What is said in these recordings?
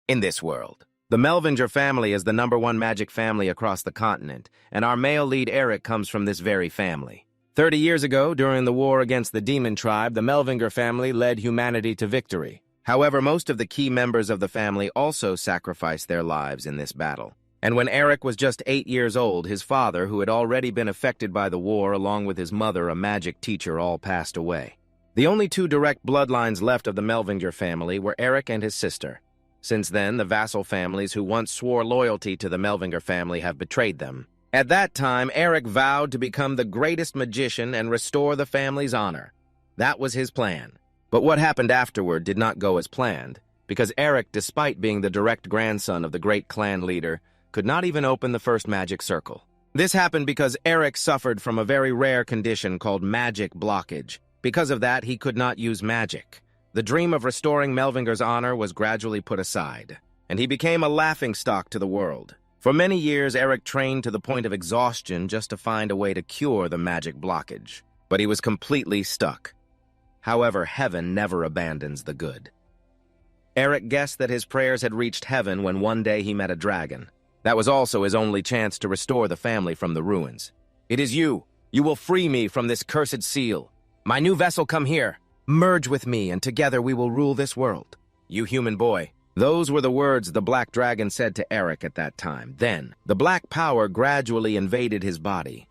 in this world. The Melvinger family is the #1 magic family across the continent, and our male lead Eric comes from this very family. 30 years ago, during the war against the demon tribe, the Melvinger family led humanity to victory. However, most of the key members of the family also sacrificed their lives in this battle. And when Eric was just 8 years old, his father, who had already been affected by the war, along with his mother, a magic teacher, all passed away. The only 2 direct bloodlines left of the Melvinger family were Eric and his sister. Since then, the vassal families who once swore loyalty to the Melvinger family have betrayed them. At that time, Eric vowed to become the greatest magician and restore the family's honor. That was his plan. But what happened afterward did not go as planned, because Eric, despite being the direct grandson of the great clan leader, could not even open the first magic circle. This happened because Eric suffered from a very rare condition called magic blockage. Because of that, he could not use magic. The dream of restoring Melvinger's honor was gradually put aside, and he became a laughingstock to the world. For many years, Eric trained to the point of exhaustion just to find a way to cure the magic blockage. But he was completely stuck. However, heaven never abandons the good. Eric guessed that his prayers had reached heaven when one day he met a dragon. That was also his only chance to restore the family from the ruins. "It is you. You will free me from this cursed seal. My new vessel, come here. Merge with me, and together we will rule this world. You human boy." Those were the words the black dragon said to Eric at that time. Then, the black power gradually invaded his body.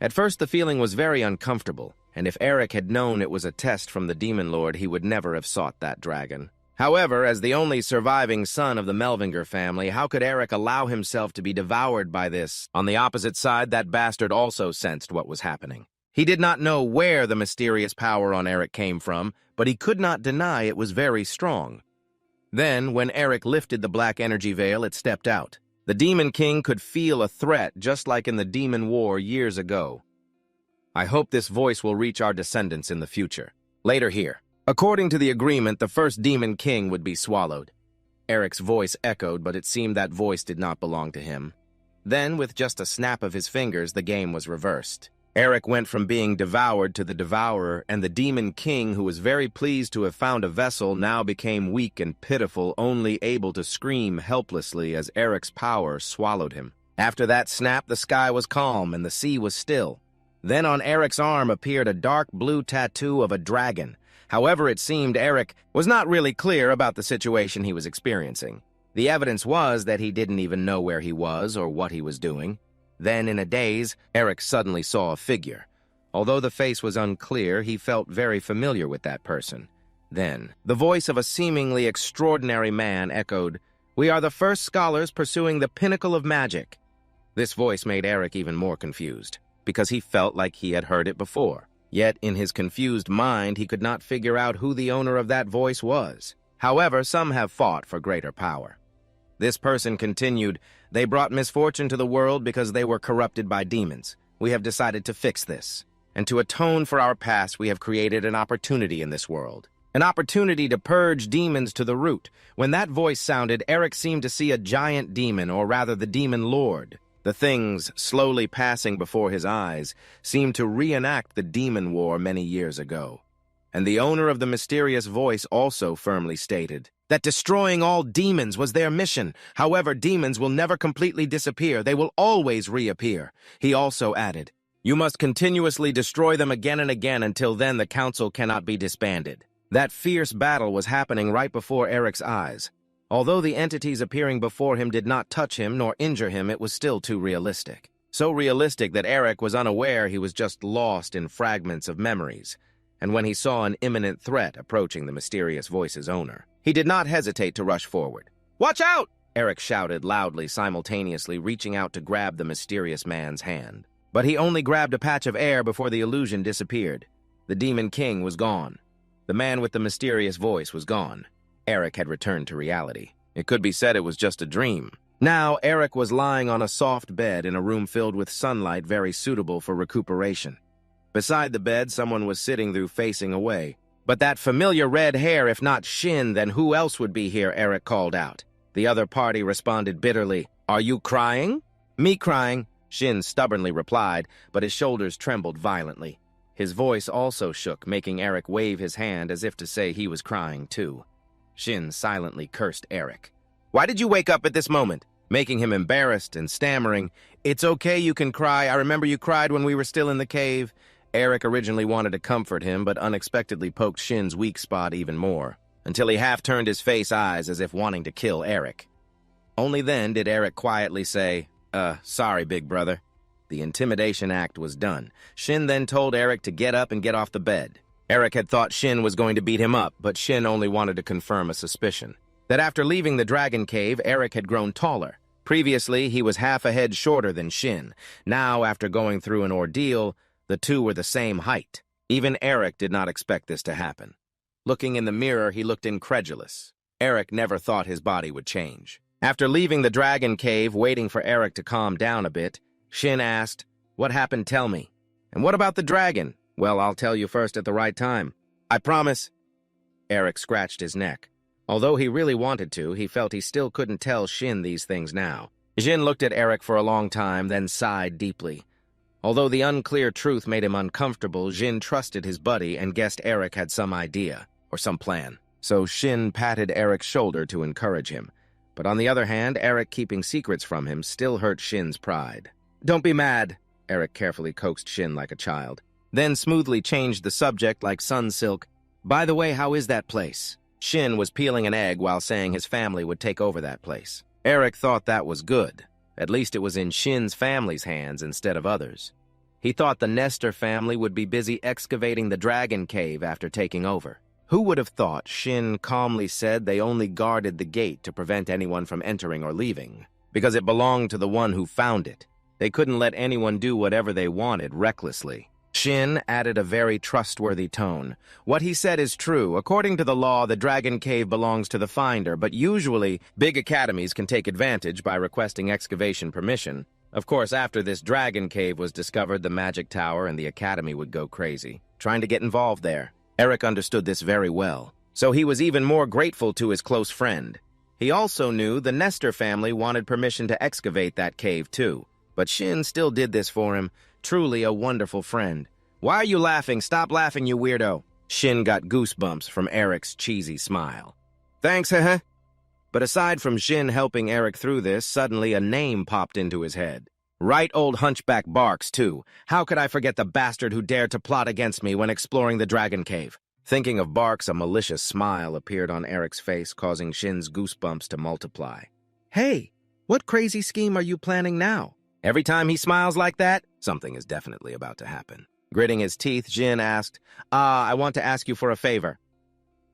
At first, the feeling was very uncomfortable, and if Eric had known it was a test from the demon lord, he would never have sought that dragon. However, as the only surviving son of the Melvinger family, how could Eric allow himself to be devoured by this? On the opposite side, that bastard also sensed what was happening. He did not know where the mysterious power on Eric came from, but he could not deny it was very strong. Then, when Eric lifted the black energy veil, it stepped out. The Demon King could feel a threat, just like in the Demon War years ago. "I hope this voice will reach our descendants in the future. Later here." According to the agreement, the first Demon King would be swallowed. Eric's voice echoed, but it seemed that voice did not belong to him. Then, with just a snap of his fingers, the game was reversed. Eric went from being devoured to the devourer, and the Demon King, who was very pleased to have found a vessel, now became weak and pitiful, only able to scream helplessly as Eric's power swallowed him. After that snap, the sky was calm and the sea was still. Then on Eric's arm appeared a dark blue tattoo of a dragon. However, it seemed Eric was not really clear about the situation he was experiencing. The evidence was that he didn't even know where he was or what he was doing. Then, in a daze, Eric suddenly saw a figure. Although the face was unclear, he felt very familiar with that person. Then, the voice of a seemingly extraordinary man echoed, "We are the first scholars pursuing the pinnacle of magic." This voice made Eric even more confused, because he felt like he had heard it before. Yet, in his confused mind, he could not figure out who the owner of that voice was. However, some have fought for greater power. This person continued, "They brought misfortune to the world because they were corrupted by demons. We have decided to fix this. And to atone for our past, we have created an opportunity in this world. An opportunity to purge demons to the root." When that voice sounded, Eric seemed to see a giant demon, or rather the demon lord. The things slowly passing before his eyes seemed to reenact the demon war many years ago. And the owner of the mysterious voice also firmly stated that destroying all demons was their mission. However, demons will never completely disappear. They will always reappear. He also added, "You must continuously destroy them again and again. Until then, the council cannot be disbanded." That fierce battle was happening right before Eric's eyes. Although the entities appearing before him did not touch him nor injure him, it was still too realistic. So realistic that Eric was unaware he was just lost in fragments of memories. And when he saw an imminent threat approaching the mysterious voice's owner, he did not hesitate to rush forward. "Watch out!" Eric shouted loudly, simultaneously reaching out to grab the mysterious man's hand. But he only grabbed a patch of air before the illusion disappeared. The Demon King was gone. The man with the mysterious voice was gone. Eric had returned to reality. It could be said it was just a dream. Now, Eric was lying on a soft bed in a room filled with sunlight very suitable for recuperation. Beside the bed, someone was sitting there facing away. "But that familiar red hair, if not Shin, then who else would be here?" Eric called out. The other party responded bitterly, "Are you crying?" "Me crying," Shin stubbornly replied, but his shoulders trembled violently. His voice also shook, making Eric wave his hand as if to say he was crying too. Shin silently cursed Eric. Why did you wake up at this moment?" Making him embarrassed and stammering, "It's okay, you can cry. I remember you cried when we were still in the cave." Eric originally wanted to comfort him, but unexpectedly poked Shin's weak spot even more, until he half turned his face eyes as if wanting to kill Eric. Only then did Eric quietly say, sorry, big brother." The intimidation act was done. Shin then told Eric to get up and get off the bed. Eric had thought Shin was going to beat him up, but Shin only wanted to confirm a suspicion. That after leaving the dragon cave, Eric had grown taller. Previously, he was half a head shorter than Shin. Now, after going through an ordeal, the two were the same height. Even Eric did not expect this to happen. Looking in the mirror, he looked incredulous. Eric never thought his body would change. After leaving the dragon cave, waiting for Eric to calm down a bit, Shin asked, "What happened, tell me. And what about the dragon?" "Well, I'll tell you first at the right time. I promise." Eric scratched his neck. Although he really wanted to, he felt he still couldn't tell Shin these things now. Shin looked at Eric for a long time, then sighed deeply. Although the unclear truth made him uncomfortable, Shin trusted his buddy and guessed Eric had some idea, or some plan. So Shin patted Eric's shoulder to encourage him. But on the other hand, Eric keeping secrets from him still hurt Shin's pride. "Don't be mad," Eric carefully coaxed Shin like a child. Then smoothly changed the subject like Sunsilk. "By the way, how is that place?" Shin was peeling an egg while saying his family would take over that place. Eric thought that was good. At least it was in Shin's family's hands instead of others. He thought the Nestor family would be busy excavating the dragon cave after taking over. Who would have thought, Shin calmly said, they only guarded the gate to prevent anyone from entering or leaving, because it belonged to the one who found it. They couldn't let anyone do whatever they wanted recklessly. Shin added a very trustworthy tone. "What he said is true. According to the law, the Dragon Cave belongs to the finder, but usually big academies can take advantage by requesting excavation permission. Of course, after this Dragon Cave was discovered, the Magic Tower and the Academy would go crazy, trying to get involved there." Eric understood this very well, so he was even more grateful to his close friend. He also knew the Nestor family wanted permission to excavate that cave too, but Shin still did this for him. Truly a wonderful friend. "Why are you laughing? Stop laughing, you weirdo." Shin got goosebumps from Eric's cheesy smile. "Thanks, heh." But aside from Shin helping Eric through this, suddenly a name popped into his head. Right old hunchback Barks, too. How could I forget the bastard who dared to plot against me when exploring the Dragon Cave? Thinking of Barks, a malicious smile appeared on Eric's face, causing Shin's goosebumps to multiply. "Hey, what crazy scheme are you planning now?" Every time he smiles like that, something is definitely about to happen. Gritting his teeth, Shin asked, I want to ask you for a favor."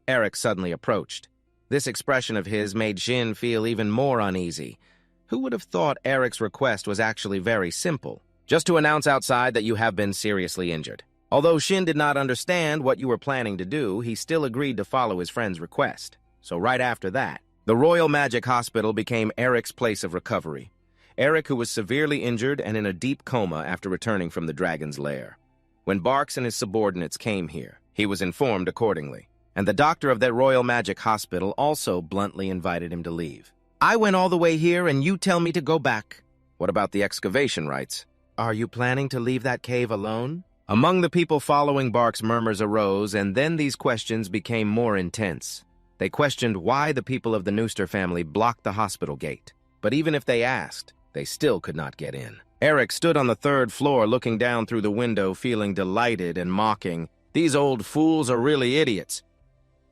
Eric suddenly approached. This expression of his made Shin feel even more uneasy. Who would have thought Eric's request was actually very simple? Just to announce outside that you have been seriously injured. Although Shin did not understand what you were planning to do, he still agreed to follow his friend's request. So right after that, the Royal Magic Hospital became Eric's place of recovery. Eric, who was severely injured and in a deep coma after returning from the dragon's lair. When Barks and his subordinates came here, he was informed accordingly, and the doctor of that Royal Magic Hospital also bluntly invited him to leave. "I went all the way here and you tell me to go back." "What about the excavation rights? Are you planning to leave that cave alone?" Among the people following Barks, murmurs arose, and then these questions became more intense. They questioned why the people of the Nooster family blocked the hospital gate. But even if they asked, they still could not get in. Eric stood on the third floor looking down through the window, feeling delighted and mocking. "These old fools are really idiots."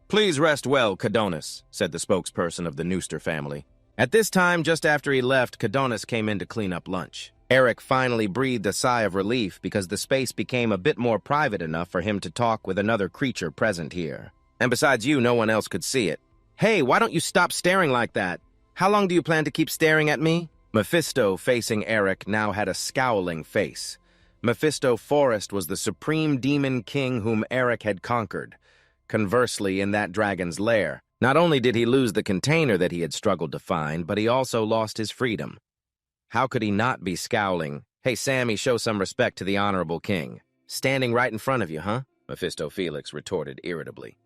"Please rest well, Cadonis," said the spokesperson of the Nooster family. At this time, just after he left, Cadonis came in to clean up lunch. Eric finally breathed a sigh of relief because the space became a bit more private enough for him to talk with another creature present here. And besides you, no one else could see it. "Hey, why don't you stop staring like that? How long do you plan to keep staring at me?" Mephisto, facing Eric, now had a scowling face. Mephisto Forrest was the supreme demon king whom Eric had conquered. Conversely, in that dragon's lair, not only did he lose the container that he had struggled to find, but he also lost his freedom. How could he not be scowling? "Hey, Sammy, show some respect to the honorable king." "Standing right in front of you, huh?" Mephisto Felix retorted irritably.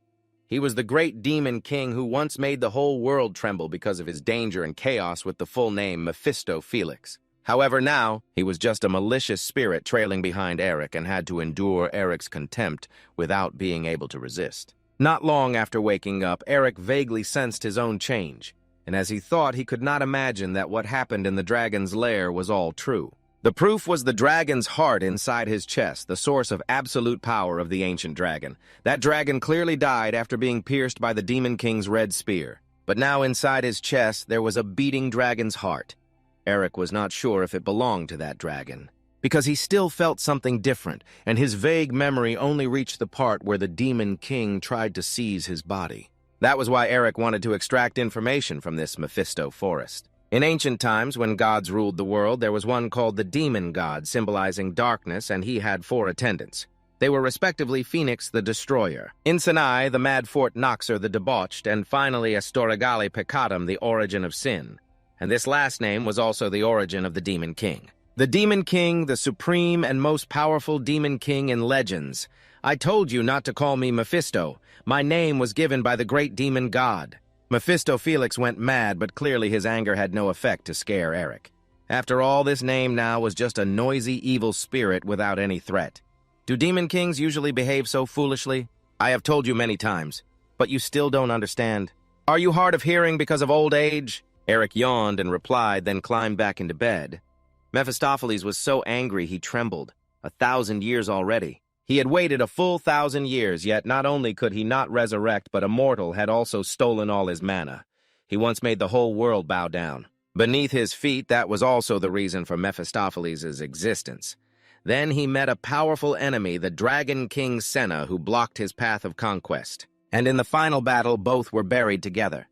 He was the great demon king who once made the whole world tremble because of his danger and chaos with the full name Mephisto Felix. However, now, he was just a malicious spirit trailing behind Eric and had to endure Eric's contempt without being able to resist. Not long after waking up, Eric vaguely sensed his own change. and as he thought, he could not imagine that what happened in the dragon's lair was all true. The proof was the dragon's heart inside his chest, the source of absolute power of the ancient dragon. That dragon clearly died after being pierced by the Demon King's red spear. But now inside his chest, there was a beating dragon's heart. Eric was not sure if it belonged to that dragon, because he still felt something different, and his vague memory only reached the part where the Demon King tried to seize his body. That was why Eric wanted to extract information from this Mephisto forest. In ancient times, when gods ruled the world, there was one called the Demon God, symbolizing darkness, and he had 4 attendants. They were respectively Phoenix the Destroyer, Insanai the Mad Fort Noxer the Debauched, and finally Astorigali Peccatum, the origin of sin. And this last name was also the origin of the Demon King. The Demon King, the supreme and most powerful Demon King in legends. I told you not to call me Mephisto. My name was given by the great demon god. Mephisto Felix went mad, but clearly his anger had no effect to scare Eric. After all, this name now was just a noisy evil spirit without any threat. Do Demon Kings usually behave so foolishly? I have told you many times, but you still don't understand. Are you hard of hearing because of old age? Eric yawned and replied, then climbed back into bed. Mephistopheles was so angry he trembled. 1,000 years already. He had waited a full 1,000 years, yet not only could he not resurrect, but a mortal had also stolen all his mana. He once made the whole world bow down. Beneath his feet, that was also the reason for Mephistopheles' existence. Then he met a powerful enemy, the Dragon King Senna, who blocked his path of conquest. And in the final battle, both were buried together.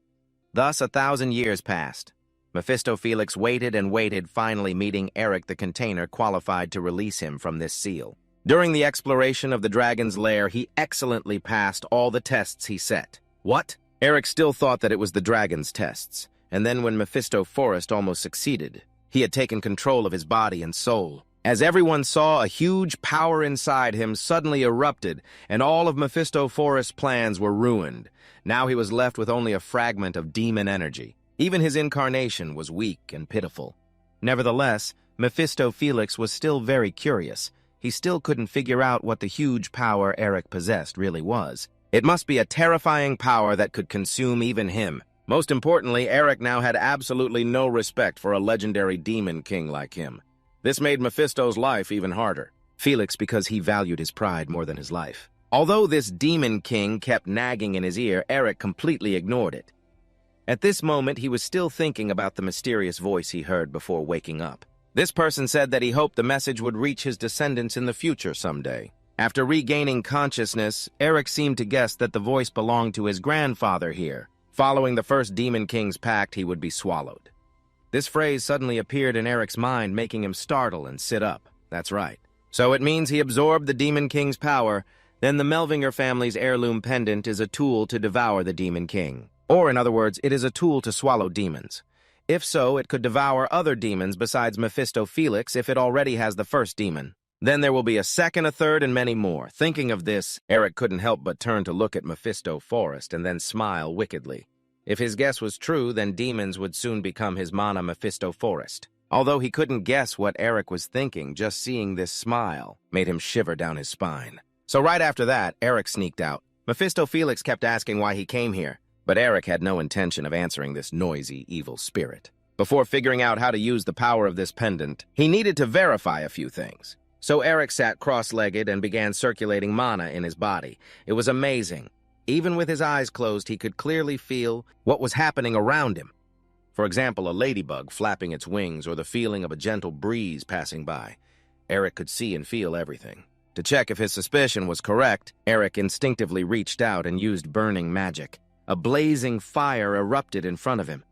Thus 1,000 years passed. Mephisto Felix waited and waited, finally meeting Eric the Container, qualified to release him from this seal. During the exploration of the dragon's lair, he excellently passed all the tests he set. What? Eric still thought that it was the dragon's tests. And then when Mephisto Forest almost succeeded, he had taken control of his body and soul. As everyone saw, a huge power inside him suddenly erupted, and all of Mephisto Forest's plans were ruined. Now he was left with only a fragment of demon energy. Even his incarnation was weak and pitiful. Nevertheless, Mephisto Felix was still very curious. He still couldn't figure out what the huge power Eric possessed really was. It must be a terrifying power that could consume even him. Most importantly, Eric now had absolutely no respect for a legendary demon king like him. This made Mephisto's life even harder. Felix because he valued his pride more than his life. Although this demon king kept nagging in his ear, Eric completely ignored it. At this moment, he was still thinking about the mysterious voice he heard before waking up. This person said that he hoped the message would reach his descendants in the future someday. After regaining consciousness, Eric seemed to guess that the voice belonged to his grandfather here. Following the first Demon King's pact, he would be swallowed. This phrase suddenly appeared in Eric's mind, making him startle and sit up. That's right. So it means he absorbed the Demon King's power. Then the Melvinger family's heirloom pendant is a tool to devour the Demon King. Or, in other words, it is a tool to swallow demons. If so, it could devour other demons besides Mephisto Felix if it already has the first demon. Then there will be a second, a third, and many more. Thinking of this, Eric couldn't help but turn to look at Mephisto Forest and then smile wickedly. If his guess was true, then demons would soon become his mana Mephisto Forest. Although he couldn't guess what Eric was thinking, just seeing this smile made him shiver down his spine. So right after that, Eric sneaked out. Mephisto Felix kept asking why he came here, but Eric had no intention of answering this noisy, evil spirit. Before figuring out how to use the power of this pendant, he needed to verify a few things. So Eric sat cross-legged and began circulating mana in his body. It was amazing. Even with his eyes closed, he could clearly feel what was happening around him. For example, a ladybug flapping its wings or the feeling of a gentle breeze passing by. Eric could see and feel everything. To check if his suspicion was correct, Eric instinctively reached out and used burning magic. A blazing fire erupted in front of him.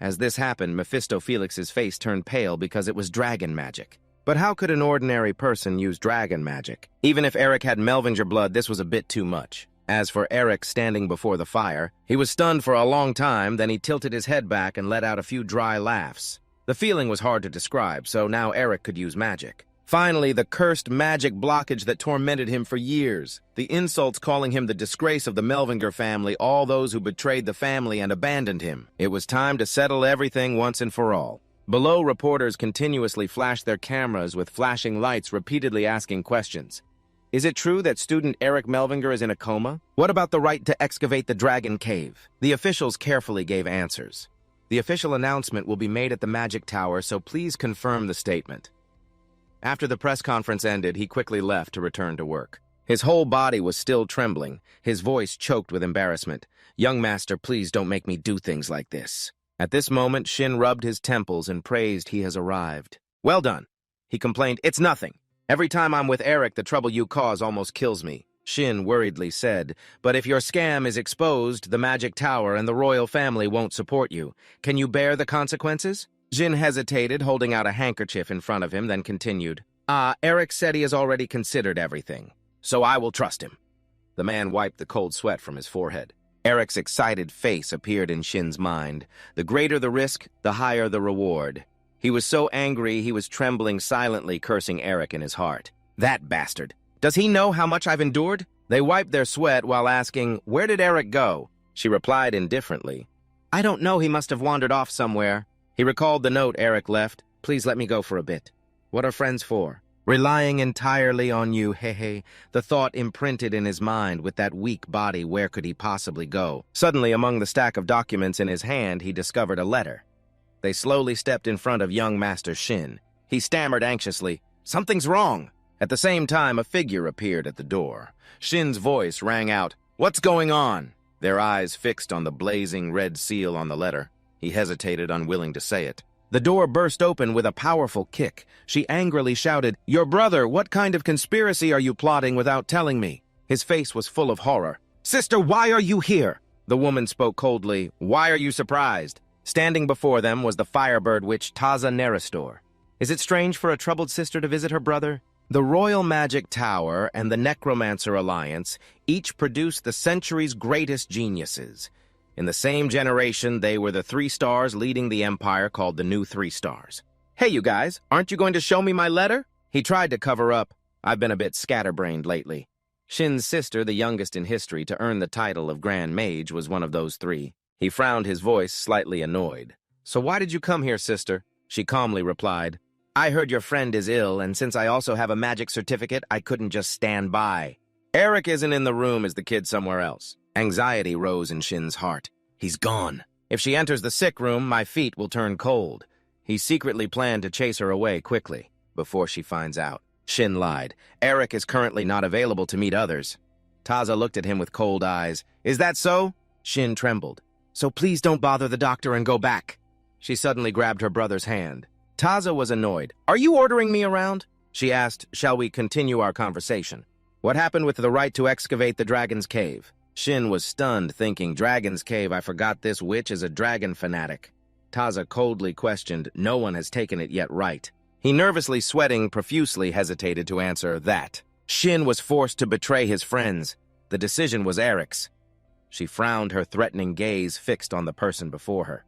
As this happened, Mephisto Felix's face turned pale because it was dragon magic. But how could an ordinary person use dragon magic? Even if Eric had Melvinger blood, this was a bit too much. As for Eric standing before the fire, he was stunned for a long time, then he tilted his head back and let out a few dry laughs. The feeling was hard to describe, so now Eric could use magic. Finally, the cursed magic blockage that tormented him for years. The insults calling him the disgrace of the Melvinger family, all those who betrayed the family and abandoned him. It was time to settle everything once and for all. Below, reporters continuously flashed their cameras with flashing lights, repeatedly asking questions. Is it true that student Eric Melvinger is in a coma? What about the right to excavate the Dragon Cave? The officials carefully gave answers. The official announcement will be made at the Magic Tower, so please confirm the statement." After the press conference ended, he quickly left to return to work. His whole body was still trembling, his voice choked with embarrassment. "Young master, please don't make me do things like this." At this moment, Shin rubbed his temples and praised he has arrived. "Well done." He complained, "It's nothing. Every time I'm with Eric, the trouble you cause almost kills me." Shin worriedly said, "But if your scam is exposed, the Magic Tower and the royal family won't support you. Can you bear the consequences?" Jin hesitated, holding out a handkerchief in front of him, then continued, Eric said he has already considered everything, so I will trust him." The man wiped the cold sweat from his forehead. Eric's excited face appeared in Shin's mind. The greater the risk, the higher the reward. He was so angry he was trembling silently, cursing Eric in his heart. "That bastard! Does he know how much I've endured?" They wiped their sweat while asking, "Where did Eric go?" She replied indifferently, "I don't know, he must have wandered off somewhere." He recalled the note Eric left. "Please let me go for a bit." "What are friends for?" "Relying entirely on you, hehe." The thought imprinted in his mind. With that weak body, where could he possibly go? Suddenly, among the stack of documents in his hand, he discovered a letter. They slowly stepped in front of young Master Shin. He stammered anxiously, "Something's wrong." At the same time, a figure appeared at the door. Shin's voice rang out, "What's going on?" Their eyes fixed on the blazing red seal on the letter. He hesitated, unwilling to say it. The door burst open with a powerful kick. She angrily shouted, "Your brother, what kind of conspiracy are you plotting without telling me?" His face was full of horror. "Sister, why are you here?" The woman spoke coldly. "Why are you surprised?" Standing before them was the firebird witch Taza Neristor. "Is it strange for a troubled sister to visit her brother?" The Royal Magic Tower and the Necromancer Alliance each produced the century's greatest geniuses. In the same generation, they were the 3 stars leading the empire called the New 3 Stars. "Hey, you guys, aren't you going to show me my letter?" He tried to cover up. "I've been a bit scatterbrained lately." Shin's sister, the youngest in history to earn the title of Grand Mage, was one of those 3. He frowned, his voice slightly annoyed. "So why did you come here, sister?" She calmly replied, "I heard your friend is ill, and since I also have a magic certificate, I couldn't just stand by." "Eric isn't in the room. Is the kid somewhere else?" Anxiety rose in Shin's heart. "He's gone. If she enters the sick room, my feet will turn cold." He secretly planned to chase her away quickly, before she finds out. Shin lied. "Eric is currently not available to meet others." Taza looked at him with cold eyes. "Is that so?" Shin trembled. "So please don't bother the doctor and go back." She suddenly grabbed her brother's hand. Taza was annoyed. "Are you ordering me around?" She asked, "Shall we continue our conversation?" "What happened with the right to excavate the Dragon's Cave?" Shin was stunned, thinking, "Dragon's Cave, I forgot this witch is a dragon fanatic." Taza coldly questioned, "No one has taken it yet, right?" He, nervously sweating profusely, hesitated to answer that. Shin was forced to betray his friends. The decision was Eric's. She frowned, her threatening gaze fixed on the person before her.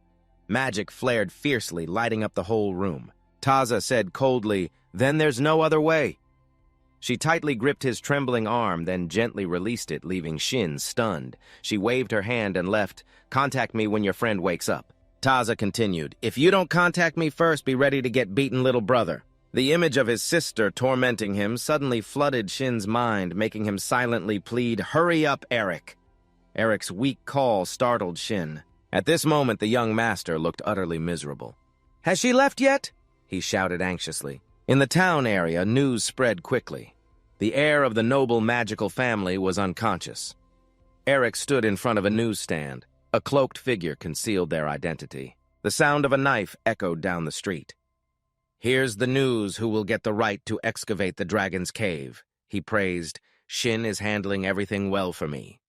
Magic flared fiercely, lighting up the whole room. Taza said coldly, "Then there's no other way." She tightly gripped his trembling arm, then gently released it, leaving Shin stunned. She waved her hand and left. "Contact me when your friend wakes up." Taza continued, "If you don't contact me first, be ready to get beaten, little brother." The image of his sister tormenting him suddenly flooded Shin's mind, making him silently plead, "Hurry up, Eric." Eric's weak call startled Shin. At this moment, the young master looked utterly miserable. "Has she left yet?" he shouted anxiously. In the town area, news spread quickly. The heir of the noble magical family was unconscious. Eric stood in front of a newsstand. A cloaked figure concealed their identity. The sound of a knife echoed down the street. "Here's the news who will get the right to excavate the Dragon's Cave," he praised. "Shin is handling everything well for me."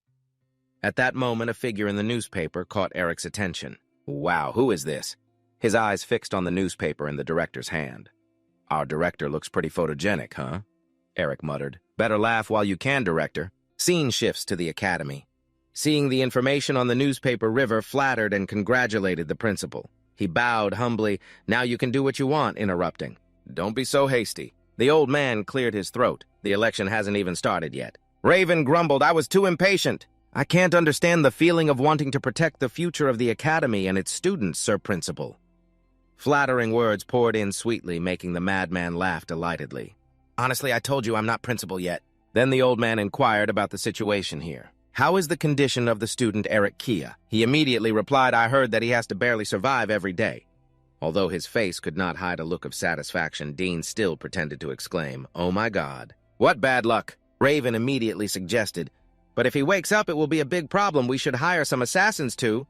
At that moment, a figure in the newspaper caught Eric's attention. "Wow, who is this?" His eyes fixed on the newspaper in the director's hand. "Our director looks pretty photogenic, huh?" Eric muttered. "Better laugh while you can, director." Scene shifts to the academy. Seeing the information on the newspaper, River flattered and congratulated the principal. He bowed humbly. "Now you can do what you want," interrupting. "Don't be so hasty." The old man cleared his throat. "The election hasn't even started yet." Raven grumbled, "I was too impatient." "I can't understand the feeling of wanting to protect the future of the academy and its students, Sir Principal." Flattering words poured in sweetly, making the madman laugh delightedly. "Honestly, I told you I'm not principal yet." Then the old man inquired about the situation here. "How is the condition of the student Eric Kia?" He immediately replied, "I heard that he has to barely survive every day." Although his face could not hide a look of satisfaction, Dean still pretended to exclaim, "Oh my God." "What bad luck?" Raven immediately suggested. "But if he wakes up, it will be a big problem. We should hire some assassins too."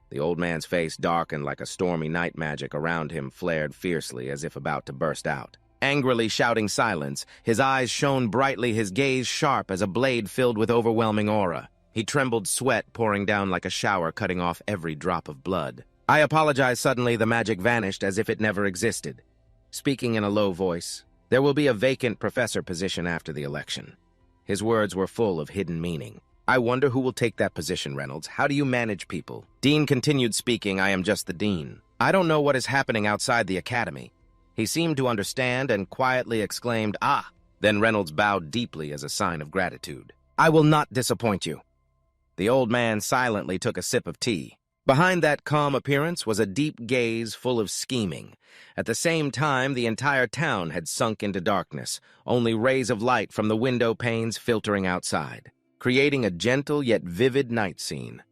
The old man's face darkened like a stormy night. Magic around him flared fiercely as if about to burst out. Angrily shouting silence, his eyes shone brightly, his gaze sharp as a blade filled with overwhelming aura. He trembled, sweat pouring down like a shower, cutting off every drop of blood. "I apologize." Suddenly, the magic vanished as if it never existed. Speaking in a low voice, "There will be a vacant professor position after the election." His words were full of hidden meaning. "I wonder who will take that position, Reynolds. How do you manage people?" Dean continued speaking. "I am just the dean. I don't know what is happening outside the academy." He seemed to understand and quietly exclaimed, "Ah!" Then Reynolds bowed deeply as a sign of gratitude. "I will not disappoint you." The old man silently took a sip of tea. Behind that calm appearance was a deep gaze full of scheming. At the same time, the entire town had sunk into darkness, only rays of light from the window panes filtering outside, creating a gentle yet vivid night scene.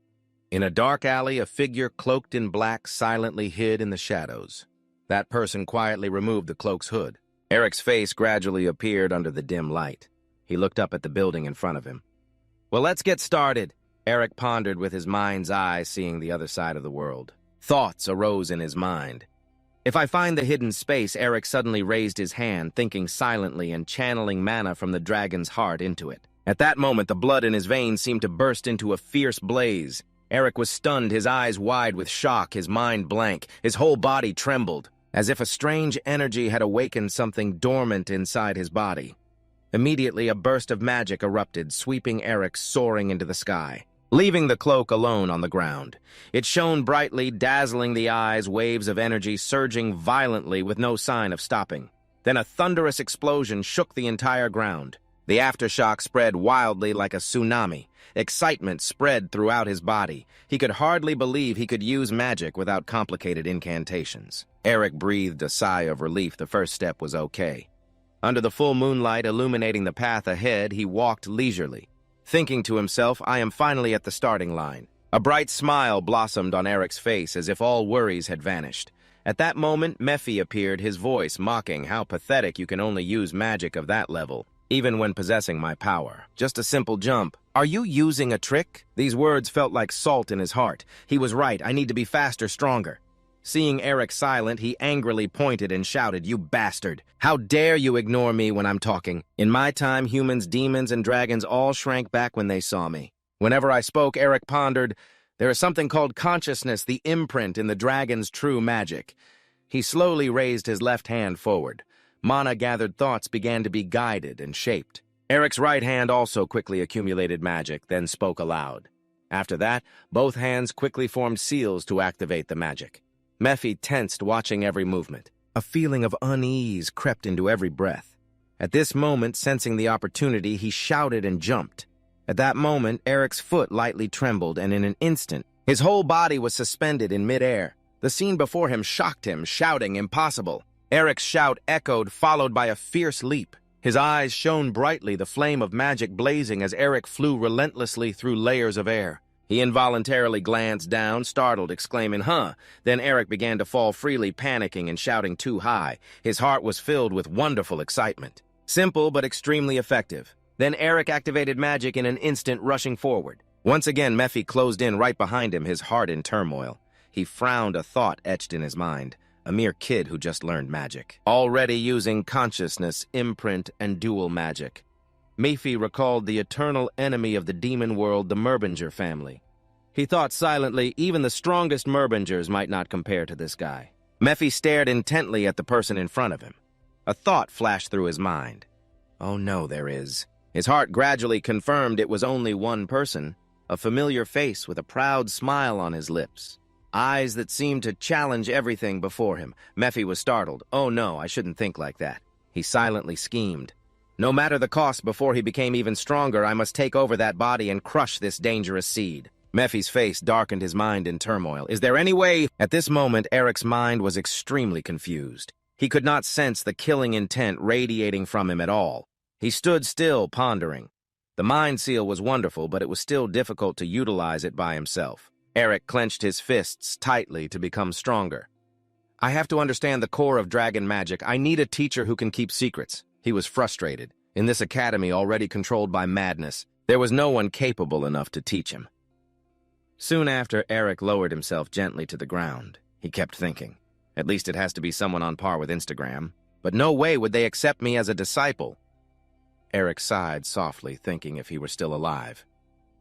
In a dark alley, a figure cloaked in black silently hid in the shadows. That person quietly removed the cloak's hood. Eric's face gradually appeared under the dim light. He looked up at the building in front of him. "Well, let's get started." Eric pondered with his mind's eye, seeing the other side of the world. Thoughts arose in his mind. "If I find the hidden space," Eric suddenly raised his hand, thinking silently and channeling mana from the dragon's heart into it. At that moment, the blood in his veins seemed to burst into a fierce blaze. Eric was stunned, his eyes wide with shock, his mind blank. His whole body trembled, as if a strange energy had awakened something dormant inside his body. Immediately, a burst of magic erupted, sweeping Eric soaring into the sky, leaving the cloak alone on the ground. It shone brightly, dazzling the eyes, waves of energy surging violently with no sign of stopping. Then a thunderous explosion shook the entire ground. The aftershock spread wildly like a tsunami. Excitement spread throughout his body. He could hardly believe he could use magic without complicated incantations. Eric breathed a sigh of relief. The first step was okay. Under the full moonlight illuminating the path ahead, he walked leisurely, thinking to himself, "I am finally at the starting line." A bright smile blossomed on Eric's face as if all worries had vanished. At that moment, Mephi appeared, his voice mocking. "How pathetic, you can only use magic of that level, even when possessing my power. Just a simple jump. Are you using a trick?" These words felt like salt in his heart. He was right. I need to be faster, stronger. Seeing Eric silent, he angrily pointed and shouted, "You bastard! How dare you ignore me when I'm talking? In my time, humans, demons, and dragons all shrank back when they saw me. Whenever I spoke," Eric pondered, "there is something called consciousness, the imprint in the dragon's true magic." He slowly raised his left hand forward. Mana-gathered thoughts began to be guided and shaped. Eric's right hand also quickly accumulated magic, then spoke aloud. After that, both hands quickly formed seals to activate the magic. Mephi tensed, watching every movement. A feeling of unease crept into every breath. At this moment, sensing the opportunity, he shouted and jumped. At that moment, Eric's foot lightly trembled, and in an instant, his whole body was suspended in midair. The scene before him shocked him, shouting, "Impossible!" Eric's shout echoed, followed by a fierce leap. His eyes shone brightly, the flame of magic blazing as Eric flew relentlessly through layers of air. He involuntarily glanced down, startled, exclaiming, "Huh!" Then Eric began to fall freely, panicking and shouting too high. His heart was filled with wonderful excitement. Simple but extremely effective. Then Eric activated magic in an instant, rushing forward. Once again, Mephi closed in right behind him, his heart in turmoil. He frowned, a thought etched in his mind. A mere kid who just learned magic. Already using consciousness, imprint, and dual magic. Mephi recalled the eternal enemy of the demon world, the Merbinger family. He thought silently, even the strongest Merbingers might not compare to this guy. Mephi stared intently at the person in front of him. A thought flashed through his mind. Oh no, there is. His heart gradually confirmed it was only one person, a familiar face with a proud smile on his lips. Eyes that seemed to challenge everything before him. Mephi was startled. Oh no, I shouldn't think like that. He silently schemed. No matter the cost, before he became even stronger, I must take over that body and crush this dangerous seed. Mephi's face darkened, his mind in turmoil. Is there any way? At this moment, Eric's mind was extremely confused. He could not sense the killing intent radiating from him at all. He stood still, pondering. The mind seal was wonderful, but it was still difficult to utilize it by himself. Eric clenched his fists tightly to become stronger. I have to understand the core of dragon magic. I need a teacher who can keep secrets. He was frustrated. In this academy already controlled by madness, there was no one capable enough to teach him. Soon after, Eric lowered himself gently to the ground. He kept thinking, at least it has to be someone on par with Instagram. But no way would they accept me as a disciple. Eric sighed softly, thinking if he were still alive.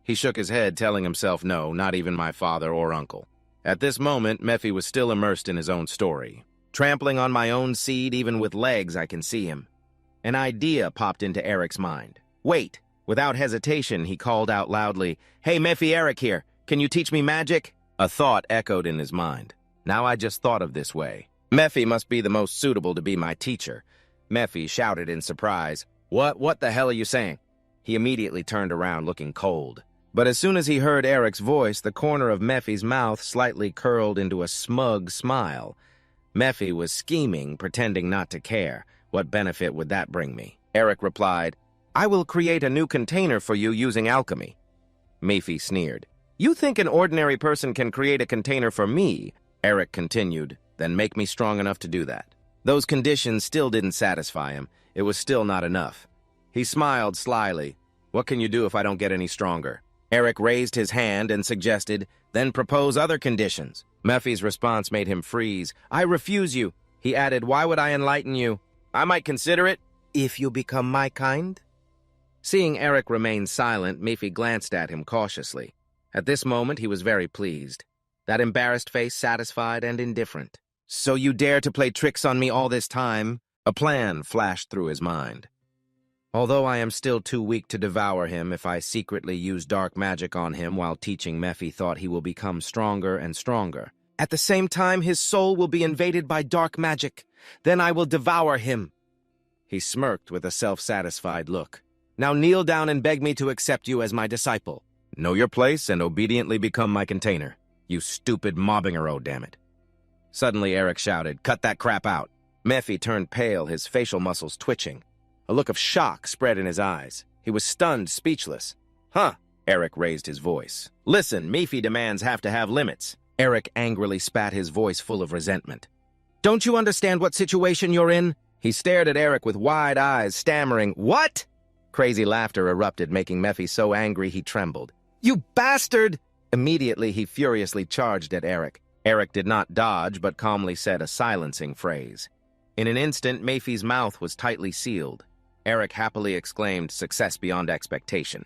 He shook his head, telling himself no, not even my father or uncle. At this moment, Mephi was still immersed in his own story. Trampling on my own seed, even with legs, I can see him. An idea popped into Eric's mind. Wait! Without hesitation, he called out loudly, Hey, Mephi, Eric here. Can you teach me magic? A thought echoed in his mind. Now I just thought of this way. Mephi must be the most suitable to be my teacher. Mephi shouted in surprise, What the hell are you saying? He immediately turned around, looking cold. But as soon as he heard Eric's voice, the corner of Mephi's mouth slightly curled into a smug smile. Mephi was scheming, pretending not to care. What benefit would that bring me? Eric replied, I will create a new container for you using alchemy. Mephi sneered. You think an ordinary person can create a container for me? Eric continued, then make me strong enough to do that. Those conditions still didn't satisfy him. It was still not enough. He smiled slyly. What can you do if I don't get any stronger? Eric raised his hand and suggested, then propose other conditions. Mephi's response made him freeze. I refuse you. He added, Why would I enlighten you? I might consider it, if you become my kind. Seeing Eric remain silent, Mephi glanced at him cautiously. At this moment, he was very pleased. That embarrassed face satisfied and indifferent. So you dare to play tricks on me all this time? A plan flashed through his mind. Although I am still too weak to devour him, if I secretly use dark magic on him while teaching Mephi thought he will become stronger and stronger. At the same time, his soul will be invaded by dark magic. Then I will devour him. He smirked with a self-satisfied look. Now kneel down and beg me to accept you as my disciple. Know your place and obediently become my container. You stupid mobbingero, damn it. Suddenly Eric shouted, Cut that crap out. Mephi turned pale, his facial muscles twitching. A look of shock spread in his eyes. He was stunned, speechless. Huh? Eric raised his voice. Listen, Mephi demands have to have limits. Eric angrily spat, his voice full of resentment. Don't you understand what situation you're in? He stared at Eric with wide eyes, stammering, What? Crazy laughter erupted, making Mephi so angry he trembled. You bastard! Immediately he furiously charged at Eric. Eric did not dodge, but calmly said a silencing phrase. In an instant, Mephi's mouth was tightly sealed. Eric happily exclaimed, Success beyond expectation.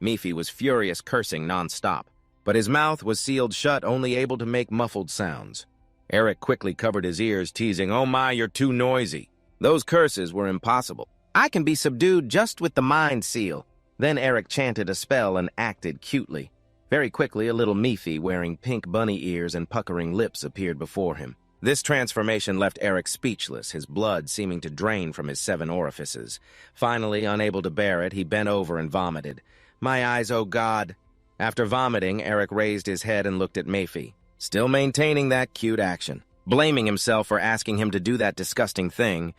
Mephi was furious, cursing non-stop, but his mouth was sealed shut, only able to make muffled sounds. Eric quickly covered his ears, teasing, Oh my, you're too noisy. Those curses were impossible. I can be subdued just with the mind seal. Then Eric chanted a spell and acted cutely. Very quickly, a little Mephi wearing pink bunny ears and puckering lips appeared before him. This transformation left Eric speechless, his blood seeming to drain from his 7 orifices. Finally, unable to bear it, he bent over and vomited. My eyes, oh God! After vomiting, Eric raised his head and looked at Mephi, still maintaining that cute action, blaming himself for asking him to do that disgusting thing.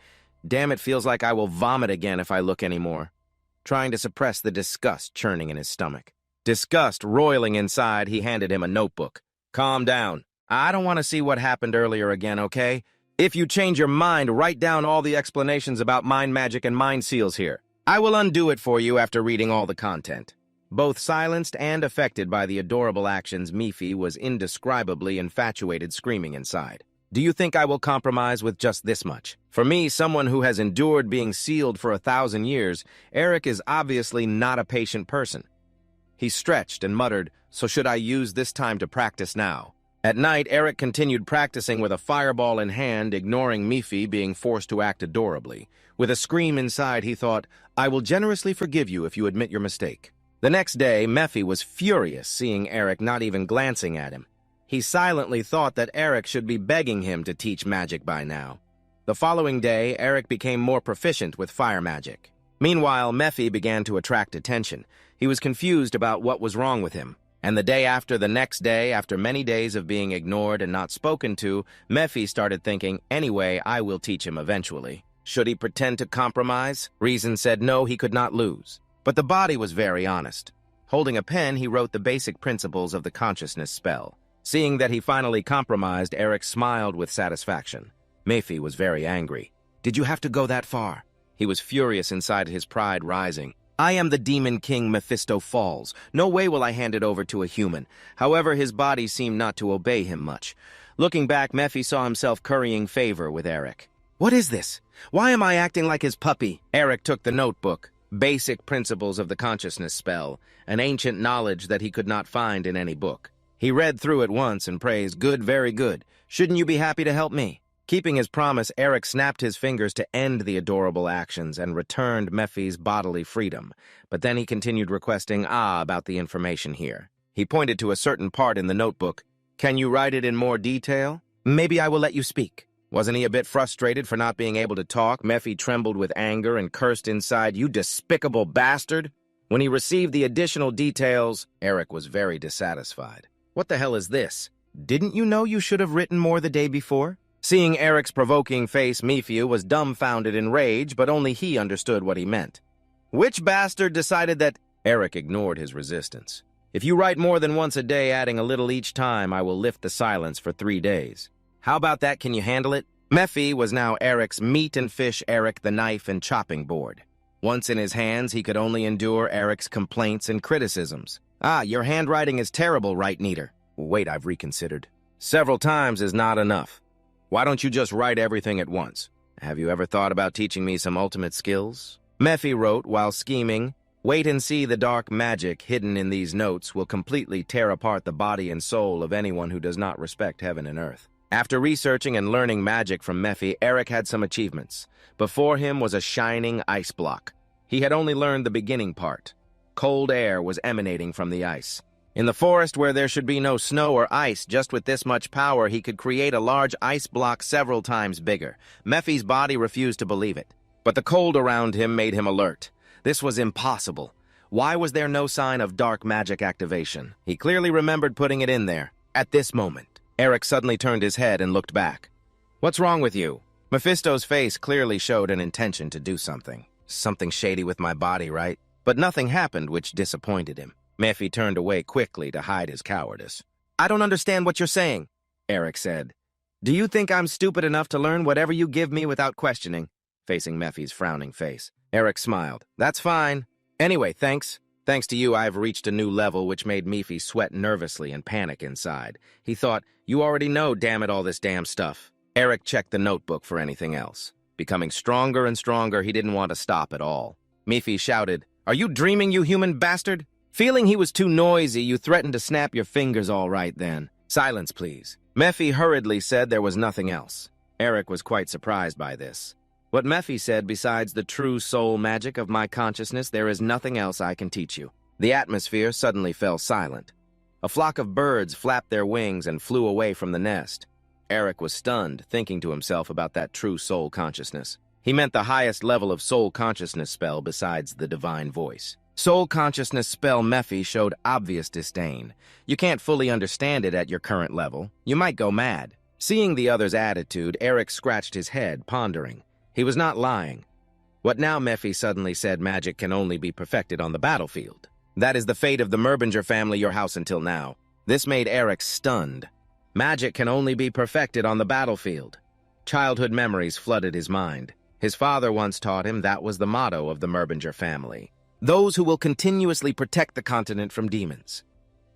Damn, it feels like I will vomit again if I look anymore. Trying to suppress the disgust churning in his stomach. Disgust roiling inside, he handed him a notebook. Calm down. I don't want to see what happened earlier again, okay? If you change your mind, write down all the explanations about mind magic and mind seals here. I will undo it for you after reading all the content. Both silenced and affected by the adorable actions, Mephi was indescribably infatuated, screaming inside. Do you think I will compromise with just this much? For me, someone who has endured being sealed for 1,000 years, Eric is obviously not a patient person. He stretched and muttered, So should I use this time to practice now? At night, Eric continued practicing with a fireball in hand, ignoring Mephi being forced to act adorably. With a scream inside, he thought, I will generously forgive you if you admit your mistake. The next day, Mephi was furious, seeing Eric not even glancing at him. He silently thought that Eric should be begging him to teach magic by now. The following day, Eric became more proficient with fire magic. Meanwhile, Mephi began to attract attention. He was confused about what was wrong with him. And the day after the next day, after many days of being ignored and not spoken to, Mephi started thinking, anyway, I will teach him eventually. Should he pretend to compromise? Reason said no, he could not lose. But the body was very honest. Holding a pen, he wrote the basic principles of the consciousness spell. Seeing that he finally compromised, Eric smiled with satisfaction. Mephi was very angry. Did you have to go that far? He was furious inside, his pride rising. I am the Demon King Mephisto Falls. No way will I hand it over to a human. However, his body seemed not to obey him much. Looking back, Mephi saw himself currying favor with Eric. What is this? Why am I acting like his puppy? Eric took the notebook. Basic principles of the consciousness spell, an ancient knowledge that he could not find in any book. He read through it once and praised, good, very good. Shouldn't you be happy to help me? Keeping his promise, Eric snapped his fingers to end the adorable actions and returned Mephi's bodily freedom. But then he continued requesting about the information here. He pointed to a certain part in the notebook. Can you write it in more detail? Maybe I will let you speak. Wasn't he a bit frustrated for not being able to talk? Mephi trembled with anger and cursed inside, you despicable bastard! When he received the additional details, Eric was very dissatisfied. What the hell is this? Didn't you know you should have written more the day before? Seeing Eric's provoking face, Mephi was dumbfounded in rage, but only he understood what he meant. Which bastard decided that... Eric ignored his resistance. If you write more than once a day, adding a little each time, I will lift the silence for 3 days. How about that? Can you handle it? Mephi was now Eric's meat and fish, Eric the knife and chopping board. Once in his hands, he could only endure Eric's complaints and criticisms. Your handwriting is terrible, right, Neater? Wait, I've reconsidered. Several times is not enough. Why don't you just write everything at once? Have you ever thought about teaching me some ultimate skills? Mephi wrote while scheming, wait and see the dark magic hidden in these notes will completely tear apart the body and soul of anyone who does not respect heaven and earth. After researching and learning magic from Mephi, Eric had some achievements. Before him was a shining ice block. He had only learned the beginning part. Cold air was emanating from the ice. In the forest where there should be no snow or ice, just with this much power, he could create a large ice block several times bigger. Mephi's body refused to believe it. But the cold around him made him alert. This was impossible. Why was there no sign of dark magic activation? He clearly remembered putting it in there. At this moment, Eric suddenly turned his head and looked back. What's wrong with you? Mephisto's face clearly showed an intention to do something. Something shady with my body, right? But nothing happened, which disappointed him. Mephi turned away quickly to hide his cowardice. I don't understand what you're saying, Eric said. Do you think I'm stupid enough to learn whatever you give me without questioning? Facing Mephi's frowning face, Eric smiled. That's fine. Anyway, thanks. Thanks to you, I've reached a new level which made Mephi sweat nervously and panic inside. He thought, you already know, damn it, all this damn stuff. Eric checked the notebook for anything else. Becoming stronger and stronger, he didn't want to stop at all. Mephi shouted, Are you dreaming, you human bastard? Feeling he was too noisy, you threatened to snap your fingers all right then. Silence, please. Mephi hurriedly said there was nothing else. Eric was quite surprised by this. What Mephi said, besides the true soul magic of my consciousness, there is nothing else I can teach you. The atmosphere suddenly fell silent. A flock of birds flapped their wings and flew away from the nest. Eric was stunned, thinking to himself about that true soul consciousness. He meant the highest level of soul consciousness spell besides the divine voice. Soul consciousness spell Mephi showed obvious disdain. You can't fully understand it at your current level. You might go mad. Seeing the other's attitude, Eric scratched his head, pondering. He was not lying. What now, Mephi suddenly said magic can only be perfected on the battlefield. That is the fate of the Merbinger family, your house until now. This made Eric stunned. Magic can only be perfected on the battlefield. Childhood memories flooded his mind. His father once taught him that was the motto of the Merbinger family. Those who will continuously protect the continent from demons.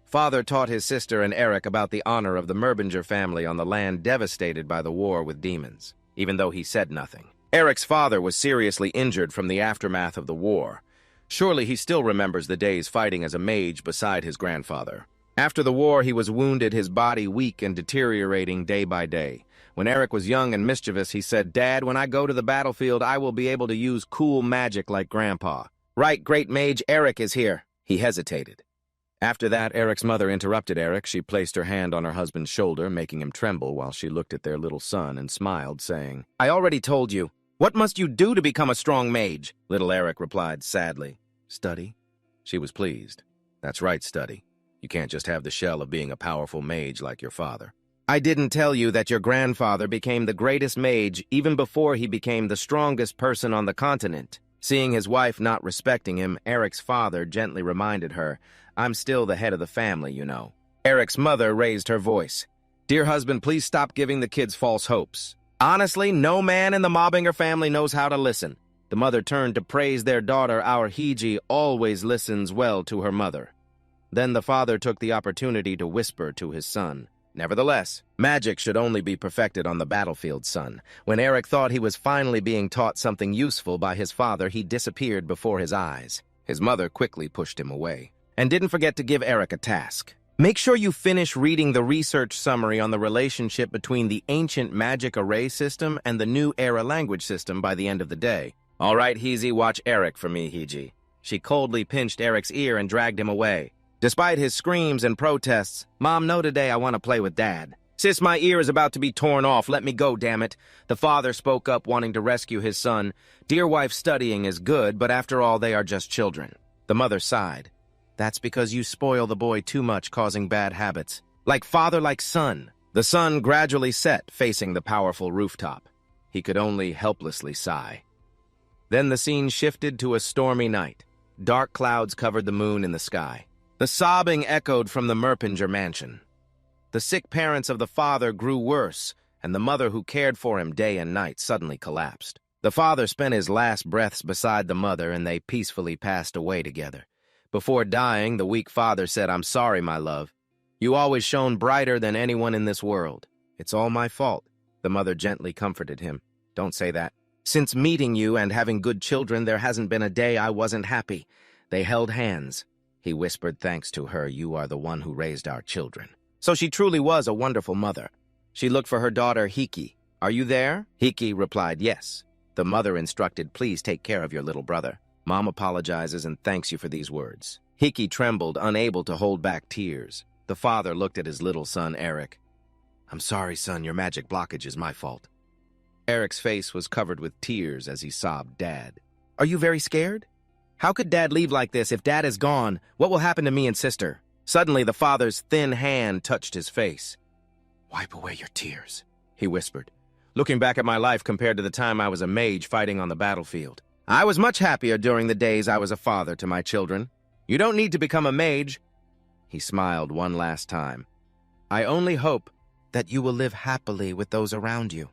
Father taught his sister and Eric about the honor of the Merbinger family on the land devastated by the war with demons, even though he said nothing. Eric's father was seriously injured from the aftermath of the war. Surely he still remembers the days fighting as a mage beside his grandfather. After the war, he was wounded, his body weak and deteriorating day by day. When Eric was young and mischievous, he said, Dad, when I go to the battlefield, I will be able to use cool magic like Grandpa. Right, great mage, Eric is here. He hesitated. After that, Eric's mother interrupted Eric. She placed her hand on her husband's shoulder, making him tremble while she looked at their little son and smiled, saying, I already told you. What must you do to become a strong mage? Little Eric replied sadly. Study. She was pleased. That's right, study. You can't just have the shell of being a powerful mage like your father. I didn't tell you that your grandfather became the greatest mage even before he became the strongest person on the continent. Seeing his wife not respecting him, Eric's father gently reminded her, "I'm still the head of the family, you know." Eric's mother raised her voice. "Dear husband, please stop giving the kids false hopes. Honestly, no man in the Mobbinger family knows how to listen." The mother turned to praise their daughter. "Our Hiji always listens well to her mother." Then the father took the opportunity to whisper to his son, "Nevertheless, magic should only be perfected on the battlefield, son." When Eric thought he was finally being taught something useful by his father, he disappeared before his eyes. His mother quickly pushed him away. And didn't forget to give Eric a task. Make sure you finish reading the research summary on the relationship between the ancient magic array system and the new era language system by the end of the day. "All right, Hiji, watch Eric for me, Hiji." She coldly pinched Eric's ear and dragged him away. Despite his screams and protests, "Mom, no today, I want to play with Dad." "Sis, my ear is about to be torn off. Let me go, damn it." The father spoke up, wanting to rescue his son. "Dear wife, studying is good, but after all, they are just children." The mother sighed. "That's because you spoil the boy too much, causing bad habits. Like father, like son." The sun gradually set, facing the powerful rooftop. He could only helplessly sigh. Then the scene shifted to a stormy night. Dark clouds covered the moon in the sky. The sobbing echoed from the Merpinger mansion. The sick parents of the father grew worse, and the mother who cared for him day and night suddenly collapsed. The father spent his last breaths beside the mother, and they peacefully passed away together. Before dying, the weak father said, "I'm sorry, my love. You always shone brighter than anyone in this world. It's all my fault." The mother gently comforted him. "Don't say that. Since meeting you and having good children, there hasn't been a day I wasn't happy." They held hands. He whispered thanks to her, "You are the one who raised our children." So she truly was a wonderful mother. She looked for her daughter, Hiki. "Are you there?" Hiki replied, "Yes." The mother instructed, "Please take care of your little brother. Mom apologizes and thanks you for these words." Hiki trembled, unable to hold back tears. The father looked at his little son, Eric. "I'm sorry, son, your magic blockage is my fault." Eric's face was covered with tears as he sobbed, "Dad, are you very scared? How could Dad leave like this? If Dad is gone, what will happen to me and sister?" Suddenly, the father's thin hand touched his face. "Wipe away your tears," he whispered. "Looking back at my life compared to the time I was a mage fighting on the battlefield, I was much happier during the days I was a father to my children. You don't need to become a mage." He smiled one last time. "I only hope that you will live happily with those around you."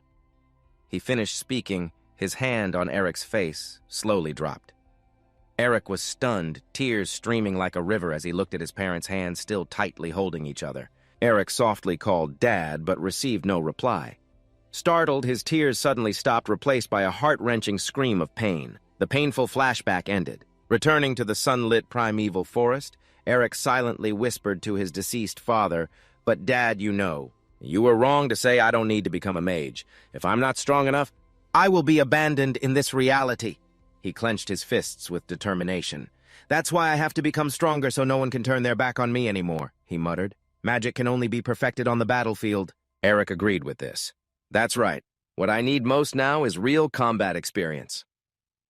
He finished speaking, his hand on Eric's face slowly dropped. Eric was stunned, tears streaming like a river as he looked at his parents' hands still tightly holding each other. Eric softly called Dad, but received no reply. Startled, his tears suddenly stopped, replaced by a heart-wrenching scream of pain. The painful flashback ended. Returning to the sunlit primeval forest, Eric silently whispered to his deceased father, "But Dad, you were wrong to say I don't need to become a mage. If I'm not strong enough, I will be abandoned in this reality." He clenched his fists with determination. "That's why I have to become stronger so no one can turn their back on me anymore," he muttered. "Magic can only be perfected on the battlefield." Eric agreed with this. "That's right. What I need most now is real combat experience."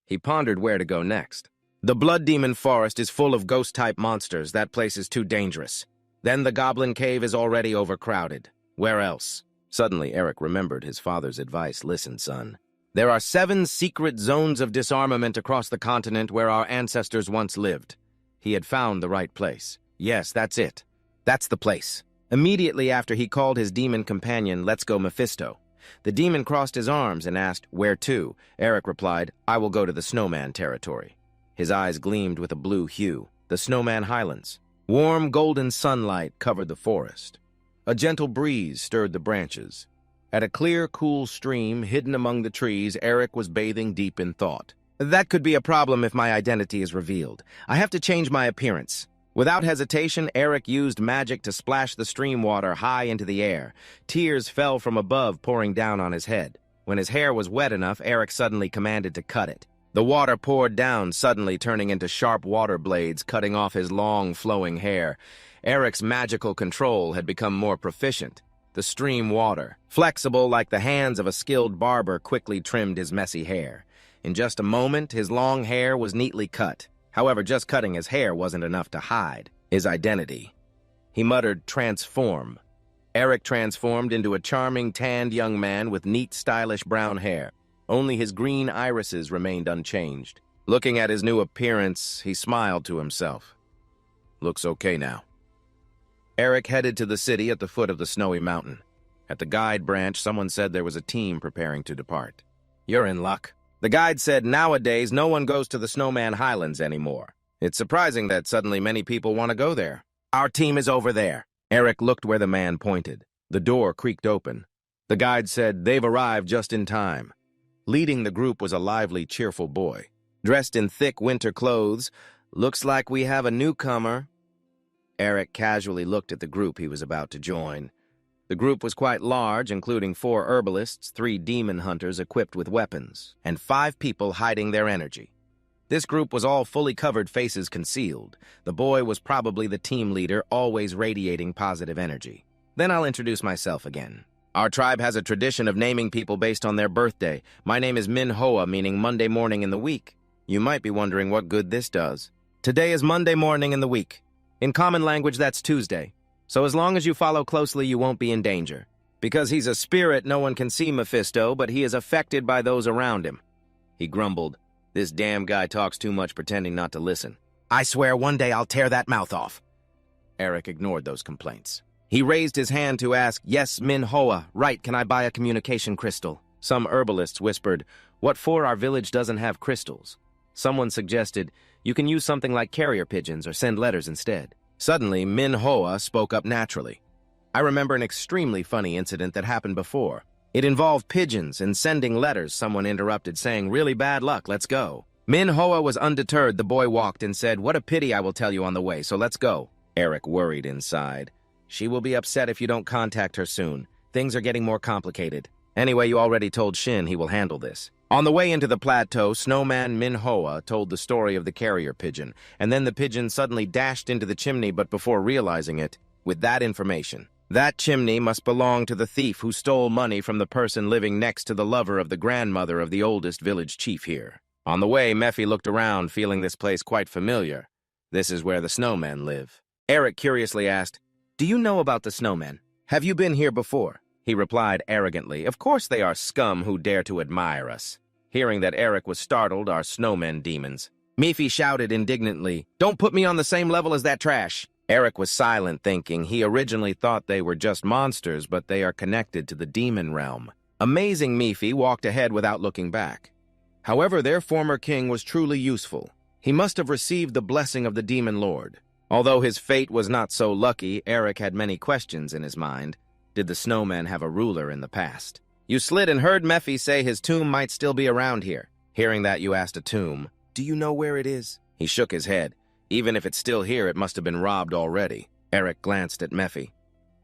He pondered where to go next. The Blood Demon Forest is full of ghost-type monsters. That place is too dangerous. Then the Goblin Cave is already overcrowded. Where else? Suddenly, Eric remembered his father's advice. "Listen, son. There are 7 secret zones of disarmament across the continent where our ancestors once lived." He had found the right place. Yes, that's it. That's the place. Immediately after he called his demon companion, "Let's go, Mephisto." The demon crossed his arms and asked, "Where to?" Eric replied, "I will go to the Snowman territory." His eyes gleamed with a blue hue. The Snowman Highlands. Warm golden sunlight covered the forest. A gentle breeze stirred the branches. At a clear, cool stream hidden among the trees, Eric was bathing deep in thought. "That could be a problem if my identity is revealed. I have to change my appearance." Without hesitation, Eric used magic to splash the stream water high into the air. Tears fell from above, pouring down on his head. When his hair was wet enough, Eric suddenly commanded to cut it. The water poured down, suddenly turning into sharp water blades, cutting off his long, flowing hair. Eric's magical control had become more proficient. The stream water, flexible like the hands of a skilled barber, quickly trimmed his messy hair. In just a moment, his long hair was neatly cut. However, just cutting his hair wasn't enough to hide his identity. He muttered, "Transform." Eric transformed into a charming, tanned young man with neat, stylish brown hair. Only his green irises remained unchanged. Looking at his new appearance, he smiled to himself. Looks okay now. Eric headed to the city at the foot of the snowy mountain. At the guide branch, someone said there was a team preparing to depart. You're in luck. The guide said nowadays no one goes to the Snowman Highlands anymore. It's surprising that suddenly many people want to go there. Our team is over there. Eric looked where the man pointed. The door creaked open. The guide said they've arrived just in time. Leading the group was a lively, cheerful boy. Dressed in thick winter clothes, looks like we have a newcomer. Eric casually looked at the group he was about to join. The group was quite large, including 4 herbalists, 3 demon hunters equipped with weapons, and 5 people hiding their energy. This group was all fully covered, faces concealed. The boy was probably the team leader, always radiating positive energy. Then I'll introduce myself again. Our tribe has a tradition of naming people based on their birthday. My name is Manhwa, meaning Monday morning in the week. You might be wondering what good this does. Today is Monday morning in the week. In common language, that's Tuesday. So as long as you follow closely, you won't be in danger. Because he's a spirit, no one can see Mephisto, but he is affected by those around him. He grumbled. This damn guy talks too much, pretending not to listen. I swear one day I'll tear that mouth off. Eric ignored those complaints. He raised his hand to ask, Yes, Manhwa, right, can I buy a communication crystal? Some herbalists whispered, What for? Our village doesn't have crystals. Someone suggested, You can use something like carrier pigeons or send letters instead. Suddenly, Manhwa spoke up naturally. I remember an extremely funny incident that happened before. It involved pigeons and sending letters. Someone interrupted, saying, Really bad luck, let's go. Manhwa was undeterred. The boy walked and said, What a pity, I will tell you on the way, so let's go. Eric worried inside. She will be upset if you don't contact her soon. Things are getting more complicated. Anyway, you already told Shin he will handle this. On the way into the plateau, Snowman Manhwa told the story of the carrier pigeon, and then the pigeon suddenly dashed into the chimney, but before realizing it, with that information, that chimney must belong to the thief who stole money from the person living next to the lover of the grandmother of the oldest village chief here. On the way, Mephi looked around, feeling this place quite familiar. This is where the snowmen live. Eric curiously asked, Do you know about the snowmen? Have you been here before? He replied arrogantly, Of course they are scum who dare to admire us. Hearing that Eric was startled, our snowmen demons. Mephi shouted indignantly, Don't put me on the same level as that trash. Eric was silent, thinking he originally thought they were just monsters, but they are connected to the demon realm. Amazing Mephi walked ahead without looking back. However, their former king was truly useful. He must have received the blessing of the demon lord. Although his fate was not so lucky, Eric had many questions in his mind. Did the snowmen have a ruler in the past? You slid and heard Mephi say his tomb might still be around here. Hearing that, you asked a tomb, Do you know where it is? He shook his head. Even if it's still here, it must have been robbed already. Eric glanced at Mephi,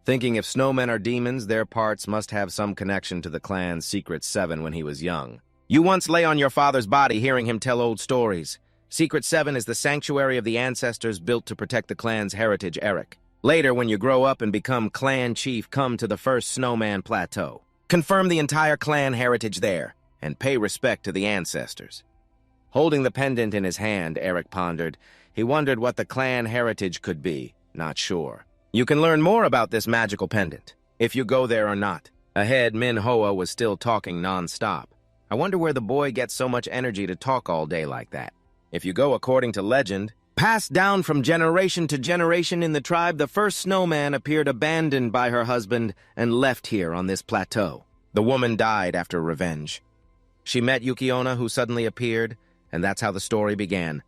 thinking if snowmen are demons, their parts must have some connection to the clan's Secret 7 when he was young. You once lay on your father's body hearing him tell old stories. Secret 7 is the sanctuary of the ancestors built to protect the clan's heritage, Eric. Later, when you grow up and become clan chief, come to the first snowman plateau. Confirm the entire clan heritage there, and pay respect to the ancestors. Holding the pendant in his hand, Eric pondered. He wondered what the clan heritage could be, not sure. You can learn more about this magical pendant, if you go there or not. Ahead, Manhwa was still talking non-stop. I wonder where the boy gets so much energy to talk all day like that. If you go according to legend, passed down from generation to generation in the tribe, the first snowman appeared abandoned by her husband and left here on this plateau. The woman died after revenge. She met Yukiona, who suddenly appeared, and that's how the story began.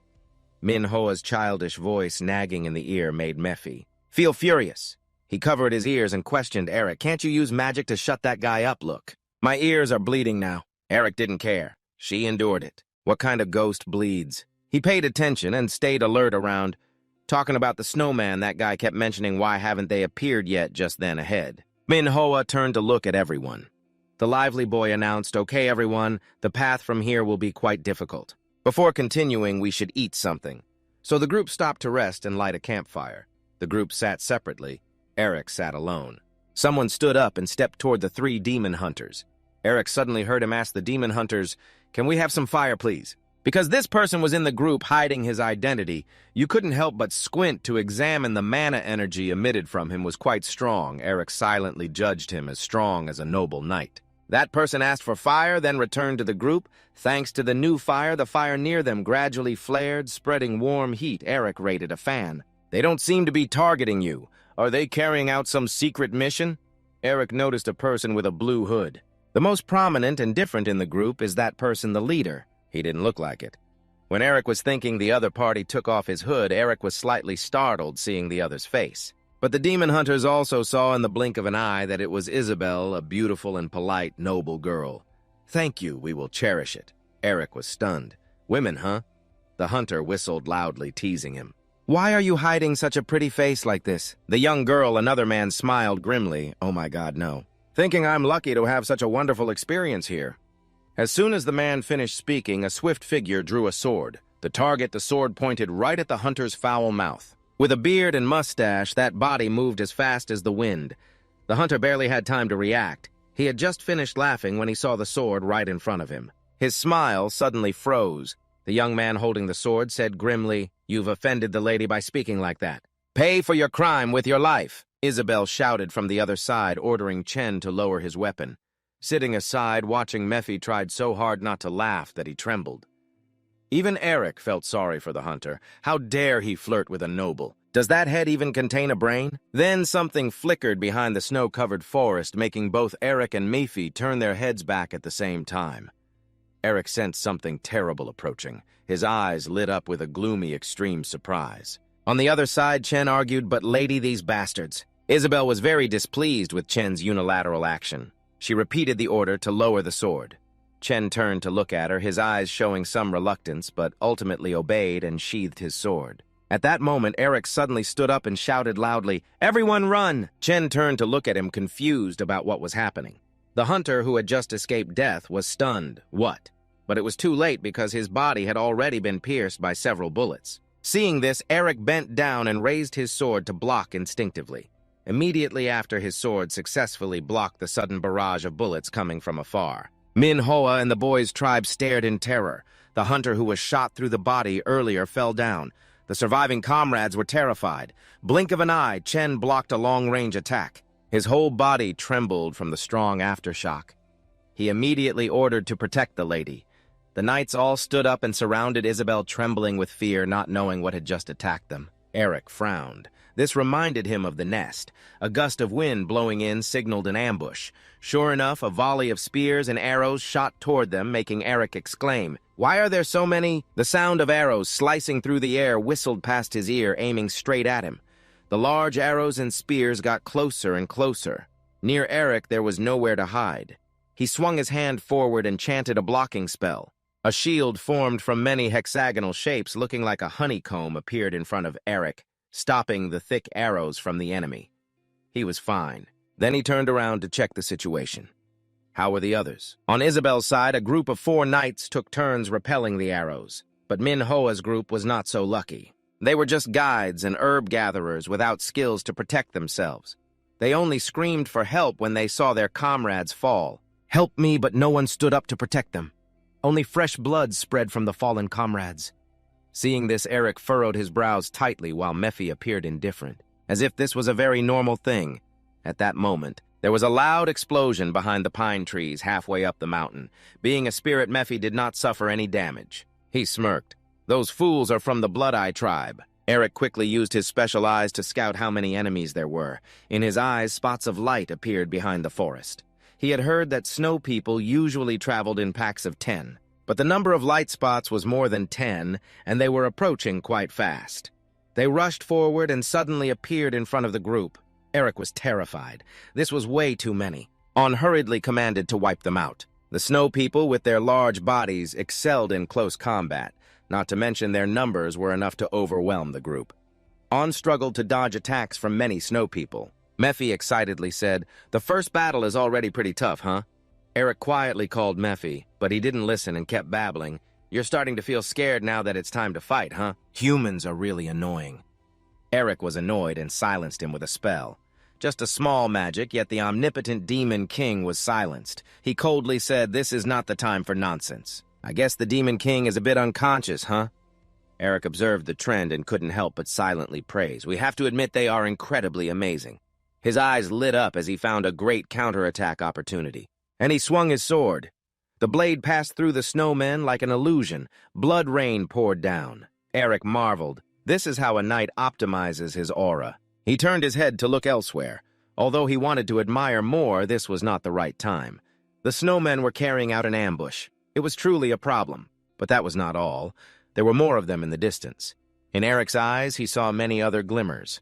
Manhwa's childish voice nagging in the ear made Mephi feel furious. He covered his ears and questioned Eric, Can't you use magic to shut that guy up, look? My ears are bleeding now. Eric didn't care. She endured it. What kind of ghost bleeds? He paid attention and stayed alert around. Talking about the snowman, that guy kept mentioning why haven't they appeared yet just then ahead. Manhwa turned to look at everyone. The lively boy announced, Okay, everyone, the path from here will be quite difficult. Before continuing, we should eat something. So the group stopped to rest and light a campfire. The group sat separately. Eric sat alone. Someone stood up and stepped toward the 3 demon hunters. Eric suddenly heard him ask the demon hunters, Can we have some fire, please? Because this person was in the group hiding his identity, you couldn't help but squint to examine the mana energy emitted from him was quite strong. Eric silently judged him as strong as a noble knight. That person asked for fire, then returned to the group. Thanks to the new fire, the fire near them gradually flared, spreading warm heat. Eric rated a fan. They don't seem to be targeting you. Are they carrying out some secret mission? Eric noticed a person with a blue hood. The most prominent and different in the group is that person the leader. He didn't look like it. When Eric was thinking the other party took off his hood, Eric was slightly startled seeing the other's face. But the demon hunters also saw in the blink of an eye that it was Isabel, a beautiful and polite, noble girl. Thank you, we will cherish it. Eric was stunned. Women, huh? The hunter whistled loudly, teasing him. Why are you hiding such a pretty face like this? The young girl, another man, smiled grimly. Oh my God, no. Thinking I'm lucky to have such a wonderful experience here. As soon as the man finished speaking, a swift figure drew a sword. The target, the sword pointed right at the hunter's foul mouth. With a beard and mustache, that body moved as fast as the wind. The hunter barely had time to react. He had just finished laughing when he saw the sword right in front of him. His smile suddenly froze. The young man holding the sword said grimly, "You've offended the lady by speaking like that. Pay for your crime with your life." Isabel shouted from the other side, ordering Chen to lower his weapon. Sitting aside, watching Mephi tried so hard not to laugh that he trembled. Even Eric felt sorry for the hunter. How dare he flirt with a noble? Does that head even contain a brain? Then something flickered behind the snow-covered forest, making both Eric and Mephi turn their heads back at the same time. Eric sensed something terrible approaching. His eyes lit up with a gloomy, extreme surprise. On the other side, Chen argued, "But lady, these bastards." Isabel was very displeased with Chen's unilateral action. She repeated the order to lower the sword. Chen turned to look at her, his eyes showing some reluctance, but ultimately obeyed and sheathed his sword. At that moment, Eric suddenly stood up and shouted loudly, "Everyone run!" Chen turned to look at him, confused about what was happening. The hunter, who had just escaped death, was stunned. What? But it was too late because his body had already been pierced by several bullets. Seeing this, Eric bent down and raised his sword to block instinctively. Immediately after, his sword successfully blocked the sudden barrage of bullets coming from afar. Manhwa and the boys' tribe stared in terror. The hunter who was shot through the body earlier fell down. The surviving comrades were terrified. Blink of an eye, Chen blocked a long-range attack. His whole body trembled from the strong aftershock. He immediately ordered to protect the lady. The knights all stood up and surrounded Isabel, trembling with fear, not knowing what had just attacked them. Eric frowned. This reminded him of the nest. A gust of wind blowing in signaled an ambush. Sure enough, a volley of spears and arrows shot toward them, making Eric exclaim, "Why are there so many?" The sound of arrows slicing through the air whistled past his ear, aiming straight at him. The large arrows and spears got closer and closer. Near Eric, there was nowhere to hide. He swung his hand forward and chanted a blocking spell. A shield formed from many hexagonal shapes, looking like a honeycomb, appeared in front of Eric, stopping the thick arrows from the enemy. He was fine. Then he turned around to check the situation. How were the others? On Isabel's side, a group of 4 knights took turns repelling the arrows. But Manhwa's group was not so lucky. They were just guides and herb gatherers without skills to protect themselves. They only screamed for help when they saw their comrades fall. Help me, but no one stood up to protect them. Only fresh blood spread from the fallen comrades. Seeing this, Eric furrowed his brows tightly while Mephi appeared indifferent, as if this was a very normal thing. At that moment, there was a loud explosion behind the pine trees halfway up the mountain. Being a spirit, Mephi did not suffer any damage. He smirked. "Those fools are from the Blood-Eye tribe." Eric quickly used his special eyes to scout how many enemies there were. In his eyes, spots of light appeared behind the forest. He had heard that snow people usually traveled in packs of 10. But the number of light spots was more than 10, and they were approaching quite fast. They rushed forward and suddenly appeared in front of the group. Eric was terrified. This was way too many. On hurriedly commanded to wipe them out. The snow people, with their large bodies, excelled in close combat. Not to mention their numbers were enough to overwhelm the group. On struggled to dodge attacks from many snow people. Mephi excitedly said, "The first battle is already pretty tough, huh?" Eric quietly called Mephi, but he didn't listen and kept babbling. "You're starting to feel scared now that it's time to fight, huh? Humans are really annoying." Eric was annoyed and silenced him with a spell. Just a small magic, yet the omnipotent demon king was silenced. He coldly said, "This is not the time for nonsense. I guess the demon king is a bit unconscious, huh?" Eric observed the trend and couldn't help but silently praise. "We have to admit they are incredibly amazing." His eyes lit up as he found a great counterattack opportunity. and he swung his sword. The blade passed through the snowmen like an illusion. Blood rain poured down. Eric marveled. This is how a knight optimizes his aura. He turned his head to look elsewhere. Although he wanted to admire more, this was not the right time. The snowmen were carrying out an ambush. It was truly a problem. But that was not all. There were more of them in the distance. In Eric's eyes, he saw many other glimmers.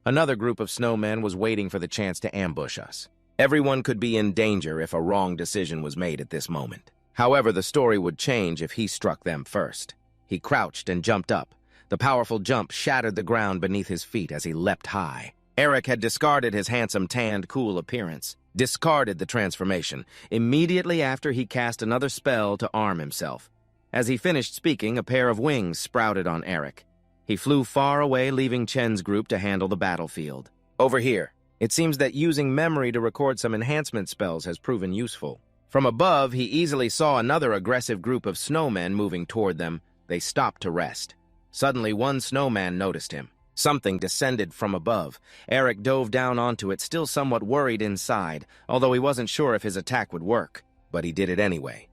Another group of snowmen was waiting for the chance to ambush us. Everyone could be in danger if a wrong decision was made at this moment. However, the story would change if he struck them first. He crouched and jumped up. The powerful jump shattered the ground beneath his feet as he leapt high. Eric had discarded his handsome, tanned, cool appearance, discarded the transformation, immediately after he cast another spell to arm himself. As he finished speaking, a pair of wings sprouted on Eric. He flew far away, leaving Chen's group to handle the battlefield. Over here. It seems that using memory to record some enhancement spells has proven useful. From above, he easily saw another aggressive group of snowmen moving toward them. They stopped to rest. Suddenly, one snowman noticed him. Something descended from above. Eric dove down onto it, still somewhat worried inside, although he wasn't sure if his attack would work. But he did it anyway.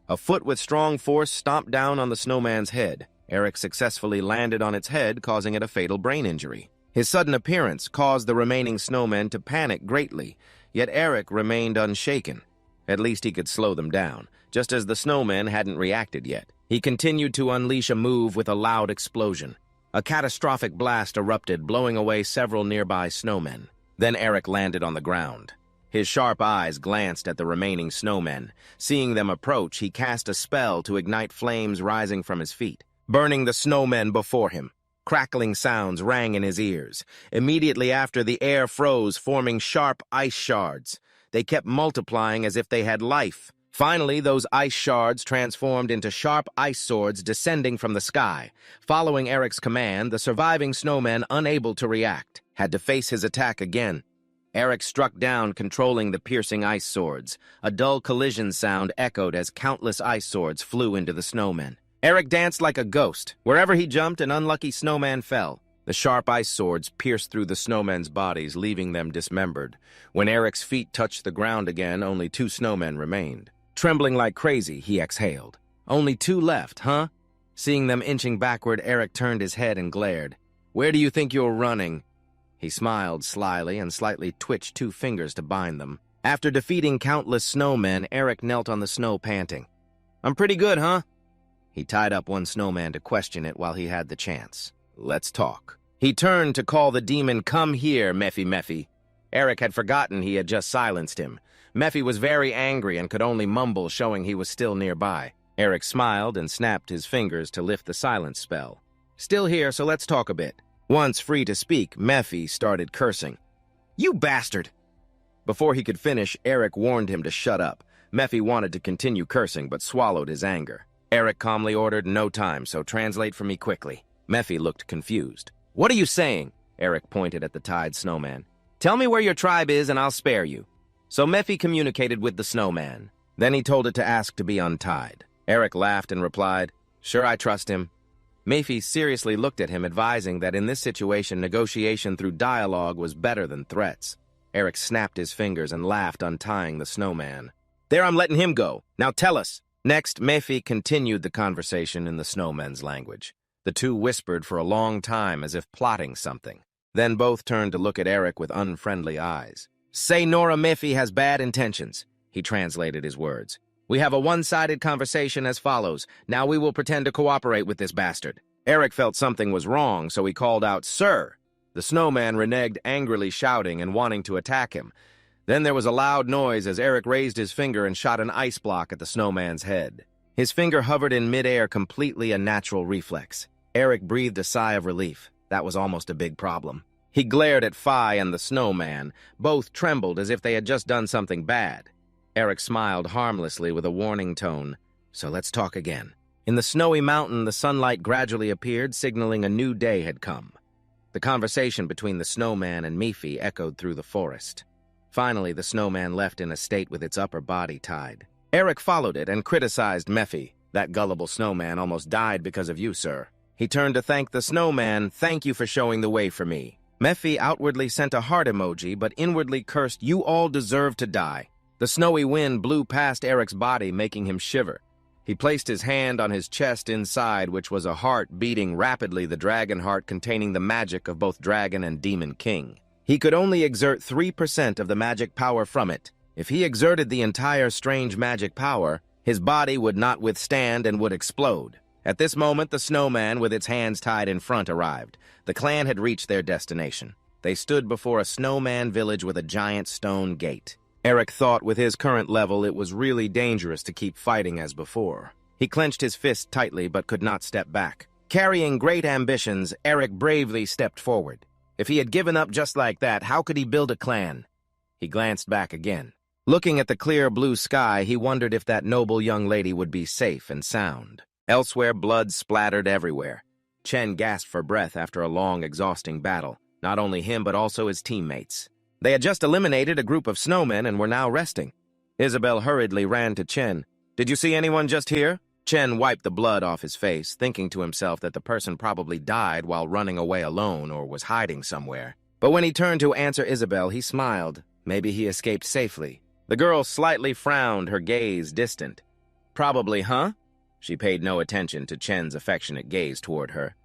A foot with strong force stomped down on the snowman's head. Eric successfully landed on its head, causing it a fatal brain injury. His sudden appearance caused the remaining snowmen to panic greatly, yet Eric remained unshaken. At least he could slow them down, just as the snowmen hadn't reacted yet. He continued to unleash a move with a loud explosion. A catastrophic blast erupted, blowing away several nearby snowmen. Then Eric landed on the ground. His sharp eyes glanced at the remaining snowmen. Seeing them approach, he cast a spell to ignite flames rising from his feet, burning the snowmen before him. Crackling sounds rang in his ears. Immediately after, the air froze, forming sharp ice shards. They kept multiplying as if they had life. Finally, those ice shards transformed into sharp ice swords descending from the sky. Following Eric's command, the surviving snowmen, unable to react, had to face his attack again. Eric struck down, controlling the piercing ice swords. A dull collision sound echoed as countless ice swords flew into the snowmen. Eric danced like a ghost. Wherever he jumped, an unlucky snowman fell. The sharp ice swords pierced through the snowmen's bodies, leaving them dismembered. When Eric's feet touched the ground again, only 2 snowmen remained. Trembling like crazy, he exhaled. Only 2 left, huh? Seeing them inching backward, Eric turned his head and glared. Where do you think you're running? He smiled slyly and slightly twitched 2 fingers to bind them. After defeating countless snowmen, Eric knelt on the snow, panting. I'm pretty good, huh? He tied up one snowman to question it while he had the chance. Let's talk. He turned to call the demon, come here, Mephi. Eric had forgotten he had just silenced him. Mephi was very angry and could only mumble, showing he was still nearby. Eric smiled and snapped his fingers to lift the silence spell. Still here, so let's talk a bit. Once free to speak, Mephi started cursing. You bastard! Before he could finish, Eric warned him to shut up. Mephi wanted to continue cursing, but swallowed his anger. Eric calmly ordered, no time, so translate for me quickly. Mephi looked confused. What are you saying? Eric pointed at the tied snowman. Tell me where your tribe is and I'll spare you. So Mephi communicated with the snowman. Then he told it to ask to be untied. Eric laughed and replied, sure, I trust him. Mephi seriously looked at him, advising that in this situation, negotiation through dialogue was better than threats. Eric snapped his fingers and laughed, untying the snowman. There, I'm letting him go. Now tell us. Next, Mephi continued the conversation in the snowmen's language. The 2 whispered for a long time as if plotting something. Then both turned to look at Eric with unfriendly eyes. Say Nora Mephi has bad intentions. He translated his words. We have a one-sided conversation as follows. Now we will pretend to cooperate with this bastard. Eric felt something was wrong, so he called out, Sir! The snowman reneged, angrily shouting and wanting to attack him. Then there was a loud noise as Eric raised his finger and shot an ice block at the snowman's head. His finger hovered in midair, completely a natural reflex. Eric breathed a sigh of relief. That was almost a big problem. He glared at Phi and the snowman. Both trembled as if they had just done something bad. Eric smiled harmlessly with a warning tone. So let's talk again. In the snowy mountain, the sunlight gradually appeared, signaling a new day had come. The conversation between the snowman and Mephi echoed through the forest. Finally, the snowman left in a state with its upper body tied. Eric followed it and criticized Mephi. That gullible snowman almost died because of you, sir. He turned to thank the snowman. Thank you for showing the way for me. Mephi outwardly sent a heart emoji, but inwardly cursed, you all deserve to die. The snowy wind blew past Eric's body, making him shiver. He placed his hand on his chest inside, which was a heart beating rapidly, the dragon heart containing the magic of both dragon and demon king. He could only exert 3% of the magic power from it. If he exerted the entire strange magic power, his body would not withstand and would explode. At this moment, the snowman, with its hands tied in front, arrived. The clan had reached their destination. They stood before a snowman village with a giant stone gate. Eric thought with his current level it was really dangerous to keep fighting as before. He clenched his fist tightly but could not step back. Carrying great ambitions, Eric bravely stepped forward. If he had given up just like that, how could he build a clan? He glanced back again. Looking at the clear blue sky, he wondered if that noble young lady would be safe and sound. Elsewhere, blood splattered everywhere. Chen gasped for breath after a long, exhausting battle. Not only him, but also his teammates. They had just eliminated a group of snowmen and were now resting. Isabel hurriedly ran to Chen. "Did you see anyone just here?" Chen wiped the blood off his face, thinking to himself that the person probably died while running away alone or was hiding somewhere. But when he turned to answer Isabel, he smiled. Maybe he escaped safely. The girl slightly frowned, her gaze distant. "Probably, huh?" She paid no attention to Chen's affectionate gaze toward her.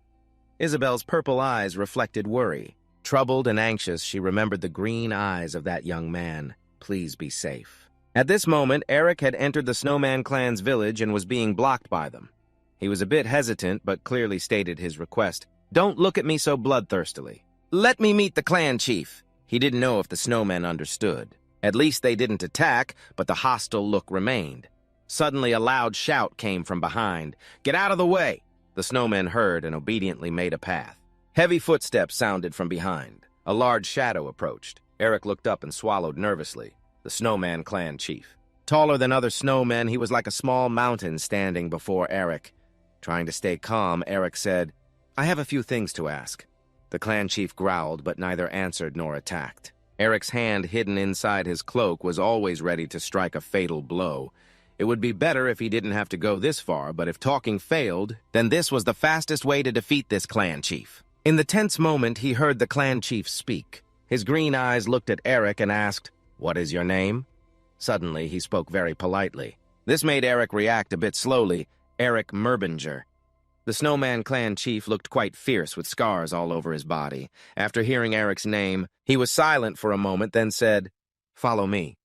Isabel's purple eyes reflected worry. Troubled and anxious, she remembered the green eyes of that young man. Please be safe. At this moment, Eric had entered the Snowman clan's village and was being blocked by them. He was a bit hesitant, but clearly stated his request. "Don't look at me so bloodthirstily. Let me meet the clan chief." He didn't know if the snowmen understood. At least they didn't attack, but the hostile look remained. Suddenly, a loud shout came from behind. "Get out of the way!" The snowmen heard and obediently made a path. Heavy footsteps sounded from behind. A large shadow approached. Eric looked up and swallowed nervously. The Snowman clan chief. Taller than other snowmen, he was like a small mountain standing before Eric. Trying to stay calm, Eric said, "I have a few things to ask." The clan chief growled, but neither answered nor attacked. Eric's hand hidden inside his cloak was always ready to strike a fatal blow. It would be better if he didn't have to go this far, but if talking failed, then this was the fastest way to defeat this clan chief. In the tense moment, he heard the clan chief speak. His green eyes looked at Eric and asked, "What is your name?" Suddenly, he spoke very politely. This made Eric react a bit slowly. "Eric Merbinger." The Snowman clan chief looked quite fierce with scars all over his body. After hearing Eric's name, he was silent for a moment, then said, "Follow me."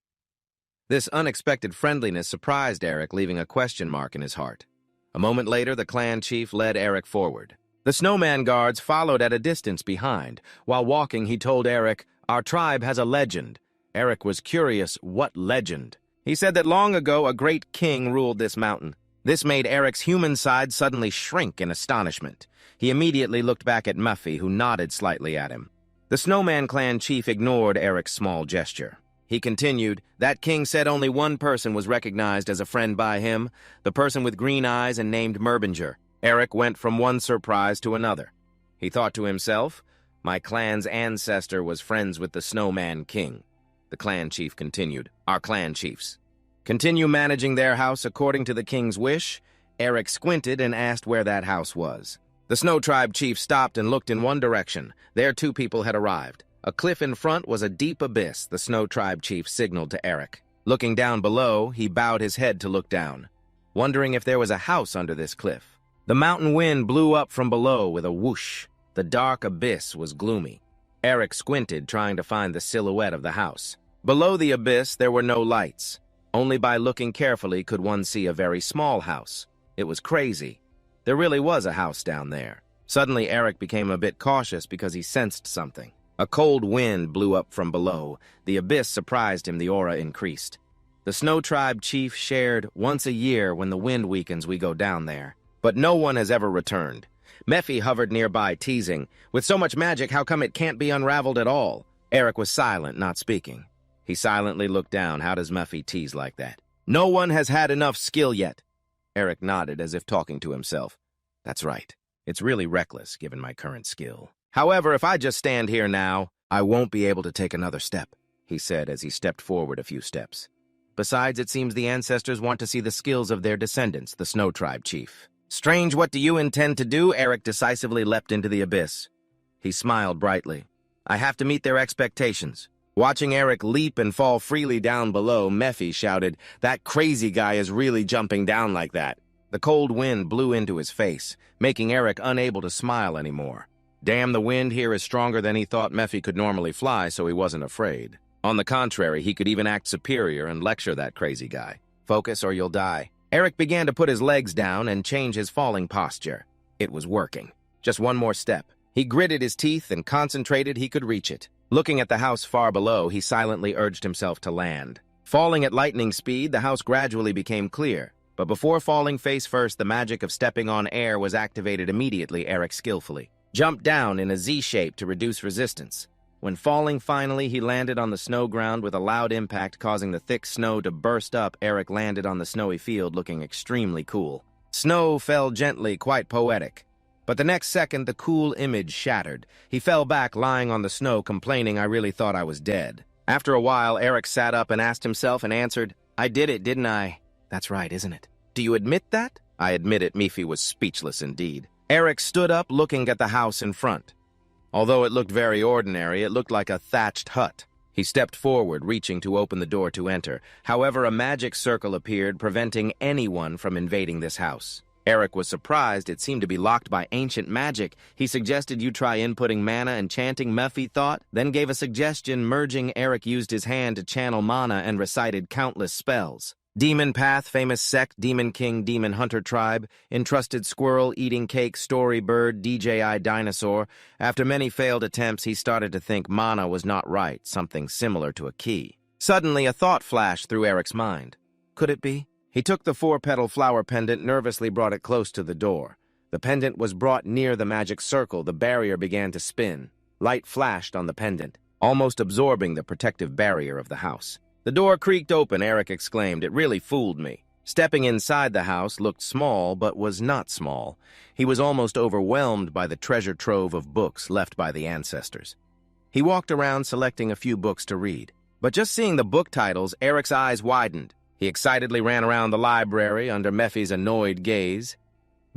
This unexpected friendliness surprised Eric, leaving a question mark in his heart. A moment later, the clan chief led Eric forward. The snowman guards followed at a distance behind. While walking, he told Eric, "Our tribe has a legend." Eric was curious, what legend? He said that long ago a great king ruled this mountain. This made Eric's human side suddenly shrink in astonishment. He immediately looked back at Muffy, who nodded slightly at him. The Snowman clan chief ignored Eric's small gesture. He continued, "That king said only one person was recognized as a friend by him, the person with green eyes and named Merbinger." Eric went from one surprise to another. He thought to himself, "My clan's ancestor was friends with the Snowman King." The clan chief continued, "Our clan chiefs continue managing their house according to the king's wish." Eric squinted and asked where that house was. The Snow Tribe chief stopped and looked in one direction. There 2 people had arrived. A cliff in front was a deep abyss, the Snow Tribe chief signaled to Eric. Looking down below, he bowed his head to look down, wondering if there was a house under this cliff. The mountain wind blew up from below with a whoosh. The dark abyss was gloomy. Eric squinted, trying to find the silhouette of the house. Below the abyss, there were no lights. Only by looking carefully could one see a very small house. It was crazy. There really was a house down there. Suddenly, Eric became a bit cautious because he sensed something. A cold wind blew up from below. The abyss surprised him, the aura increased. The Snow Tribe chief shared, "Once a year, when the wind weakens, we go down there." But no one has ever returned. Mephi hovered nearby, teasing, "With so much magic, how come it can't be unraveled at all?" Eric was silent, not speaking. He silently looked down. How does Mephi tease like that? "No one has had enough skill yet." Eric nodded as if talking to himself. "That's right. It's really reckless, given my current skill. However, if I just stand here now, I won't be able to take another step," he said as he stepped forward a few steps. "Besides, it seems the ancestors want to see the skills of their descendants, the Snow Tribe chief." "Strange, what do you intend to do?" Eric decisively leapt into the abyss. He smiled brightly. "I have to meet their expectations. Watching Eric leap and fall freely down below, Mephi shouted, "That crazy guy is really jumping down like that." The cold wind blew into his face, making Eric unable to smile anymore. Damn, the wind here is stronger than he thought. Mephi could normally fly, so he wasn't afraid. On the contrary, he could even act superior and lecture that crazy guy. Focus or you'll die. Eric began to put his legs down and change his falling posture. It was working. Just one more step. He gritted his teeth and concentrated he could reach it. Looking at the house far below, he silently urged himself to land. Falling at lightning speed, the house gradually became clear. But before falling face first, the magic of stepping on air was activated immediately. Eric skillfully jumped down in a Z shape to reduce resistance. When falling finally, he landed on the snow ground with a loud impact, causing the thick snow to burst up. Eric landed on the snowy field looking extremely cool. Snow fell gently, quite poetic. But the next second, the cool image shattered. He fell back, lying on the snow, complaining, "I really thought I was dead." After a while, Eric sat up and asked himself and answered, "I did it, didn't I?" "That's right, isn't it?" "Do you admit that?" "I admit it." Mephi was speechless indeed. Eric stood up, looking at the house in front. Although it looked very ordinary, it looked like a thatched hut. He stepped forward, reaching to open the door to enter. However, a magic circle appeared, preventing anyone from invading this house. Eric was surprised. It seemed to be locked by ancient magic. He suggested you try inputting mana and chanting, Mephi thought, then gave a suggestion. Merging, Eric used his hand to channel mana and recited countless spells. Demon Path, famous sect, Demon King, Demon Hunter tribe, entrusted squirrel, eating cake, story bird, DJI dinosaur. After many failed attempts, he started to think mana was not right, something similar to a key. Suddenly, a thought flashed through Eric's mind. Could it be? He took the 4-petal flower pendant, nervously brought it close to the door. The pendant was brought near the magic circle. The barrier began to spin. Light flashed on the pendant, almost absorbing the protective barrier of the house. The door creaked open. Eric exclaimed, "It really fooled me." Stepping inside the house looked small, but was not small. He was almost overwhelmed by the treasure trove of books left by the ancestors. He walked around, selecting a few books to read. But just seeing the book titles, Eric's eyes widened. He excitedly ran around the library under Mephi's annoyed gaze.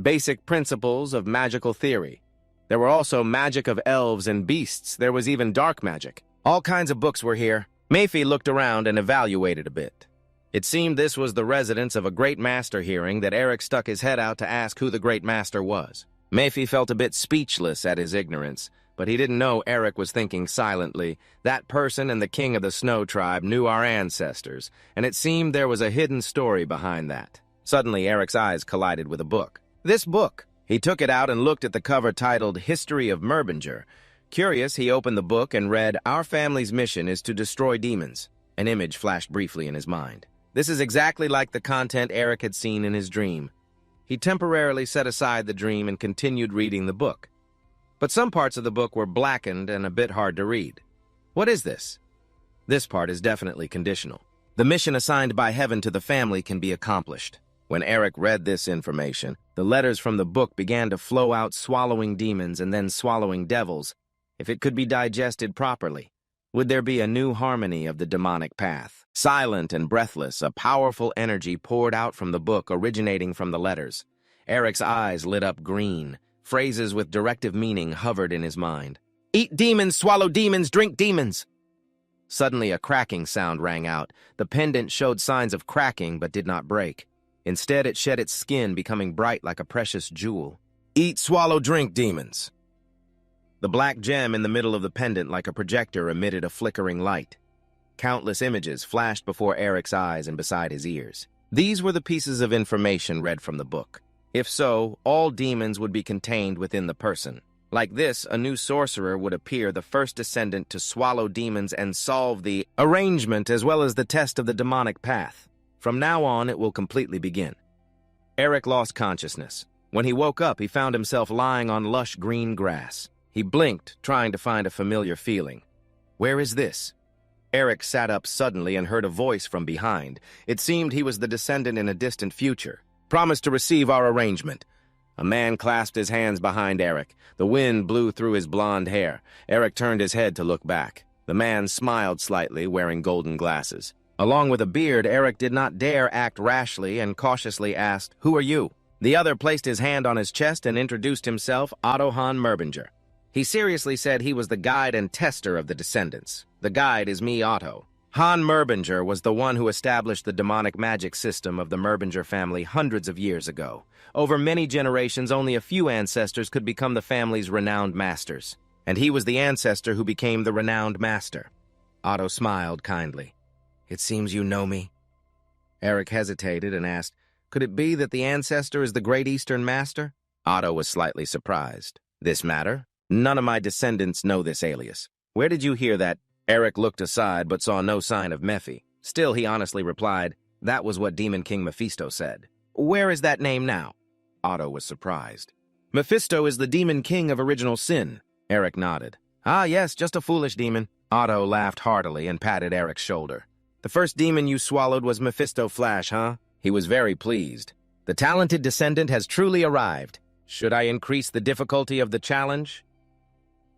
Basic Principles of Magical Theory. There were also magic of elves and beasts. There was even dark magic. All kinds of books were here. Mephi looked around and evaluated a bit. It seemed this was the residence of a great master. Hearing that, Eric stuck his head out to ask who the great master was. Mephi felt a bit speechless at his ignorance, but he didn't know Eric was thinking silently. That person and the king of the Snow tribe knew our ancestors, and it seemed there was a hidden story behind that. Suddenly, Eric's eyes collided with a book. This book! He took it out and looked at the cover titled History of Merbinger. Curious, he opened the book and read, "Our family's mission is to destroy demons." An image flashed briefly in his mind. This is exactly like the content Eric had seen in his dream. He temporarily set aside the dream and continued reading the book. But some parts of the book were blackened and a bit hard to read. What is this? This part is definitely conditional. The mission assigned by heaven to the family can be accomplished. When Eric read this information, the letters from the book began to flow out, swallowing demons and then swallowing devils. If it could be digested properly, would there be a new harmony of the demonic path? Silent and breathless, a powerful energy poured out from the book, originating from the letters. Eric's eyes lit up green. Phrases with directive meaning hovered in his mind. Eat demons, swallow demons, drink demons. Suddenly, a cracking sound rang out. The pendant showed signs of cracking but did not break. Instead, it shed its skin, becoming bright like a precious jewel. Eat, swallow, drink demons. The black gem in the middle of the pendant, like a projector, emitted a flickering light. Countless images flashed before Eric's eyes and beside his ears. These were the pieces of information read from the book. If so, all demons would be contained within the person. Like this, a new sorcerer would appear, the first descendant to swallow demons and solve the arrangement as well as the test of the demonic path. From now on, it will completely begin. Eric lost consciousness. When he woke up, he found himself lying on lush green grass. He blinked, trying to find a familiar feeling. Where is this? Eric sat up suddenly and heard a voice from behind. It seemed he was the descendant in a distant future. Promise to receive our arrangement. A man clasped his hands behind Eric. The wind blew through his blonde hair. Eric turned his head to look back. The man smiled slightly, wearing golden glasses. Along with a beard, Eric did not dare act rashly and cautiously asked, "Who are you?" The other placed his hand on his chest and introduced himself, Otto von Merbinger. He seriously said he was the guide and tester of the descendants. The guide is me, Otto. Han Merbinger was the one who established the demonic magic system of the Merbinger family hundreds of years ago. Over many generations, only a few ancestors could become the family's renowned masters. And he was the ancestor who became the renowned master. Otto smiled kindly. It seems you know me. Eric hesitated and asked, could it be that the ancestor is the Great Eastern Master? Otto was slightly surprised. This matter? None of my descendants know this alias. Where did you hear that? Eric looked aside but saw no sign of Mephi. Still, he honestly replied, that was what Demon King Mephisto said. Where is that name now? Otto was surprised. Mephisto is the Demon King of Original Sin. Eric nodded. Ah, yes, just a foolish demon. Otto laughed heartily and patted Eric's shoulder. The first demon you swallowed was Mephisto Flash, huh? He was very pleased. The talented descendant has truly arrived. Should I increase the difficulty of the challenge?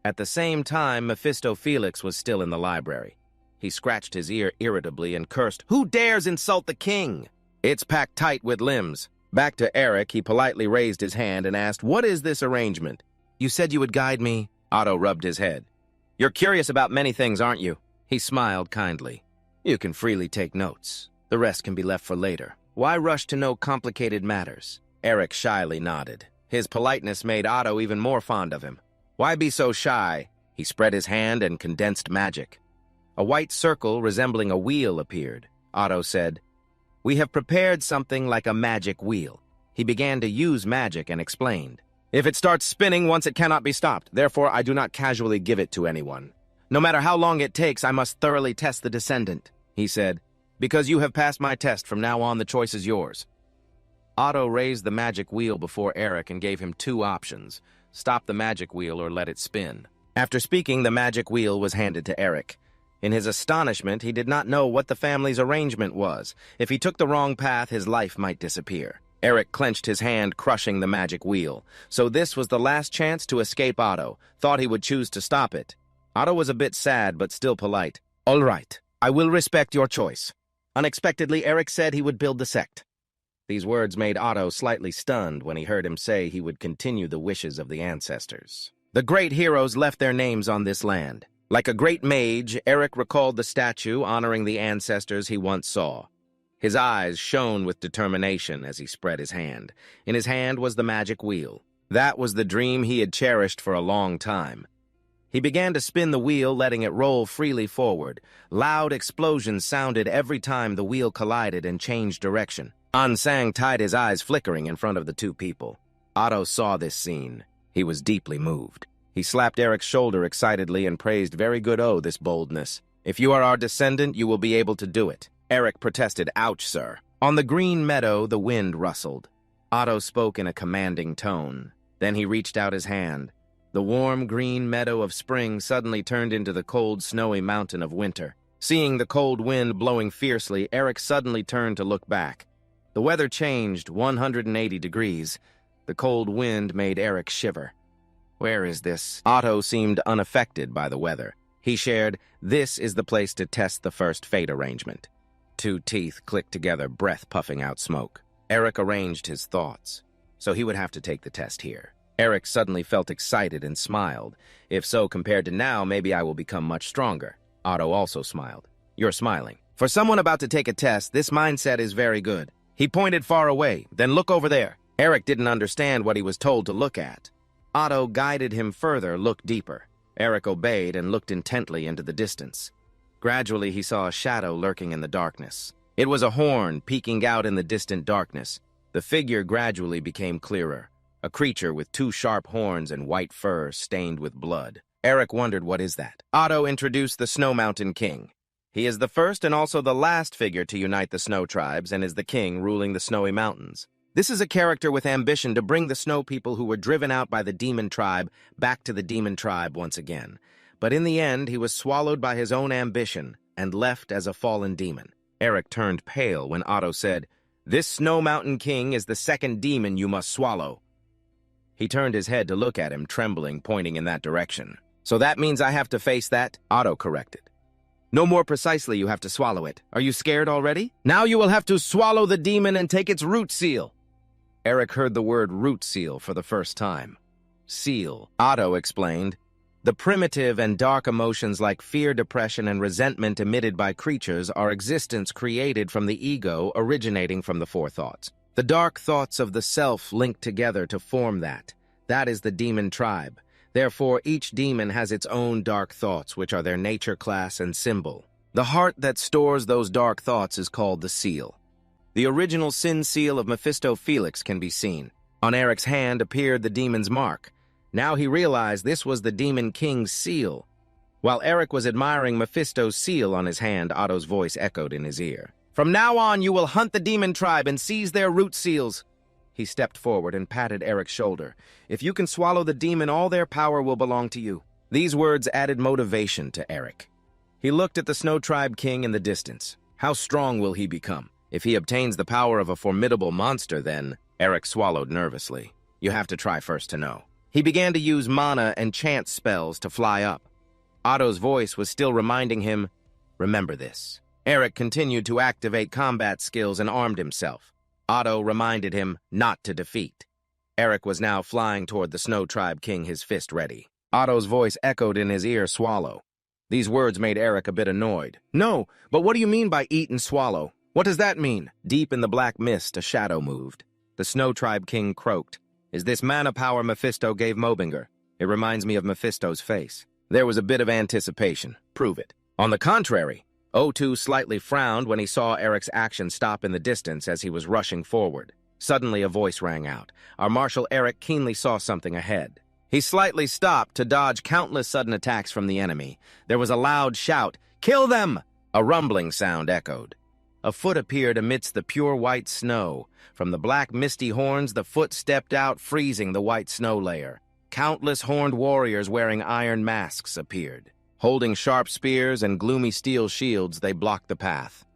At the same time, Mephisto Felix was still in the library. He scratched his ear irritably and cursed, Who dares insult the king? It's packed tight with limbs. Back to Eric, he politely raised his hand and asked, What is this arrangement? You said you would guide me. Otto rubbed his head. You're curious about many things, aren't you? He smiled kindly. You can freely take notes. The rest can be left for later. Why rush to know complicated matters? Eric shyly nodded. His politeness made Otto even more fond of him. Why be so shy? He spread his hand and condensed magic. A white circle resembling a wheel appeared. Otto said, We have prepared something like a magic wheel. He began to use magic and explained. If it starts spinning once, it cannot be stopped. Therefore, I do not casually give it to anyone. No matter how long it takes, I must thoroughly test the descendant, he said. Because you have passed my test, from now on the choice is yours. Otto raised the magic wheel before Eric and gave him two options. Stop the magic wheel or let it spin. After speaking, the magic wheel was handed to Eric. In his astonishment, he did not know what the family's arrangement was. If he took the wrong path, his life might disappear. Eric clenched his hand, crushing the magic wheel. So this was the last chance to escape Otto. Thought he would choose to stop it. Otto was a bit sad, but still polite. All right, I will respect your choice. Unexpectedly, Eric said he would build the sect. These words made Otto slightly stunned when he heard him say he would continue the wishes of the ancestors. The great heroes left their names on this land. Like a great mage, Eric recalled the statue honoring the ancestors he once saw. His eyes shone with determination as he spread his hand. In his hand was the magic wheel. That was the dream he had cherished for a long time. He began to spin the wheel, letting it roll freely forward. Loud explosions sounded every time the wheel collided and changed direction. Ansang tied his eyes flickering in front of the two people. Otto saw this scene. He was deeply moved. He slapped Eric's shoulder excitedly and praised, Very good, oh, this boldness. If you are our descendant, you will be able to do it. Eric protested, Ouch, sir. On the green meadow, the wind rustled. Otto spoke in a commanding tone. Then he reached out his hand. The warm green meadow of spring suddenly turned into the cold, snowy mountain of winter. Seeing the cold wind blowing fiercely, Eric suddenly turned to look back. The weather changed 180 degrees. The cold wind made Eric shiver. Where is this? Otto seemed unaffected by the weather. He shared, This is the place to test the first fate arrangement. Two teeth clicked together, breath puffing out smoke. Eric arranged his thoughts. So he would have to take the test here. Eric suddenly felt excited and smiled. If so, compared to now, maybe I will become much stronger. Otto also smiled. You're smiling. For someone about to take a test, this mindset is very good. He pointed far away, then look over there. Eric didn't understand what he was told to look at. Otto guided him further, look deeper. Eric obeyed and looked intently into the distance. Gradually, he saw a shadow lurking in the darkness. It was a horn peeking out in the distant darkness. The figure gradually became clearer. A creature with two sharp horns and white fur stained with blood. Eric wondered, what is that? Otto introduced the Snow Mountain King. He is the first and also the last figure to unite the snow tribes and is the king ruling the snowy mountains. This is a character with ambition to bring the snow people who were driven out by the demon tribe back to the demon tribe once again. But in the end, he was swallowed by his own ambition and left as a fallen demon. Eric turned pale when Otto said, This Snow Mountain King is the second demon you must swallow. He turned his head to look at him, trembling, pointing in that direction. So that means I have to face that? Otto corrected. No, more precisely, you have to swallow it. Are you scared already? Now you will have to swallow the demon and take its root seal. Eric heard the word root seal for the first time. Seal, Otto explained. The primitive and dark emotions like fear, depression, and resentment emitted by creatures are existence created from the ego originating from the forethoughts. The dark thoughts of the self link together to form that. That is the demon tribe. Therefore, each demon has its own dark thoughts, which are their nature, class, and symbol. The heart that stores those dark thoughts is called the seal. The original sin seal of Mephisto Felix can be seen. On Eric's hand appeared the demon's mark. Now he realized this was the Demon King's seal. While Eric was admiring Mephisto's seal on his hand, Otto's voice echoed in his ear. "From now on, you will hunt the demon tribe and seize their root seals." He stepped forward and patted Eric's shoulder. "If you can swallow the demon, all their power will belong to you." These words added motivation to Eric. He looked at the Snow Tribe King in the distance. How strong will he become? If he obtains the power of a formidable monster, then... Eric swallowed nervously. You have to try first to know. He began to use mana and chant spells to fly up. Otto's voice was still reminding him, remember this. Eric continued to activate combat skills and armed himself. Otto reminded him not to defeat. Eric was now flying toward the Snow Tribe King, his fist ready. Otto's voice echoed in his ear, swallow. These words made Eric a bit annoyed. No, but what do you mean by eat and swallow? What does that mean? Deep in the black mist, a shadow moved. The Snow Tribe King croaked. Is this mana power Mephisto gave Mobinger? It reminds me of Mephisto's face. There was a bit of anticipation. Prove it. On the contrary, O2 slightly frowned when he saw Eric's action stop in the distance as he was rushing forward. Suddenly a voice rang out. Our Marshal Eric keenly saw something ahead. He slightly stopped to dodge countless sudden attacks from the enemy. There was a loud shout, "Kill them!" A rumbling sound echoed. A foot appeared amidst the pure white snow. From the black misty horns, the foot stepped out, freezing the white snow layer. Countless horned warriors wearing iron masks appeared. Holding sharp spears and gloomy steel shields, they blocked the path.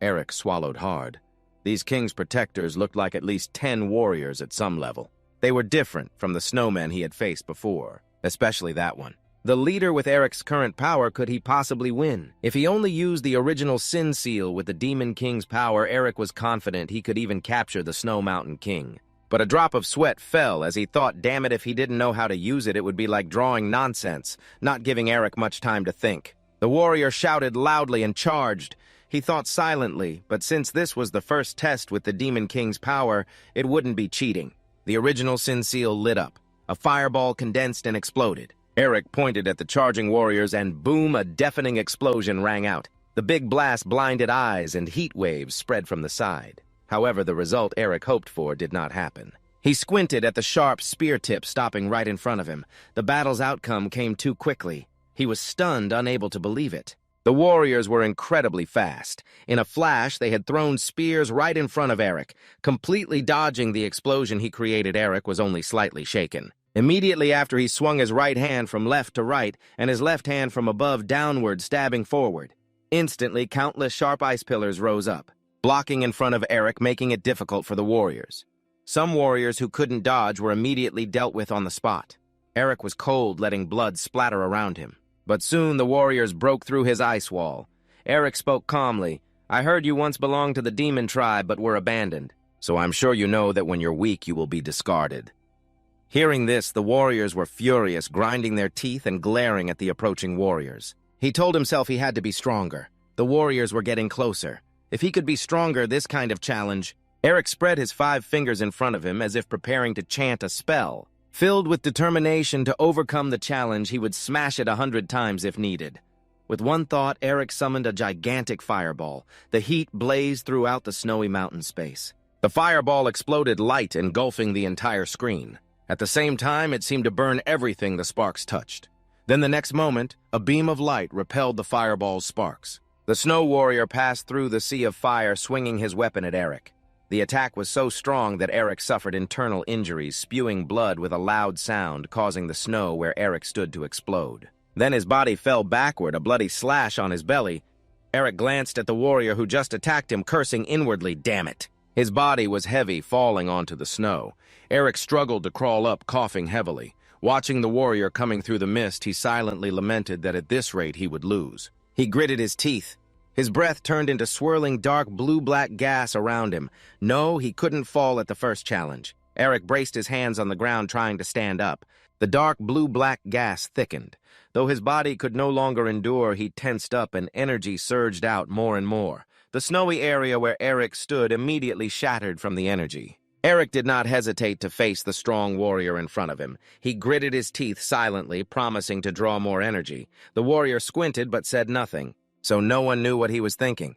Eric swallowed hard. These king's protectors looked like at least 10 warriors at some level. They were different from the snowmen he had faced before, especially that one. The leader with Eric's current power, could he possibly win? If he only used the original Sin Seal with the Demon King's power, Eric was confident he could even capture the Snow Mountain King. But a drop of sweat fell as he thought, damn it, if he didn't know how to use it, it would be like drawing nonsense, not giving Eric much time to think. The warrior shouted loudly and charged. He thought silently, but since this was the first test with the Demon King's power, it wouldn't be cheating. The original Sin Seal lit up. A fireball condensed and exploded. Eric pointed at the charging warriors and boom, a deafening explosion rang out. The big blast blinded eyes and heat waves spread from the side. However, the result Eric hoped for did not happen. He squinted at the sharp spear tip stopping right in front of him. The battle's outcome came too quickly. He was stunned, unable to believe it. The warriors were incredibly fast. In a flash, they had thrown spears right in front of Eric. Completely dodging the explosion he created, Eric was only slightly shaken. Immediately after, he swung his right hand from left to right and his left hand from above downward, stabbing forward. Instantly, countless sharp ice pillars rose up, blocking in front of Eric, making it difficult for the warriors. Some warriors who couldn't dodge were immediately dealt with on the spot. Eric was cold, letting blood splatter around him. But soon the warriors broke through his ice wall. Eric spoke calmly. I heard you once belonged to the demon tribe but were abandoned. So I'm sure you know that when you're weak you will be discarded. Hearing this, the warriors were furious, grinding their teeth and glaring at the approaching warriors. He told himself he had to be stronger. The warriors were getting closer. If he could be stronger, this kind of challenge... Eric spread his 5 fingers in front of him as if preparing to chant a spell. Filled with determination to overcome the challenge, he would smash it 100 times if needed. With one thought, Eric summoned a gigantic fireball. The heat blazed throughout the snowy mountain space. The fireball exploded light, engulfing the entire screen. At the same time, it seemed to burn everything the sparks touched. Then the next moment, a beam of light repelled the fireball's sparks. The snow warrior passed through the sea of fire, swinging his weapon at Eric. The attack was so strong that Eric suffered internal injuries, spewing blood with a loud sound, causing the snow where Eric stood to explode. Then his body fell backward, a bloody slash on his belly. Eric glanced at the warrior who just attacked him, cursing inwardly, damn it. His body was heavy, falling onto the snow. Eric struggled to crawl up, coughing heavily. Watching the warrior coming through the mist, he silently lamented that at this rate he would lose. He gritted his teeth. His breath turned into swirling dark blue-black gas around him. No, he couldn't fall at the first challenge. Eric braced his hands on the ground trying to stand up. The dark blue-black gas thickened. Though his body could no longer endure, he tensed up and energy surged out more and more. The snowy area where Eric stood immediately shattered from the energy. Eric did not hesitate to face the strong warrior in front of him. He gritted his teeth silently, promising to draw more energy. The warrior squinted but said nothing, so no one knew what he was thinking.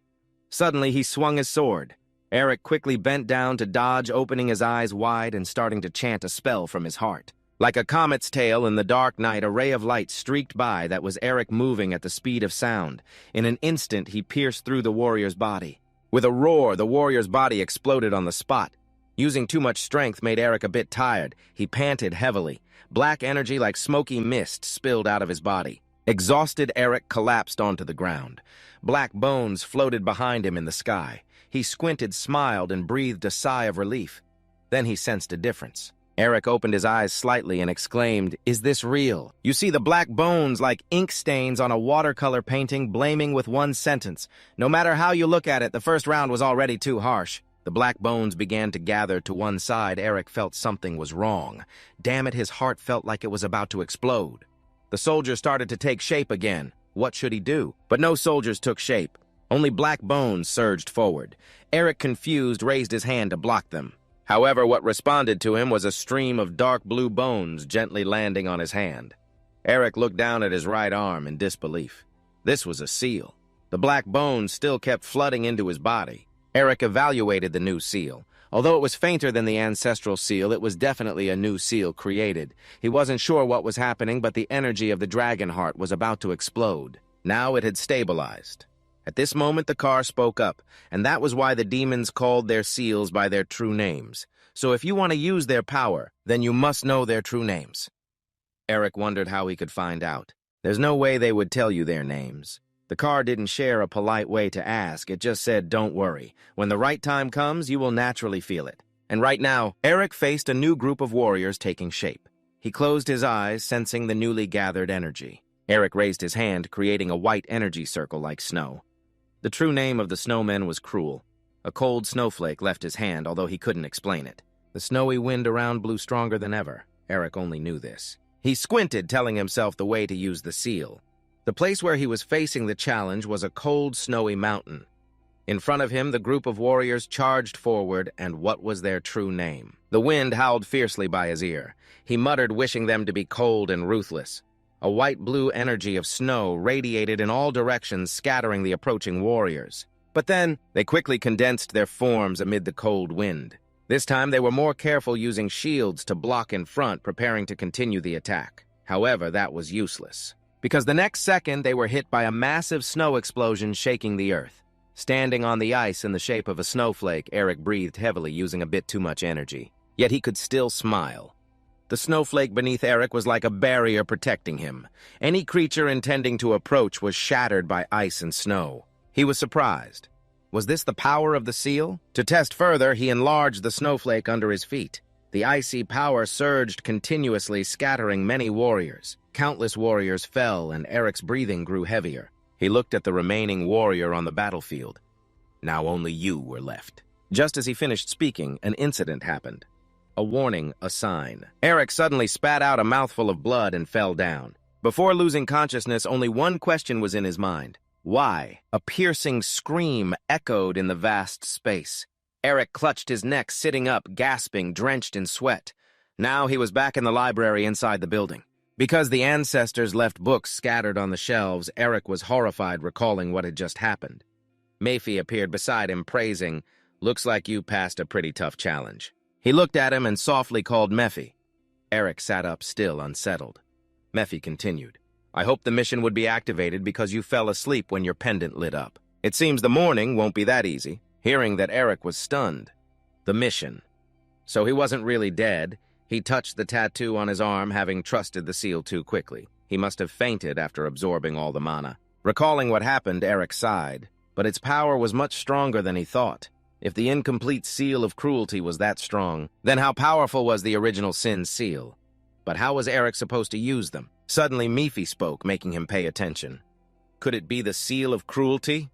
Suddenly, he swung his sword. Eric quickly bent down to dodge, opening his eyes wide and starting to chant a spell from his heart. Like a comet's tail in the dark night, a ray of light streaked by that was Eric moving at the speed of sound. In an instant, he pierced through the warrior's body. With a roar, the warrior's body exploded on the spot. Using too much strength made Eric a bit tired. He panted heavily. Black energy like smoky mist spilled out of his body. Exhausted, Eric collapsed onto the ground. Black bones floated behind him in the sky. He squinted, smiled, and breathed a sigh of relief. Then he sensed a difference. Eric opened his eyes slightly and exclaimed, "Is this real?" You see the black bones like ink stains on a watercolor painting, blaming with one sentence. No matter how you look at it, the first round was already too harsh. The black bones began to gather to one side. Eric felt something was wrong. Damn it, his heart felt like it was about to explode. The soldiers started to take shape again. What should he do? But no soldiers took shape. Only black bones surged forward. Eric, confused, raised his hand to block them. However, what responded to him was a stream of dark blue bones gently landing on his hand. Eric looked down at his right arm in disbelief. This was a seal. The black bones still kept flooding into his body. Eric evaluated the new seal. Although it was fainter than the ancestral seal, it was definitely a new seal created. He wasn't sure what was happening, but the energy of the dragon heart was about to explode. Now it had stabilized. At this moment, the car spoke up, and that was why the demons called their seals by their true names. So if you want to use their power, then you must know their true names. Eric wondered how he could find out. There's no way they would tell you their names. The car didn't share a polite way to ask. It just said, "Don't worry. When the right time comes, you will naturally feel it." And right now, Eric faced a new group of warriors taking shape. He closed his eyes, sensing the newly gathered energy. Eric raised his hand, creating a white energy circle like snow. The true name of the snowmen was Cruel. A cold snowflake left his hand, although he couldn't explain it. The snowy wind around blew stronger than ever. Eric only knew this. He squinted, telling himself the way to use the seal. The place where he was facing the challenge was a cold, snowy mountain. In front of him, the group of warriors charged forward, and what was their true name? The wind howled fiercely by his ear. He muttered, wishing them to be cold and ruthless. A white-blue energy of snow radiated in all directions, scattering the approaching warriors. But then, they quickly condensed their forms amid the cold wind. This time, they were more careful, using shields to block in front, preparing to continue the attack. However, that was useless, because the next second, they were hit by a massive snow explosion shaking the earth. Standing on the ice in the shape of a snowflake, Eric breathed heavily, using a bit too much energy. Yet he could still smile. The snowflake beneath Eric was like a barrier protecting him. Any creature intending to approach was shattered by ice and snow. He was surprised. Was this the power of the seal? To test further, he enlarged the snowflake under his feet. The icy power surged continuously, scattering many warriors. Countless warriors fell, and Eric's breathing grew heavier. He looked at the remaining warrior on the battlefield. Now only you were left. Just as he finished speaking, an incident happened. A warning, a sign. Eric suddenly spat out a mouthful of blood and fell down. Before losing consciousness, only one question was in his mind. Why? A piercing scream echoed in the vast space. Eric clutched his neck, sitting up, gasping, drenched in sweat. Now he was back in the library inside the building. Because the ancestors left books scattered on the shelves, Eric was horrified, recalling what had just happened. Mayfi appeared beside him, praising, "Looks like you passed a pretty tough challenge." He looked at him and softly called Mephi. Eric sat up, still unsettled. Mephi continued, "I hoped the mission would be activated because you fell asleep when your pendant lit up. It seems the morning won't be that easy." Hearing that, Eric was stunned. The mission. So he wasn't really dead. He touched the tattoo on his arm, having trusted the seal too quickly. He must have fainted after absorbing all the mana. Recalling what happened, Eric sighed, but its power was much stronger than he thought. If the incomplete seal of cruelty was that strong, then how powerful was the original Sin seal? But how was Eric supposed to use them? Suddenly, Mephi spoke, making him pay attention. Could it be the seal of cruelty?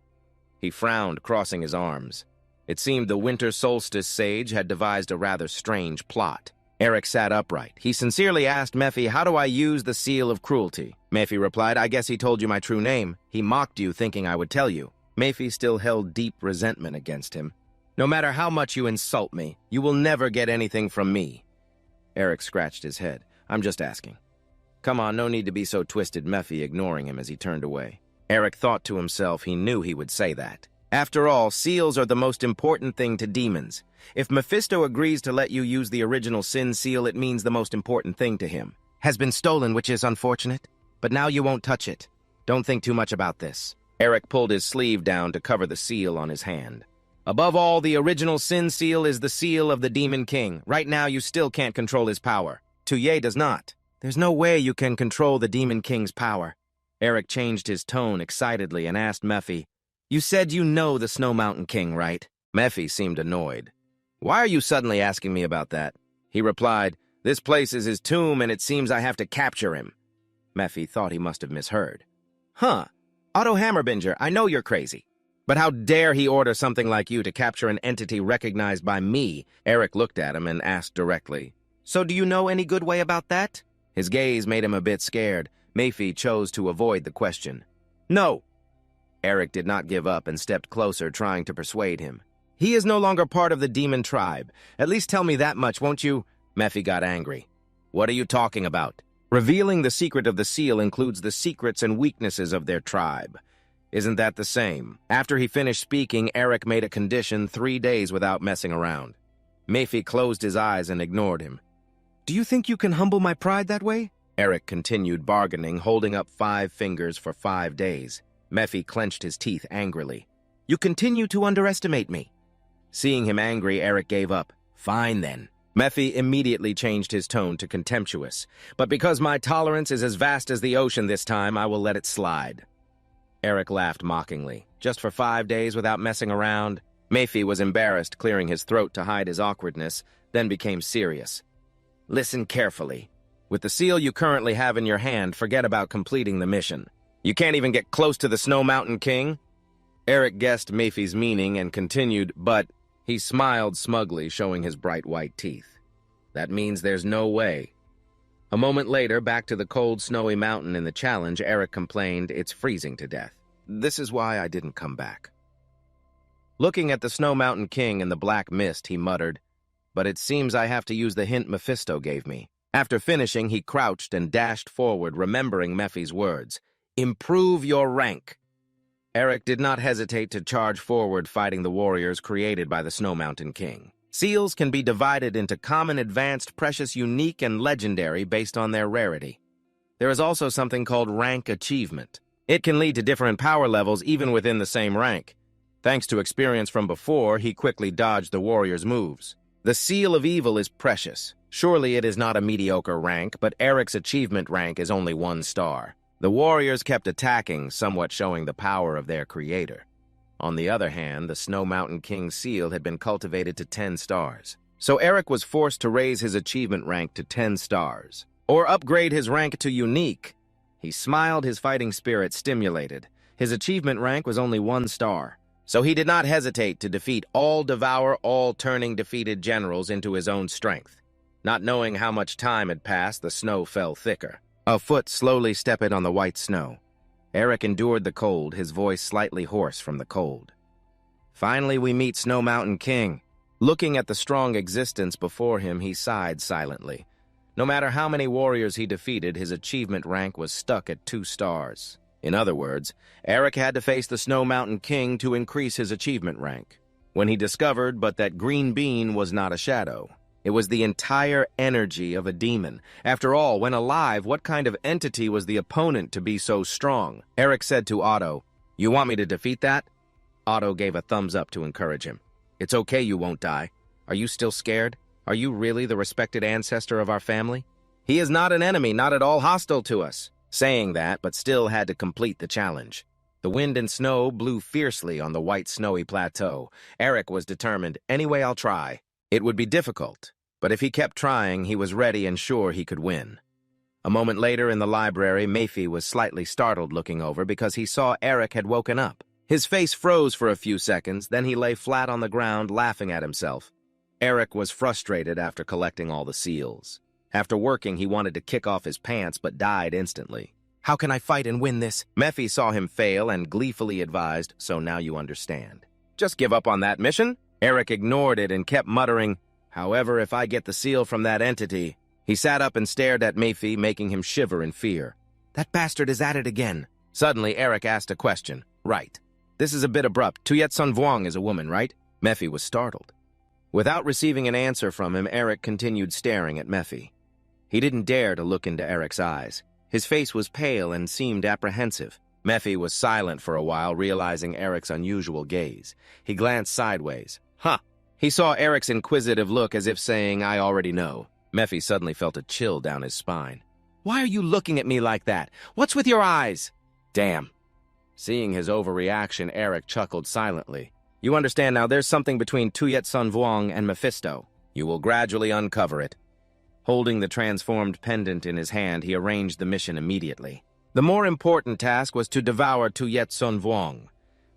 He frowned, crossing his arms. It seemed the winter solstice sage had devised a rather strange plot. Eric sat upright. He sincerely asked Mephi, "How do I use the seal of cruelty?" Mephi replied, "I guess he told you my true name. He mocked you, thinking I would tell you." Mephi still held deep resentment against him. "No matter how much you insult me, you will never get anything from me." Eric scratched his head. "I'm just asking." "Come on, no need to be so twisted," Mephi ignoring him as he turned away. Eric thought to himself he knew he would say that. After all, seals are the most important thing to demons. If Mephisto agrees to let you use the original sin seal, it means the most important thing to him. Has been stolen, which is unfortunate, but now you won't touch it. Don't think too much about this. Eric pulled his sleeve down to cover the seal on his hand. Above all, the original sin seal is the seal of the Demon King. Right now, you still can't control his power. Tuye does not. There's no way you can control the Demon King's power. Eric changed his tone excitedly and asked Mephi, "You said you know the Snow Mountain King, right?" Mephi seemed annoyed. "Why are you suddenly asking me about that?" He replied, "This place is his tomb and it seems I have to capture him." Mephi thought he must have misheard. "Huh, Otto Hammerbinger, I know you're crazy. But how dare he order something like you to capture an entity recognized by me?" Eric looked at him and asked directly, "So do you know any good way about that?" His gaze made him a bit scared. Mephi chose to avoid the question. "No." Eric did not give up and stepped closer, trying to persuade him. "He is no longer part of the demon tribe. At least tell me that much, won't you?" Mephi got angry. "What are you talking about?" "Revealing the secret of the seal includes the secrets and weaknesses of their tribe. Isn't that the same?" After he finished speaking, Eric made a condition 3 days without messing around. Mephi closed his eyes and ignored him. "Do you think you can humble my pride that way?" Eric continued bargaining, holding up 5 fingers for 5 days. Mephi clenched his teeth angrily. "You continue to underestimate me." Seeing him angry, Eric gave up. "Fine then." Mephi immediately changed his tone to contemptuous. "But because my tolerance is as vast as the ocean this time, I will let it slide." Eric laughed mockingly. "Just for 5 days without messing around?" Mephi was embarrassed, clearing his throat to hide his awkwardness, then became serious. "Listen carefully. With the seal you currently have in your hand, forget about completing the mission. You can't even get close to the Snow Mountain King?" Eric guessed Mephi's meaning and continued, "But..." He smiled smugly, showing his bright white teeth. "That means there's no way." A moment later, back to the cold, snowy mountain in the challenge, Eric complained, "It's freezing to death. This is why I didn't come back." Looking at the Snow Mountain King in the black mist, he muttered, "But it seems I have to use the hint Mephisto gave me." After finishing, he crouched and dashed forward, remembering Mephi's words. "Improve your rank." Eric did not hesitate to charge forward, fighting the warriors created by the Snow Mountain King. Seals can be divided into common, advanced, precious, unique, and legendary based on their rarity. There is also something called rank achievement. It can lead to different power levels even within the same rank. Thanks to experience from before, he quickly dodged the warriors' moves. The Seal of Evil is precious. Surely it is not a mediocre rank, but Eric's achievement rank is only 1 star. The warriors kept attacking, somewhat showing the power of their creator. On the other hand, the Snow Mountain King's seal had been cultivated to 10 stars. So Eric was forced to raise his achievement rank to 10 stars, or upgrade his rank to unique. He smiled, his fighting spirit stimulated. His achievement rank was only 1 star, so he did not hesitate to devour all turning defeated generals into his own strength. Not knowing how much time had passed, the snow fell thicker. A foot slowly stepped on the white snow. Eric endured the cold, his voice slightly hoarse from the cold. Finally, we meet Snow Mountain King. Looking at the strong existence before him, he sighed silently. No matter how many warriors he defeated, his achievement rank was stuck at 2 stars. In other words, Eric had to face the Snow Mountain King to increase his achievement rank. When he discovered but that green bean was not a shadow. It was the entire energy of a demon. After all, when alive, what kind of entity was the opponent to be so strong? Eric said to Otto, "You want me to defeat that?" Otto gave a thumbs up to encourage him. "It's okay, you won't die. Are you still scared? Are you really the respected ancestor of our family?" "He is not an enemy, not at all hostile to us." Saying that, but still had to complete the challenge. The wind and snow blew fiercely on the white snowy plateau. Eric was determined, "Anyway, I'll try." It would be difficult, but if he kept trying, he was ready and sure he could win. A moment later in the library, Mephi was slightly startled looking over because he saw Eric had woken up. His face froze for a few seconds, then he lay flat on the ground, laughing at himself. Eric was frustrated after collecting all the seals. After working, he wanted to kick off his pants, but died instantly. How can I fight and win this? Mephi saw him fail and gleefully advised, so now you understand. Just give up on that mission? Eric ignored it and kept muttering, however, if I get the seal from that entity. He sat up and stared at Mephi, making him shiver in fear. That bastard is at it again. Suddenly, Eric asked a question. Right. This is a bit abrupt. Tuyet Sun Vuong is a woman, right? Mephi was startled. Without receiving an answer from him, Eric continued staring at Mephi. He didn't dare to look into Eric's eyes. His face was pale and seemed apprehensive. Mephi was silent for a while, realizing Eric's unusual gaze. He glanced sideways. Huh. He saw Eric's inquisitive look as if saying, I already know. Mephi suddenly felt a chill down his spine. Why are you looking at me like that? What's with your eyes? Damn. Seeing his overreaction, Eric chuckled silently. You understand now, there's something between Tuyet Sun Vuong and Mephisto. You will gradually uncover it. Holding the transformed pendant in his hand, he arranged the mission immediately. The more important task was to devour Tuyet Sun Vuong.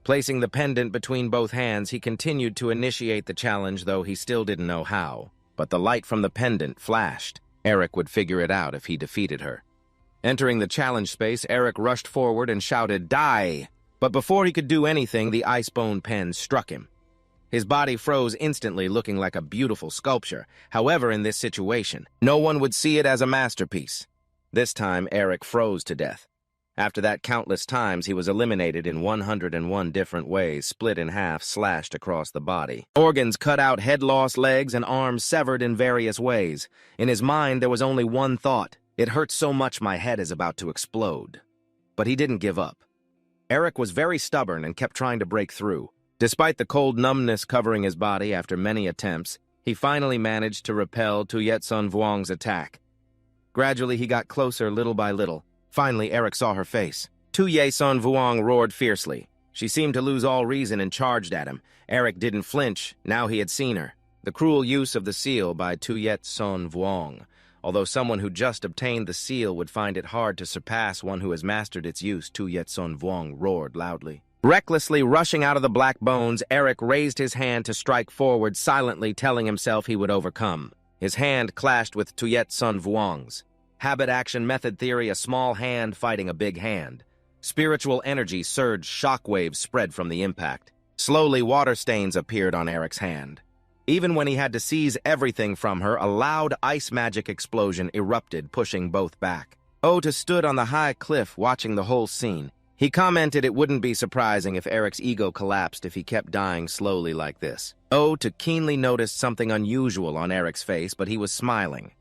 Placing the pendant between both hands, he continued to initiate the challenge, though he still didn't know how. But the light from the pendant flashed. Eric would figure it out if he defeated her. Entering the challenge space, Eric rushed forward and shouted, Die! But before he could do anything, the ice-bone pen struck him. His body froze instantly, looking like a beautiful sculpture. However, in this situation, no one would see it as a masterpiece. This time, Eric froze to death. After that countless times, he was eliminated in 101 different ways, split in half, slashed across the body. Organs cut out, head lost, legs and arms severed in various ways. In his mind, there was only one thought. It hurts so much my head is about to explode. But he didn't give up. Eric was very stubborn and kept trying to break through. Despite the cold numbness covering his body after many attempts, he finally managed to repel Tuyet Sun Vuong's attack. Gradually, he got closer little by little. Finally, Eric saw her face. Tuyet Sun Vuong roared fiercely. She seemed to lose all reason and charged at him. Eric didn't flinch. Now he had seen her. The cruel use of the seal by Tuyet Sun Vuong. Although someone who just obtained the seal would find it hard to surpass one who has mastered its use, Tuyet Sun Vuong roared loudly. Recklessly rushing out of the black bones, Eric raised his hand to strike forward, silently telling himself he would overcome. His hand clashed with Tuyet Sun Vuong's. Habit action method theory, a small hand fighting a big hand. Spiritual energy surged, shockwaves spread from the impact. Slowly, water stains appeared on Eric's hand. Even when he had to seize everything from her, a loud ice magic explosion erupted, pushing both back. Ota stood on the high cliff watching the whole scene. He commented it wouldn't be surprising if Eric's ego collapsed if he kept dying slowly like this. Ota keenly noticed something unusual on Eric's face, but he was smiling.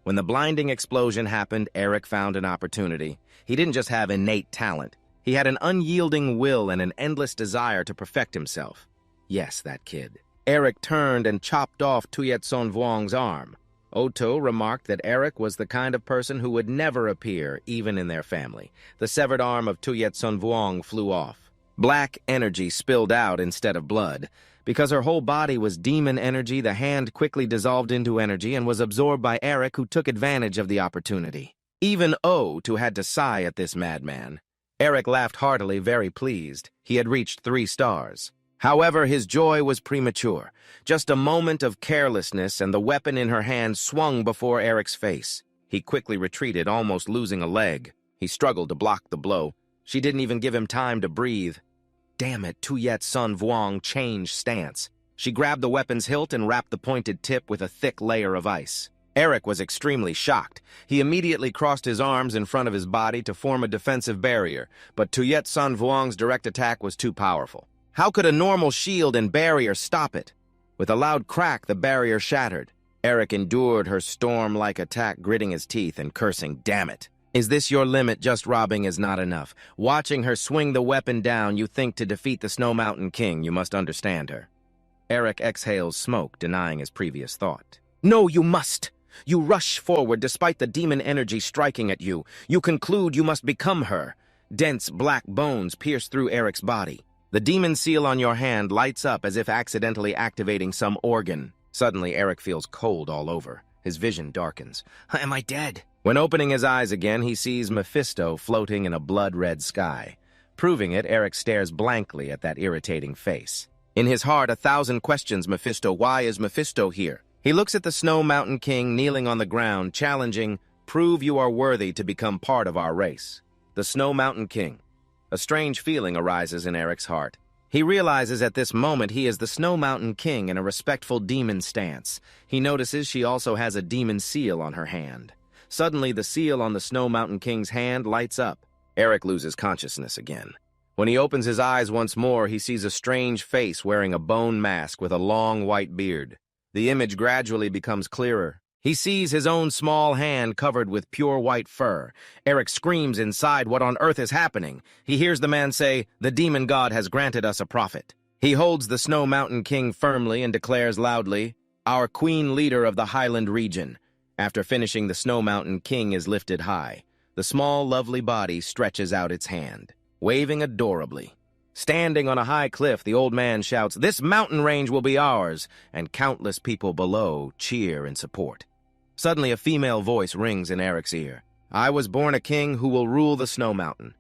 When the blinding explosion happened, Eric found an opportunity. He didn't just have innate talent. He had an unyielding will and an endless desire to perfect himself. Yes, that kid. Eric turned and chopped off Tuyet Sun Vuong's arm. Oto remarked that Eric was the kind of person who would never appear, even in their family. The severed arm of Tuyet Sun Vuong flew off. Black energy spilled out instead of blood. Because her whole body was demon energy, the hand quickly dissolved into energy and was absorbed by Eric, who took advantage of the opportunity. Even Oto had to sigh at this madman. Eric laughed heartily, very pleased. He had reached 3 stars. However, his joy was premature. Just a moment of carelessness, and the weapon in her hand swung before Eric's face. He quickly retreated, almost losing a leg. He struggled to block the blow. She didn't even give him time to breathe. Damn it, Tuyet Sun Vuong changed stance. She grabbed the weapon's hilt and wrapped the pointed tip with a thick layer of ice. Eric was extremely shocked. He immediately crossed his arms in front of his body to form a defensive barrier, but Tuyet Sun Vuong's direct attack was too powerful. How could a normal shield and barrier stop it? With a loud crack, the barrier shattered. Eric endured her storm-like attack, gritting his teeth and cursing, "Damn it! Is this your limit? Just robbing is not enough. Watching her swing the weapon down, you think to defeat the Snow Mountain King, you must understand her." Eric exhales smoke, denying his previous thought. "No, you must! You rush forward despite the demon energy striking at you. You conclude you must become her." Dense black bones pierce through Eric's body. The demon seal on your hand lights up as if accidentally activating some organ. Suddenly, Eric feels cold all over. His vision darkens. Am I dead? When opening his eyes again, he sees Mephisto floating in a blood-red sky. Proving it, Eric stares blankly at that irritating face. In his heart, 1,000 questions Mephisto. Why is Mephisto here? He looks at the Snow Mountain King kneeling on the ground, challenging, "Prove you are worthy to become part of our race." The Snow Mountain King. A strange feeling arises in Eric's heart. He realizes at this moment he is the Snow Mountain King in a respectful demon stance. He notices she also has a demon seal on her hand. Suddenly, the seal on the Snow Mountain King's hand lights up. Eric loses consciousness again. When he opens his eyes once more, he sees a strange face wearing a bone mask with a long white beard. The image gradually becomes clearer. He sees his own small hand covered with pure white fur. Eric screams inside, what on earth is happening? He hears the man say, "The demon god has granted us a prophet." He holds the Snow Mountain King firmly and declares loudly, "Our queen leader of the Highland region." After finishing, the Snow Mountain King is lifted high. The small, lovely body stretches out its hand, waving adorably. Standing on a high cliff, the old man shouts, "This mountain range will be ours," and countless people below cheer in support. Suddenly, a female voice rings in Eric's ear. "I was born a king who will rule the Snow Mountain."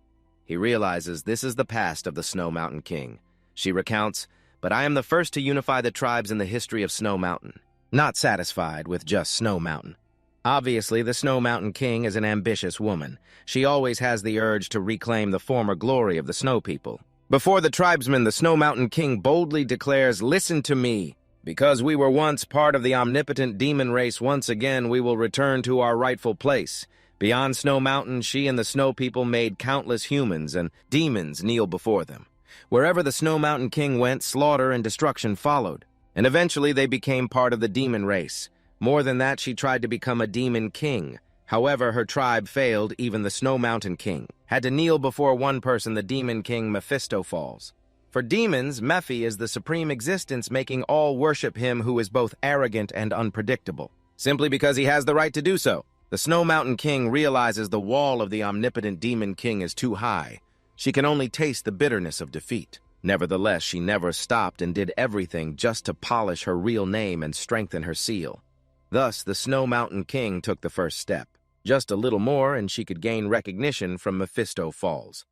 He realizes this is the past of the Snow Mountain King. She recounts, "But I am the first to unify the tribes in the history of Snow Mountain." Not satisfied with just Snow Mountain. Obviously, the Snow Mountain King is an ambitious woman. She always has the urge to reclaim the former glory of the Snow People. Before the tribesmen, the Snow Mountain King boldly declares, "Listen to me. Because we were once part of the omnipotent demon race, once again we will return to our rightful place. Beyond Snow Mountain, she and the Snow People made countless humans, and demons kneel before them. Wherever the Snow Mountain King went, slaughter and destruction followed. And eventually they became part of the demon race. More than that, she tried to become a demon king. However, her tribe failed. Even the Snow Mountain King had to kneel before one person, the demon king Mephisto falls. For demons, Mephi is the supreme existence, making all worship him who is both arrogant and unpredictable, simply because he has the right to do so. The Snow Mountain King realizes the wall of the omnipotent demon king is too high. She can only taste the bitterness of defeat. Nevertheless, she never stopped and did everything just to polish her real name and strengthen her seal. Thus, the Snow Mountain King took the first step. Just a little more, and she could gain recognition from Mephisto Falls.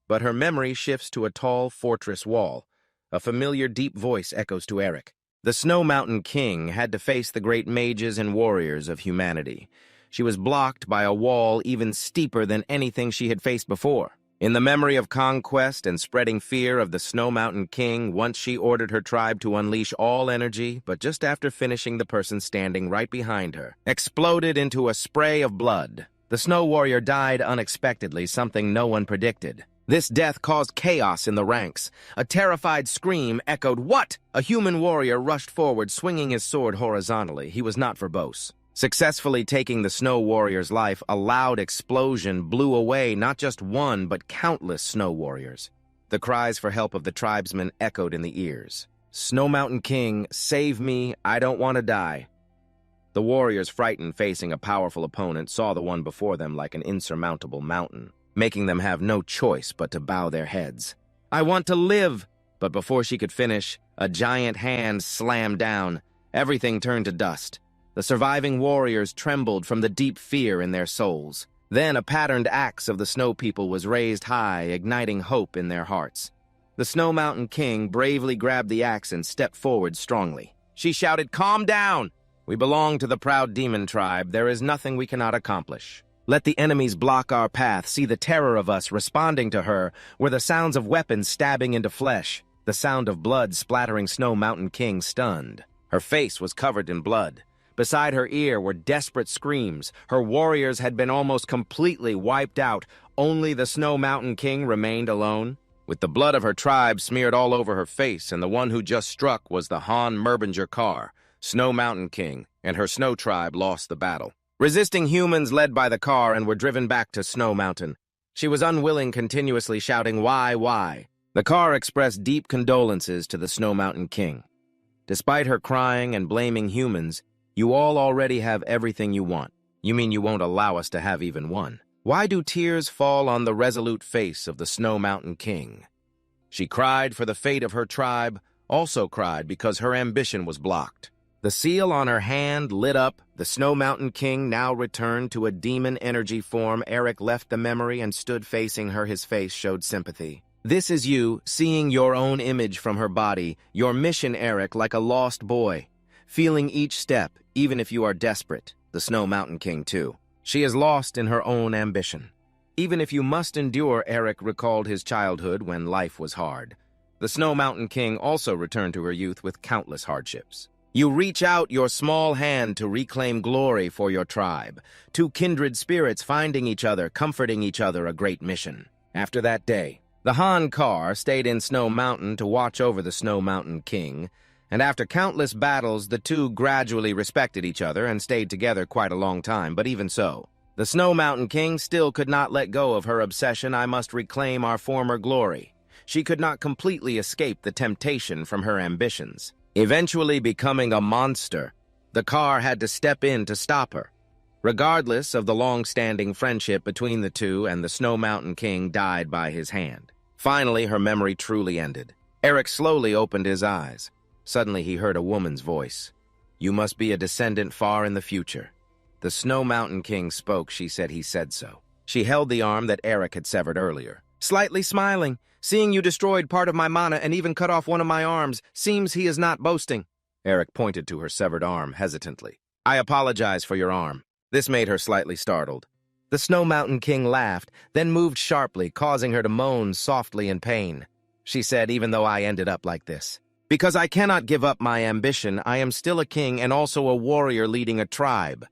But her memory shifts to a tall fortress wall. A familiar deep voice echoes to Eric. The Snow Mountain King had to face the great mages and warriors of humanity. She was blocked by a wall even steeper than anything she had faced before. In the memory of conquest and spreading fear of the Snow Mountain King, once she ordered her tribe to unleash all energy, but just after finishing, the person standing right behind her exploded into a spray of blood. The Snow Warrior died unexpectedly, something no one predicted. This death caused chaos in the ranks. A terrified scream echoed, "What?" A human warrior rushed forward, swinging his sword horizontally. He was not verbose. Successfully taking the Snow Warrior's life, a loud explosion blew away not just one, but countless Snow Warriors. The cries for help of the tribesmen echoed in the ears. "Snow Mountain King, save me, I don't want to die." The warriors, frightened, facing a powerful opponent, saw the one before them like an insurmountable mountain, making them have no choice but to bow their heads. "I want to live!" But before she could finish, a giant hand slammed down. Everything turned to dust. The surviving warriors trembled from the deep fear in their souls. Then a patterned axe of the Snow People was raised high, igniting hope in their hearts. The Snow Mountain King bravely grabbed the axe and stepped forward strongly. She shouted, "Calm down! We belong to the proud demon tribe. There is nothing we cannot accomplish. Let the enemies block our path. See the terror of us." Responding to her were the sounds of weapons stabbing into flesh. The sound of blood splattering Snow Mountain King stunned. Her face was covered in blood. Beside her ear were desperate screams. Her warriors had been almost completely wiped out. Only the Snow Mountain King remained alone, with the blood of her tribe smeared all over her face, and the one who just struck was the Han Merbinger Carr. Snow Mountain King and her snow tribe lost the battle. Resisting humans led by the Carr and were driven back to Snow Mountain. She was unwilling, continuously shouting, "Why?" The Carr expressed deep condolences to the Snow Mountain King. Despite her crying and blaming humans, "You all already have everything you want. You mean you won't allow us to have even one?" Why do tears fall on the resolute face of the Snow Mountain King? She cried for the fate of her tribe, also cried because her ambition was blocked. The seal on her hand lit up. The Snow Mountain King now returned to a demon energy form. Eric left the memory and stood facing her. His face showed sympathy. This is you, seeing your own image from her body, your mission, Eric, like a lost boy. Feeling each step, even if you are desperate. The Snow Mountain King, too. She is lost in her own ambition. Even if you must endure, Eric recalled his childhood when life was hard. The Snow Mountain King also returned to her youth with countless hardships. You reach out your small hand to reclaim glory for your tribe. Two kindred spirits finding each other, comforting each other, a great mission. After that day, the Han Kar stayed in Snow Mountain to watch over the Snow Mountain King, and after countless battles, the two gradually respected each other and stayed together quite a long time, but even so, the Snow Mountain King still could not let go of her obsession. I must reclaim our former glory. She could not completely escape the temptation from her ambitions. Eventually becoming a monster, the Kar had to step in to stop her. Regardless of the long-standing friendship between the two, and the Snow Mountain King died by his hand. Finally, her memory truly ended. Eric slowly opened his eyes. Suddenly, he heard a woman's voice. "You must be a descendant far in the future." The Snow Mountain King spoke. She said he said so. She held the arm that Eric had severed earlier. Slightly smiling, "Seeing you destroyed part of my mana and even cut off one of my arms, seems he is not boasting." Eric pointed to her severed arm hesitantly. "I apologize for your arm." This made her slightly startled. The Snow Mountain King laughed, then moved sharply, causing her to moan softly in pain. She said, "Even though I ended up like this, because I cannot give up my ambition, I am still a king and also a warrior leading a tribe."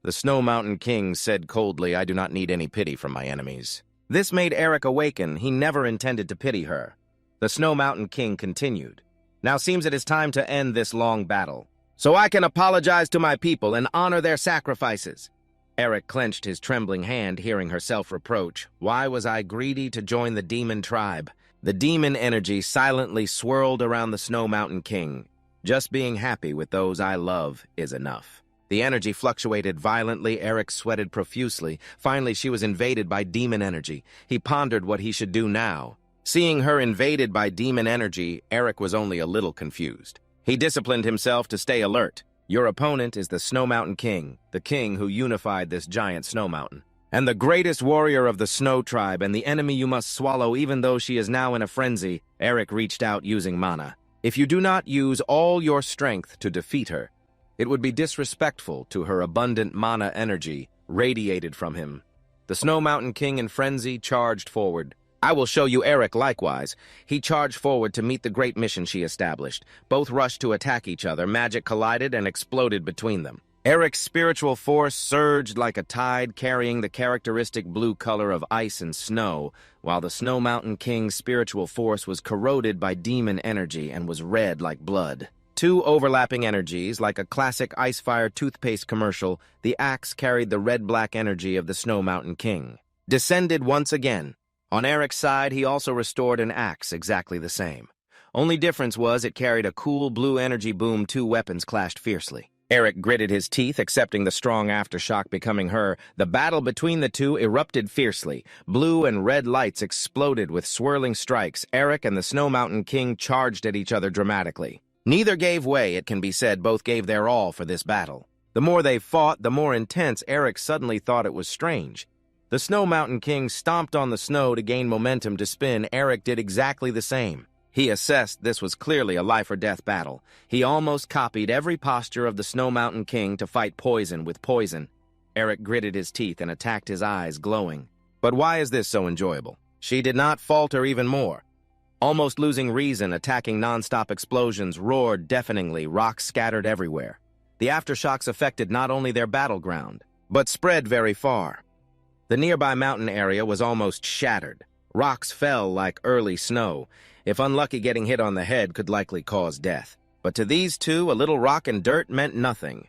The Snow Mountain King said coldly, "I do not need any pity from my enemies." This made Eric awaken. He never intended to pity her. The Snow Mountain King continued. "Now seems it is time to end this long battle, so I can apologize to my people and honor their sacrifices." Eric clenched his trembling hand, hearing her self-reproach. Why was I greedy to join the demon tribe? The demon energy silently swirled around the Snow Mountain King. Just being happy with those I love is enough. The energy fluctuated violently. Eric sweated profusely. Finally, she was invaded by demon energy. He pondered what he should do now. Seeing her invaded by demon energy, Eric was only a little confused. He disciplined himself to stay alert. Your opponent is the Snow Mountain King, the king who unified this giant snow mountain, and the greatest warrior of the Snow Tribe, and the enemy you must swallow even though she is now in a frenzy. Eric reached out using mana. If you do not use all your strength to defeat her, it would be disrespectful to her abundant mana energy radiated from him. The Snow Mountain King in frenzy charged forward. I will show you. Eric likewise. He charged forward to meet the great mission she established. Both rushed to attack each other. Magic collided and exploded between them. Eric's spiritual force surged like a tide, carrying the characteristic blue color of ice and snow, while the Snow Mountain King's spiritual force was corroded by demon energy and was red like blood. Two overlapping energies, like a classic Icefire toothpaste commercial, the axe carried the red-black energy of the Snow Mountain King. Descended once again. On Eric's side, he also restored an axe exactly the same. Only difference was it carried a cool blue energy boom. Two weapons clashed fiercely. Eric gritted his teeth, accepting the strong aftershock becoming her. The battle between the two erupted fiercely. Blue and red lights exploded with swirling strikes. Eric and the Snow Mountain King charged at each other dramatically. Neither gave way, it can be said. Both gave their all for this battle. The more they fought, the more intense. Eric suddenly thought it was strange. The Snow Mountain King stomped on the snow to gain momentum to spin. Eric did exactly the same. He assessed this was clearly a life-or-death battle. He almost copied every posture of the Snow Mountain King to fight poison with poison. Eric gritted his teeth and attacked, his eyes glowing. But why is this so enjoyable? She did not falter even more. Almost losing reason, attacking non-stop explosions roared deafeningly, rocks scattered everywhere. The aftershocks affected not only their battleground, but spread very far. The nearby mountain area was almost shattered. Rocks fell like early snow. If unlucky, getting hit on the head could likely cause death. But to these two, a little rock and dirt meant nothing.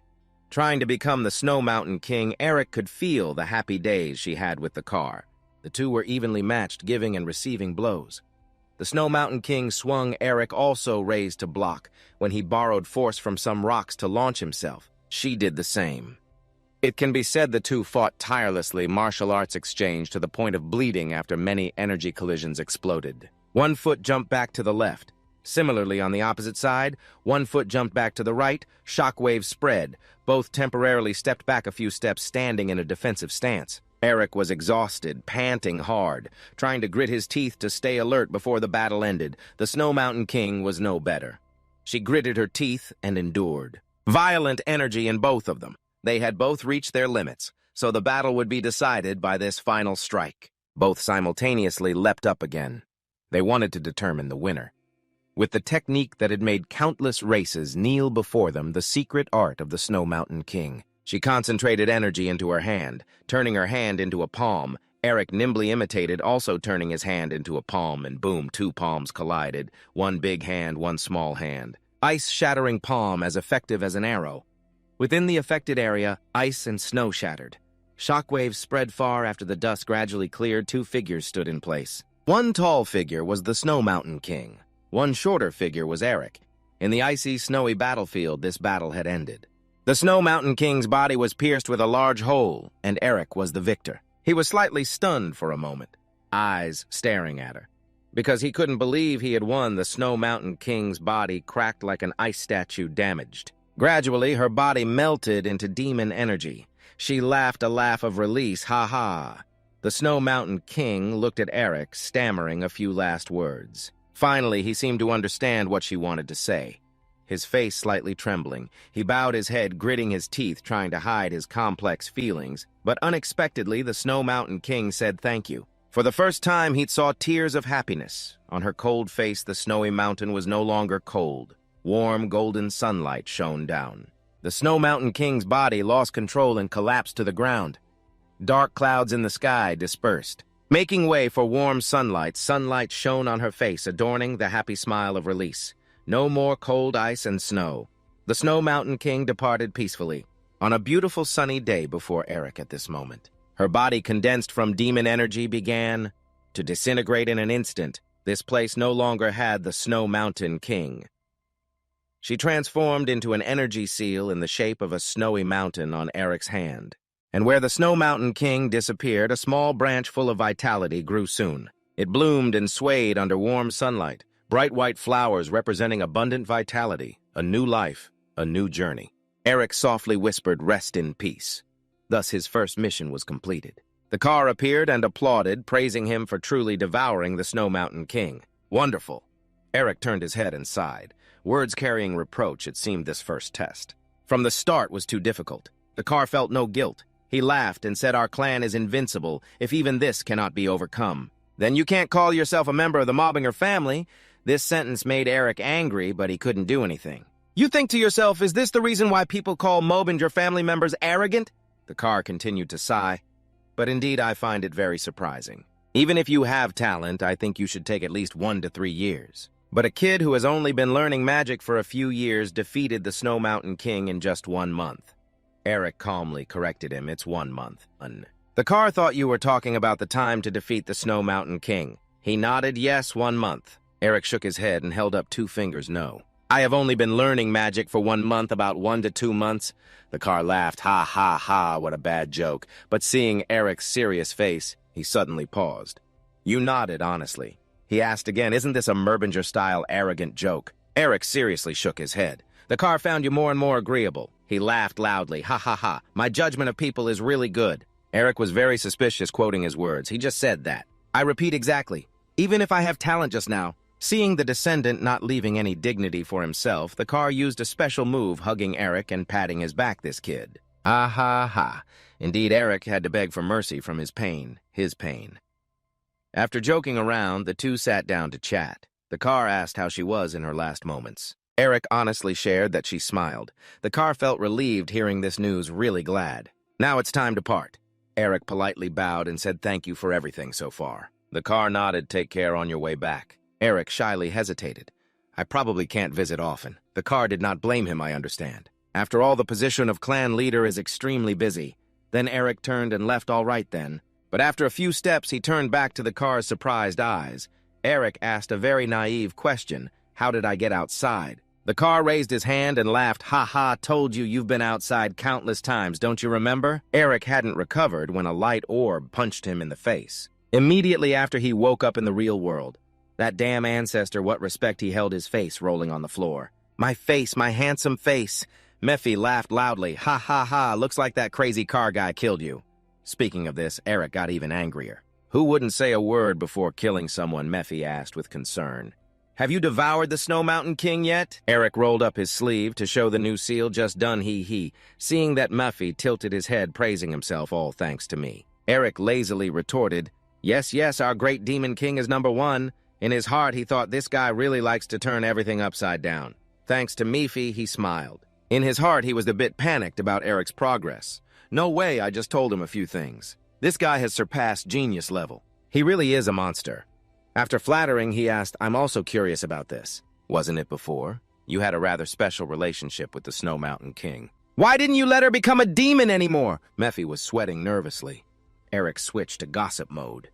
Trying to become the Snow Mountain King, Eric could feel the happy days she had with the car. The two were evenly matched, giving and receiving blows. The Snow Mountain King swung. Eric also raised to block when he borrowed force from some rocks to launch himself. She did the same. It can be said the two fought tirelessly, martial arts exchange to the point of bleeding after many energy collisions exploded. One foot jumped back to the left. Similarly, on the opposite side, one foot jumped back to the right. Shockwaves spread. Both temporarily stepped back a few steps, standing in a defensive stance. Eric was exhausted, panting hard, trying to grit his teeth to stay alert before the battle ended. The Snow Mountain King was no better. She gritted her teeth and endured. Violent energy in both of them. They had both reached their limits, so the battle would be decided by this final strike. Both simultaneously leapt up again. They wanted to determine the winner. With the technique that had made countless races kneel before them, the secret art of the Snow Mountain King. She concentrated energy into her hand, turning her hand into a palm. Eric nimbly imitated, also turning his hand into a palm, and boom, two palms collided. One big hand, one small hand. Ice-shattering palm as effective as an arrow. Within the affected area, ice and snow shattered. Shockwaves spread far after the dust gradually cleared. Two figures stood in place. One tall figure was the Snow Mountain King. One shorter figure was Eric. In the icy, snowy battlefield, this battle had ended. The Snow Mountain King's body was pierced with a large hole, and Eric was the victor. He was slightly stunned for a moment, eyes staring at her. Because he couldn't believe he had won, the Snow Mountain King's body cracked like an ice statue damaged. Gradually, her body melted into demon energy. She laughed a laugh of release, ha-ha. The Snow Mountain King looked at Eric, stammering a few last words. Finally, he seemed to understand what she wanted to say. His face slightly trembling, he bowed his head, gritting his teeth, trying to hide his complex feelings. But unexpectedly, the Snow Mountain King said thank you. For the first time, he saw tears of happiness. On her cold face, the snowy mountain was no longer cold. Warm, golden sunlight shone down. The Snow Mountain King's body lost control and collapsed to the ground. Dark clouds in the sky dispersed. Making way for warm sunlight, sunlight shone on her face, adorning the happy smile of release. No more cold ice and snow. The Snow Mountain King departed peacefully, on a beautiful sunny day before Eric at this moment. Her body, condensed from demon energy, began to disintegrate in an instant. This place no longer had the Snow Mountain King. She transformed into an energy seal in the shape of a snowy mountain on Eric's hand. And where the Snow Mountain King disappeared, a small branch full of vitality grew soon. It bloomed and swayed under warm sunlight. Bright white flowers representing abundant vitality, a new life, a new journey. Eric softly whispered, "Rest in peace." Thus his first mission was completed. The car appeared and applauded, praising him for truly devouring the Snow Mountain King. Wonderful. Eric turned his head and sighed. Words carrying reproach, it seemed this first test. From the start was too difficult. The car felt no guilt. He laughed and said, "Our clan is invincible, if even this cannot be overcome." "Then you can't call yourself a member of the Mobbinger family." This sentence made Eric angry, but he couldn't do anything. "You think to yourself, is this the reason why people call Mobbinger family members arrogant?" The car continued to sigh. "But indeed, I find it very surprising. Even if you have talent, I think you should take at least 1 to 3 years. But a kid who has only been learning magic for a few years defeated the Snow Mountain King in just 1 month. Eric calmly corrected him, "It's 1 month. The car thought you were talking about the time to defeat the Snow Mountain King." He nodded, "Yes, 1 month. Eric shook his head and held up 2 fingers, "No. I have only been learning magic for 1 month, about 1 to 2 months. The car laughed, "Ha, ha, ha, what a bad joke." But seeing Eric's serious face, he suddenly paused. "You nodded, honestly." He asked again, "Isn't this a Merbinger-style arrogant joke?" Eric seriously shook his head. "The car found you more and more agreeable." He laughed loudly, "Ha, ha, ha, my judgment of people is really good." Eric was very suspicious, quoting his words. He just said that. "I repeat exactly. Even if I have talent just now." Seeing the descendant not leaving any dignity for himself, the car used a special move, hugging Eric and patting his back, this kid. Ah ha ha. Indeed, Eric had to beg for mercy from his pain. After joking around, the two sat down to chat. The car asked how she was in her last moments. Eric honestly shared that she smiled. The car felt relieved hearing this news, really glad. "Now it's time to part." Eric politely bowed and said thank you for everything so far. The car nodded, "Take care on your way back." Eric shyly hesitated. "I probably can't visit often." The car did not blame him, I understand. After all, the position of clan leader is extremely busy. Then Eric turned and left. All right then. But after a few steps, he turned back to the car's surprised eyes. Eric asked a very naive question. "How did I get outside?" The car raised his hand and laughed. "Ha ha, told you you've been outside countless times, don't you remember?" Eric hadn't recovered when a light orb punched him in the face. Immediately after he woke up in the real world. That damn ancestor, what respect he held his face rolling on the floor. "My face, my handsome face." Mephi laughed loudly. "Ha ha ha, looks like that crazy car guy killed you." Speaking of this, Eric got even angrier. Who wouldn't say a word before killing someone, Mephi asked with concern. Have you devoured the Snow Mountain King yet? Eric rolled up his sleeve to show the new seal just done seeing that Mephi tilted his head praising himself all thanks to me. Eric lazily retorted, yes, our great demon king is number one. In his heart, he thought this guy really likes to turn everything upside down. Thanks to Mephi, he smiled. In his heart, he was a bit panicked about Eric's progress. No way, I just told him a few things. This guy has surpassed genius level. He really is a monster. After flattering, he asked, I'm also curious about this. Wasn't it before? You had a rather special relationship with the Snow Mountain King. Why didn't you let her become a demon anymore? Mephi was sweating nervously. Eric switched to gossip mode.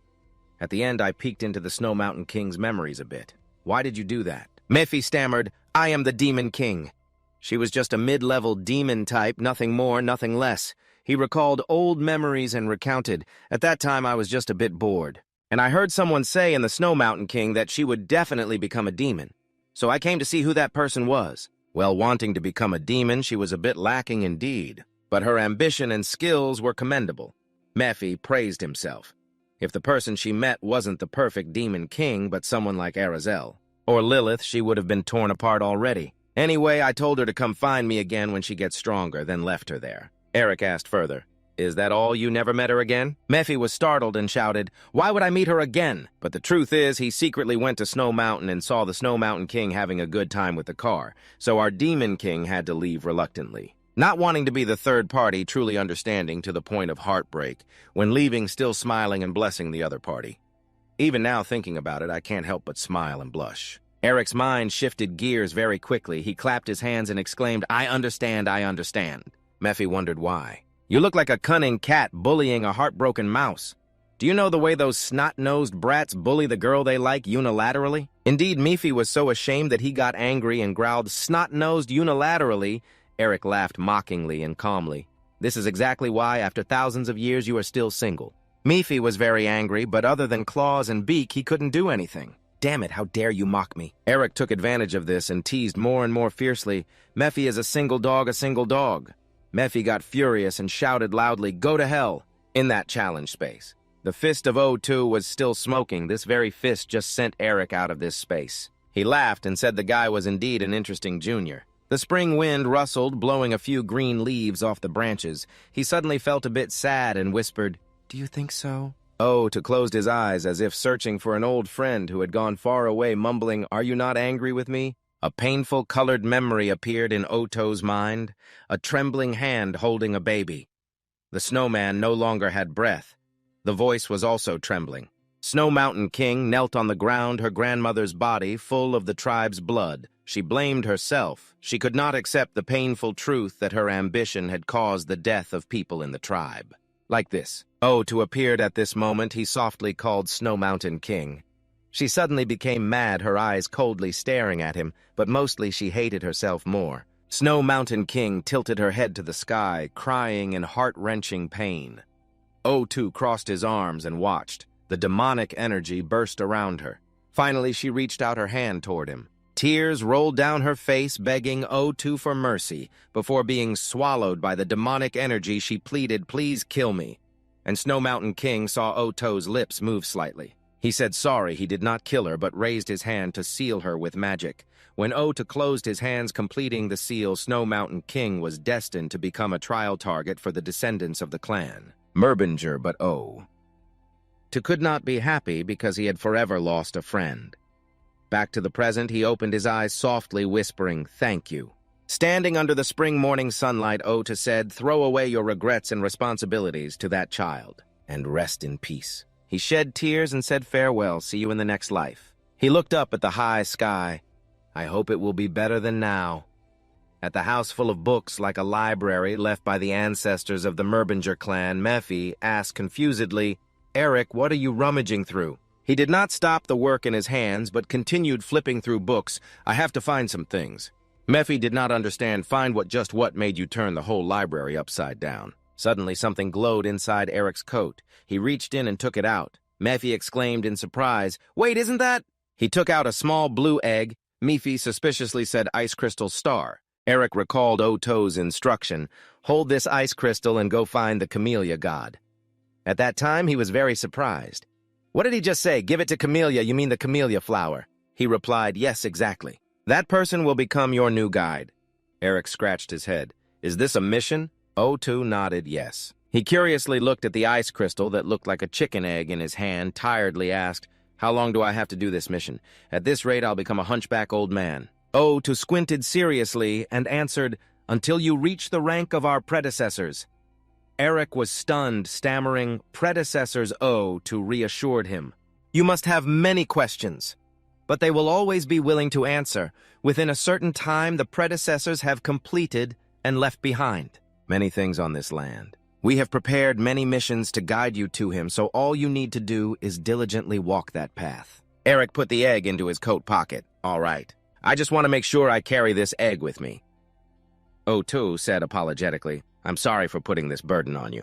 At the end, I peeked into the Snow Mountain King's memories a bit. Why did you do that? Mephi stammered, I am the Demon King. She was just a mid-level demon type, nothing more, nothing less. He recalled old memories and recounted, at that time I was just a bit bored. And I heard someone say in the Snow Mountain King that she would definitely become a demon. So I came to see who that person was. Well, wanting to become a demon, she was a bit lacking indeed. But her ambition and skills were commendable. Mephi praised himself. If the person she met wasn't the perfect demon king, but someone like Arazel or Lilith, she would have been torn apart already. Anyway, I told her to come find me again when she gets stronger, then left her there. Eric asked further, Is that all? You never met her again? Mephi was startled and shouted, Why would I meet her again? But the truth is, he secretly went to Snow Mountain and saw the Snow Mountain King having a good time with the car, so our Demon King had to leave reluctantly. Not wanting to be the third party, truly understanding to the point of heartbreak, when leaving still smiling and blessing the other party. Even now thinking about it, I can't help but smile and blush. Eric's mind shifted gears very quickly. He clapped his hands and exclaimed, I understand. Mephi wondered why. You look like a cunning cat bullying a heartbroken mouse. Do you know the way those snot-nosed brats bully the girl they like unilaterally? Indeed, Mephi was so ashamed that he got angry and growled, Snot-nosed unilaterally. Eric laughed mockingly and calmly. This is exactly why, after thousands of years, you are still single. Mephi was very angry, but other than claws and beak, he couldn't do anything. Damn it, how dare you mock me? Eric took advantage of this and teased more and more fiercely, Mephi is a single dog. Mephi got furious and shouted loudly, Go to hell, in that challenge space. The fist of O2 was still smoking. This very fist just sent Eric out of this space. He laughed and said the guy was indeed an interesting junior. The spring wind rustled, blowing a few green leaves off the branches. He suddenly felt a bit sad and whispered, Do you think so? O2 closed his eyes as if searching for an old friend who had gone far away, mumbling, Are you not angry with me? A painful colored memory appeared in Oto's mind, a trembling hand holding a baby. The snowman no longer had breath. The voice was also trembling. Snow Mountain King knelt on the ground, her grandmother's body full of the tribe's blood. She blamed herself. She could not accept the painful truth that her ambition had caused the death of people in the tribe. Like this. O2 appeared at this moment. He softly called Snow Mountain King. She suddenly became mad, her eyes coldly staring at him, but mostly she hated herself more. Snow Mountain King tilted her head to the sky, crying in heart-wrenching pain. O2 crossed his arms and watched. The demonic energy burst around her. Finally, she reached out her hand toward him. Tears rolled down her face, begging O2 for mercy. Before being swallowed by the demonic energy, she pleaded, Please kill me. And Snow Mountain King saw O2's lips move slightly. He said sorry he did not kill her, but raised his hand to seal her with magic. When O2 closed his hands, completing the seal, Snow Mountain King was destined to become a trial target for the descendants of the clan. Merbinger, but O2 could not be happy because he had forever lost a friend. Back to the present, he opened his eyes softly, whispering, Thank you. Standing under the spring morning sunlight, O2 said, Throw away your regrets and responsibilities to that child, and rest in peace. He shed tears and said farewell, see you in the next life. He looked up at the high sky. I hope it will be better than now. At the house full of books like a library left by the ancestors of the Merbinger clan, Mephi asked confusedly, Eric, what are you rummaging through? He did not stop the work in his hands, but continued flipping through books. I have to find some things. Mephi did not understand find what made you turn the whole library upside down. Suddenly, something glowed inside Eric's coat. He reached in and took it out. Mephi exclaimed in surprise, Wait, isn't that? He took out a small blue egg. Mephi suspiciously said ice crystal star. Eric recalled O2's instruction, Hold this ice crystal and go find the camellia god. At that time, he was very surprised. What did he just say? Give it to Camellia, you mean the camellia flower? He replied, yes, exactly. That person will become your new guide. Eric scratched his head. Is this a mission? O2 nodded yes. He curiously looked at the ice crystal that looked like a chicken egg in his hand, tiredly asked, how long do I have to do this mission? At this rate, I'll become a hunchback old man. O2 squinted seriously and answered, until you reach the rank of our predecessors. Eric was stunned, stammering, predecessors O2 reassured him. You must have many questions, but they will always be willing to answer. Within a certain time, the predecessors have completed and left behind many things on this land. We have prepared many missions to guide you to him, so all you need to do is diligently walk that path. Eric put the egg into his coat pocket. All right. I just want to make sure I carry this egg with me. O2 said apologetically, I'm sorry for putting this burden on you.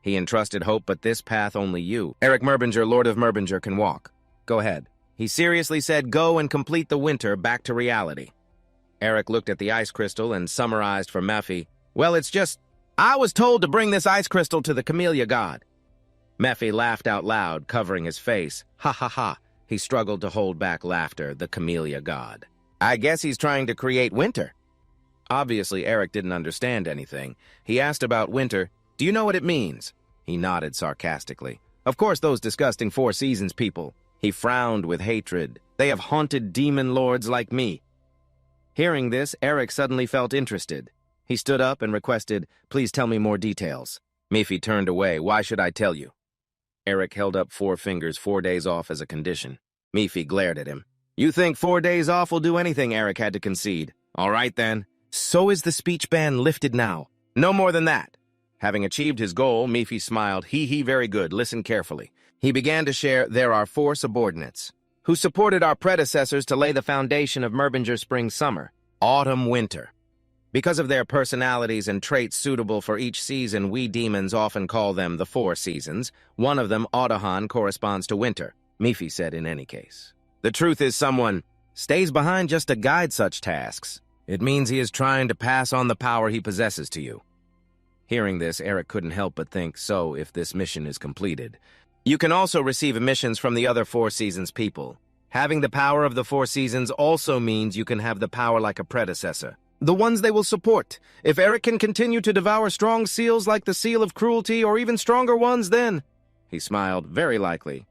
He entrusted Hope, but this path only you, Eric Merbinger, Lord of Merbinger, can walk. Go ahead. He seriously said, go and complete the winter back to reality. Eric looked at the ice crystal and summarized for Mephi, well, it's just, I was told to bring this ice crystal to the camellia god. Mephi laughed out loud, covering his face. Ha ha ha. He struggled to hold back laughter, the camellia god. I guess he's trying to create winter. Obviously, Eric didn't understand anything. He asked about winter. Do you know what it means? He nodded sarcastically. Of course, those disgusting Four Seasons people. He frowned with hatred. They have haunted demon lords like me. Hearing this, Eric suddenly felt interested. He stood up and requested, please tell me more details. Mephi turned away. Why should I tell you? Eric held up 4 fingers, 4 days off as a condition. Mephi glared at him. You think 4 days off will do anything? Eric had to concede. All right, then. So is the speech ban lifted now? No more than that. Having achieved his goal, Mephi smiled. He, very good. Listen carefully. He began to share, there are 4 subordinates who supported our predecessors to lay the foundation of Merbinger spring-summer, autumn-winter. Because of their personalities and traits suitable for each season, we demons often call them the 4 seasons. One of them, Autohan, corresponds to winter, Mephi said in any case. The truth is someone stays behind just to guide such tasks. It means he is trying to pass on the power he possesses to you. Hearing this, Eric couldn't help but think, so if this mission is completed, you can also receive missions from the other 4 seasons people. Having the power of the 4 seasons also means you can have the power like a predecessor. The ones they will support. If Eric can continue to devour strong seals like the seal of cruelty or even stronger ones, then, he smiled, very likely,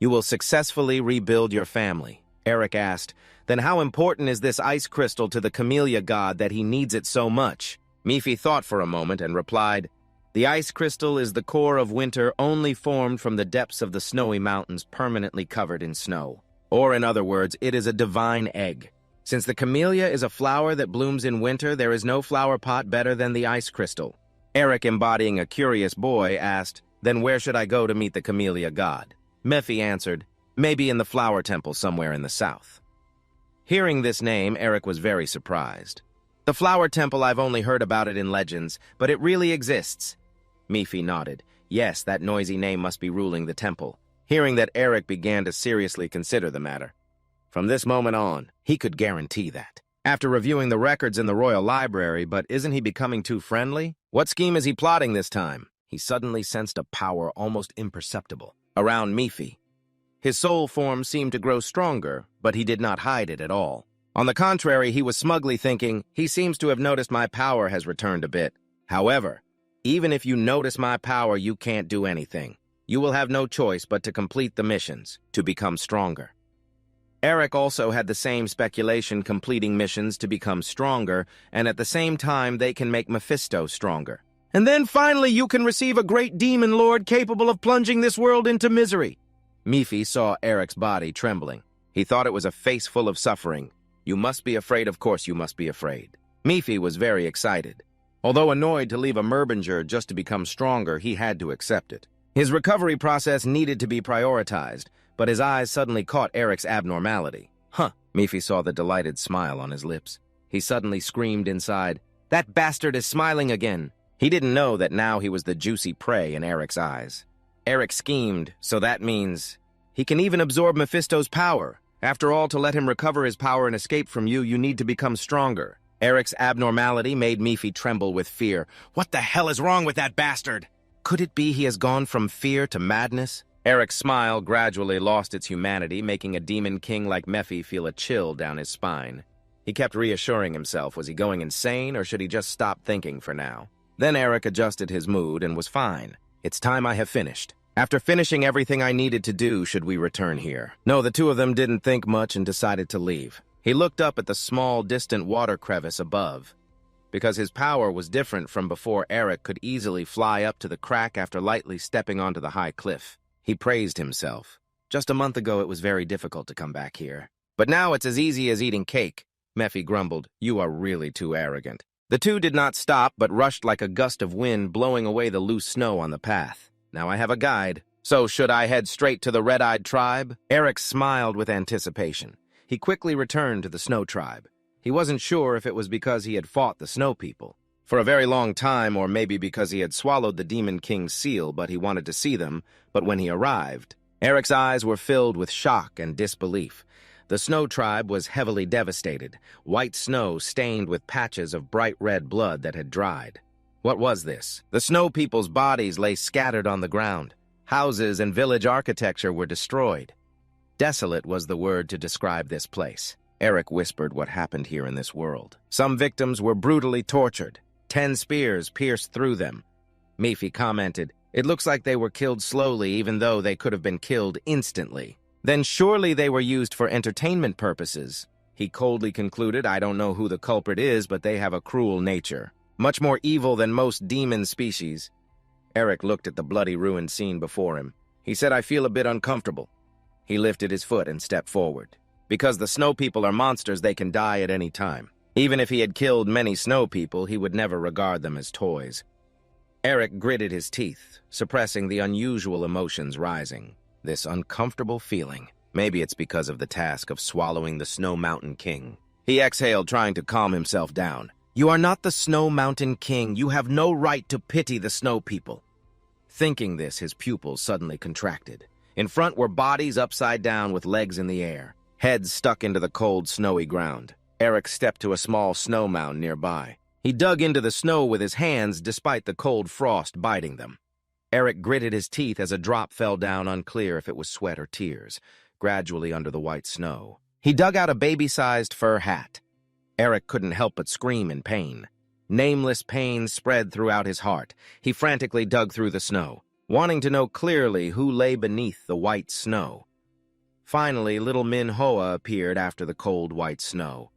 you will successfully rebuild your family. Eric asked, then how important is this ice crystal to the camellia god that he needs it so much? Mephi thought for a moment and replied, the ice crystal is the core of winter only formed from the depths of the snowy mountains permanently covered in snow. Or in other words, it is a divine egg. Since the camellia is a flower that blooms in winter, there is no flower pot better than the ice crystal. Eric, embodying a curious boy, asked, then where should I go to meet the camellia god? Mephi answered, maybe in the flower temple somewhere in the south. Hearing this name, Eric was very surprised. The flower temple, I've only heard about it in legends, but it really exists. Mephi nodded. Yes, that noisy name must be ruling the temple. Hearing that, Eric began to seriously consider the matter. From this moment on, he could guarantee that. After reviewing the records in the royal library, but isn't he becoming too friendly? What scheme is he plotting this time? He suddenly sensed a power almost imperceptible around Mephi. His soul form seemed to grow stronger, but he did not hide it at all. On the contrary, he was smugly thinking, he seems to have noticed my power has returned a bit. However, even if you notice my power, you can't do anything. You will have no choice but to complete the missions, to become stronger. Eric also had the same speculation, completing missions to become stronger, and at the same time they can make Mephisto stronger. And then finally you can receive a great demon lord capable of plunging this world into misery. Mephi saw Eric's body trembling. He thought it was a face full of suffering. You must be afraid, of course you must be afraid. Mephi was very excited. Although annoyed to leave a Merbinger just to become stronger, he had to accept it. His recovery process needed to be prioritized, but his eyes suddenly caught Eric's abnormality. Huh, Mephi saw the delighted smile on his lips. He suddenly screamed inside, that bastard is smiling again. He didn't know that now he was the juicy prey in Eric's eyes. Eric schemed, so that means he can even absorb Mephisto's power. After all, to let him recover his power and escape from you, you need to become stronger. Eric's abnormality made Mephi tremble with fear. What the hell is wrong with that bastard? Could it be he has gone from fear to madness? Eric's smile gradually lost its humanity, making a demon king like Mephi feel a chill down his spine. He kept reassuring himself, was he going insane or should he just stop thinking for now? Then Eric adjusted his mood and was fine. It's time I have finished. After finishing everything I needed to do, should we return here? No, the two of them didn't think much and decided to leave. He looked up at the small, distant water crevice above. Because his power was different from before, Eric could easily fly up to the crack after lightly stepping onto the high cliff. He praised himself. Just a month ago, it was very difficult to come back here. But now it's as easy as eating cake. Mephi grumbled, "You are really too arrogant." The two did not stop, but rushed like a gust of wind, blowing away the loose snow on the path. Now I have a guide. So should I head straight to the red-eyed tribe? Eric smiled with anticipation. He quickly returned to the snow tribe. He wasn't sure if it was because he had fought the snow people for a very long time, or maybe because he had swallowed the Demon King's seal, but he wanted to see them. But when he arrived, Eric's eyes were filled with shock and disbelief. The snow tribe was heavily devastated, white snow stained with patches of bright red blood that had dried. What was this? The snow people's bodies lay scattered on the ground. Houses and village architecture were destroyed. Desolate was the word to describe this place. Eric whispered what happened here in this world. Some victims were brutally tortured. 10 spears pierced through them. Mephi commented, "It looks like they were killed slowly, even though they could have been killed instantly. Then surely they were used for entertainment purposes." He coldly concluded, "I don't know who the culprit is, but they have a cruel nature. Much more evil than most demon species." Eric looked at the bloody ruined scene before him. He said, "I feel a bit uncomfortable." He lifted his foot and stepped forward. Because the snow people are monsters, they can die at any time. Even if he had killed many snow people, he would never regard them as toys. Eric gritted his teeth, suppressing the unusual emotions rising. This uncomfortable feeling. Maybe it's because of the task of swallowing the Snow Mountain King. He exhaled, trying to calm himself down. "You are not the Snow Mountain King. You have no right to pity the snow people." Thinking this, his pupils suddenly contracted. In front were bodies upside down with legs in the air, heads stuck into the cold, snowy ground. Eric stepped to a small snow mound nearby. He dug into the snow with his hands despite the cold frost biting them. Eric gritted his teeth as a drop fell down, unclear if it was sweat or tears, gradually under the white snow. He dug out a baby-sized fur hat. Eric couldn't help but scream in pain. Nameless pain spread throughout his heart. He frantically dug through the snow, wanting to know clearly who lay beneath the white snow. Finally, little Manhwa appeared after the cold white snow.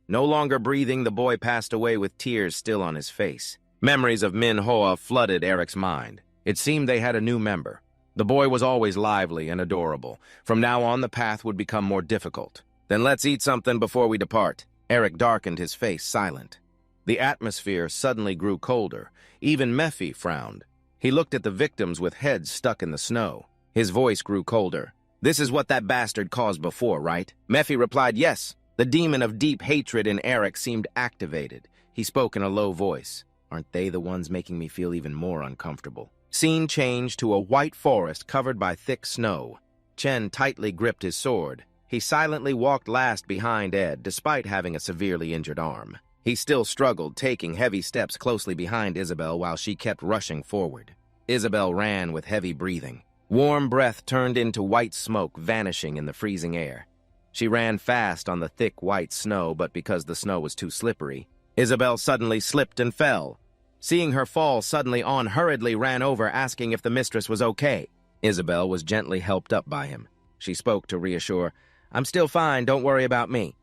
No longer breathing, the boy passed away with tears still on his face. Memories of Manhwa flooded Eric's mind. It seemed they had a new member. The boy was always lively and adorable. From now on, the path would become more difficult. "Then let's eat something before we depart." Eric darkened his face, silent. The atmosphere suddenly grew colder. Even Mephi frowned. He looked at the victims with heads stuck in the snow. His voice grew colder. "This is what that bastard caused before, right?" Mephi replied, "Yes." The demon of deep hatred in Eric seemed activated. He spoke in a low voice. "Aren't they the ones making me feel even more uncomfortable?" Scene changed to a white forest covered by thick snow. Chen tightly gripped his sword. He silently walked last behind Ed, despite having a severely injured arm. He still struggled, taking heavy steps closely behind Isabel while she kept rushing forward. Isabel ran with heavy breathing. Warm breath turned into white smoke, vanishing in the freezing air. She ran fast on the thick white snow, but because the snow was too slippery, Isabel suddenly slipped and fell. Seeing her fall, suddenly On hurriedly ran over, asking if the mistress was okay. Isabel was gently helped up by him. She spoke to reassure, "I'm still fine, don't worry about me."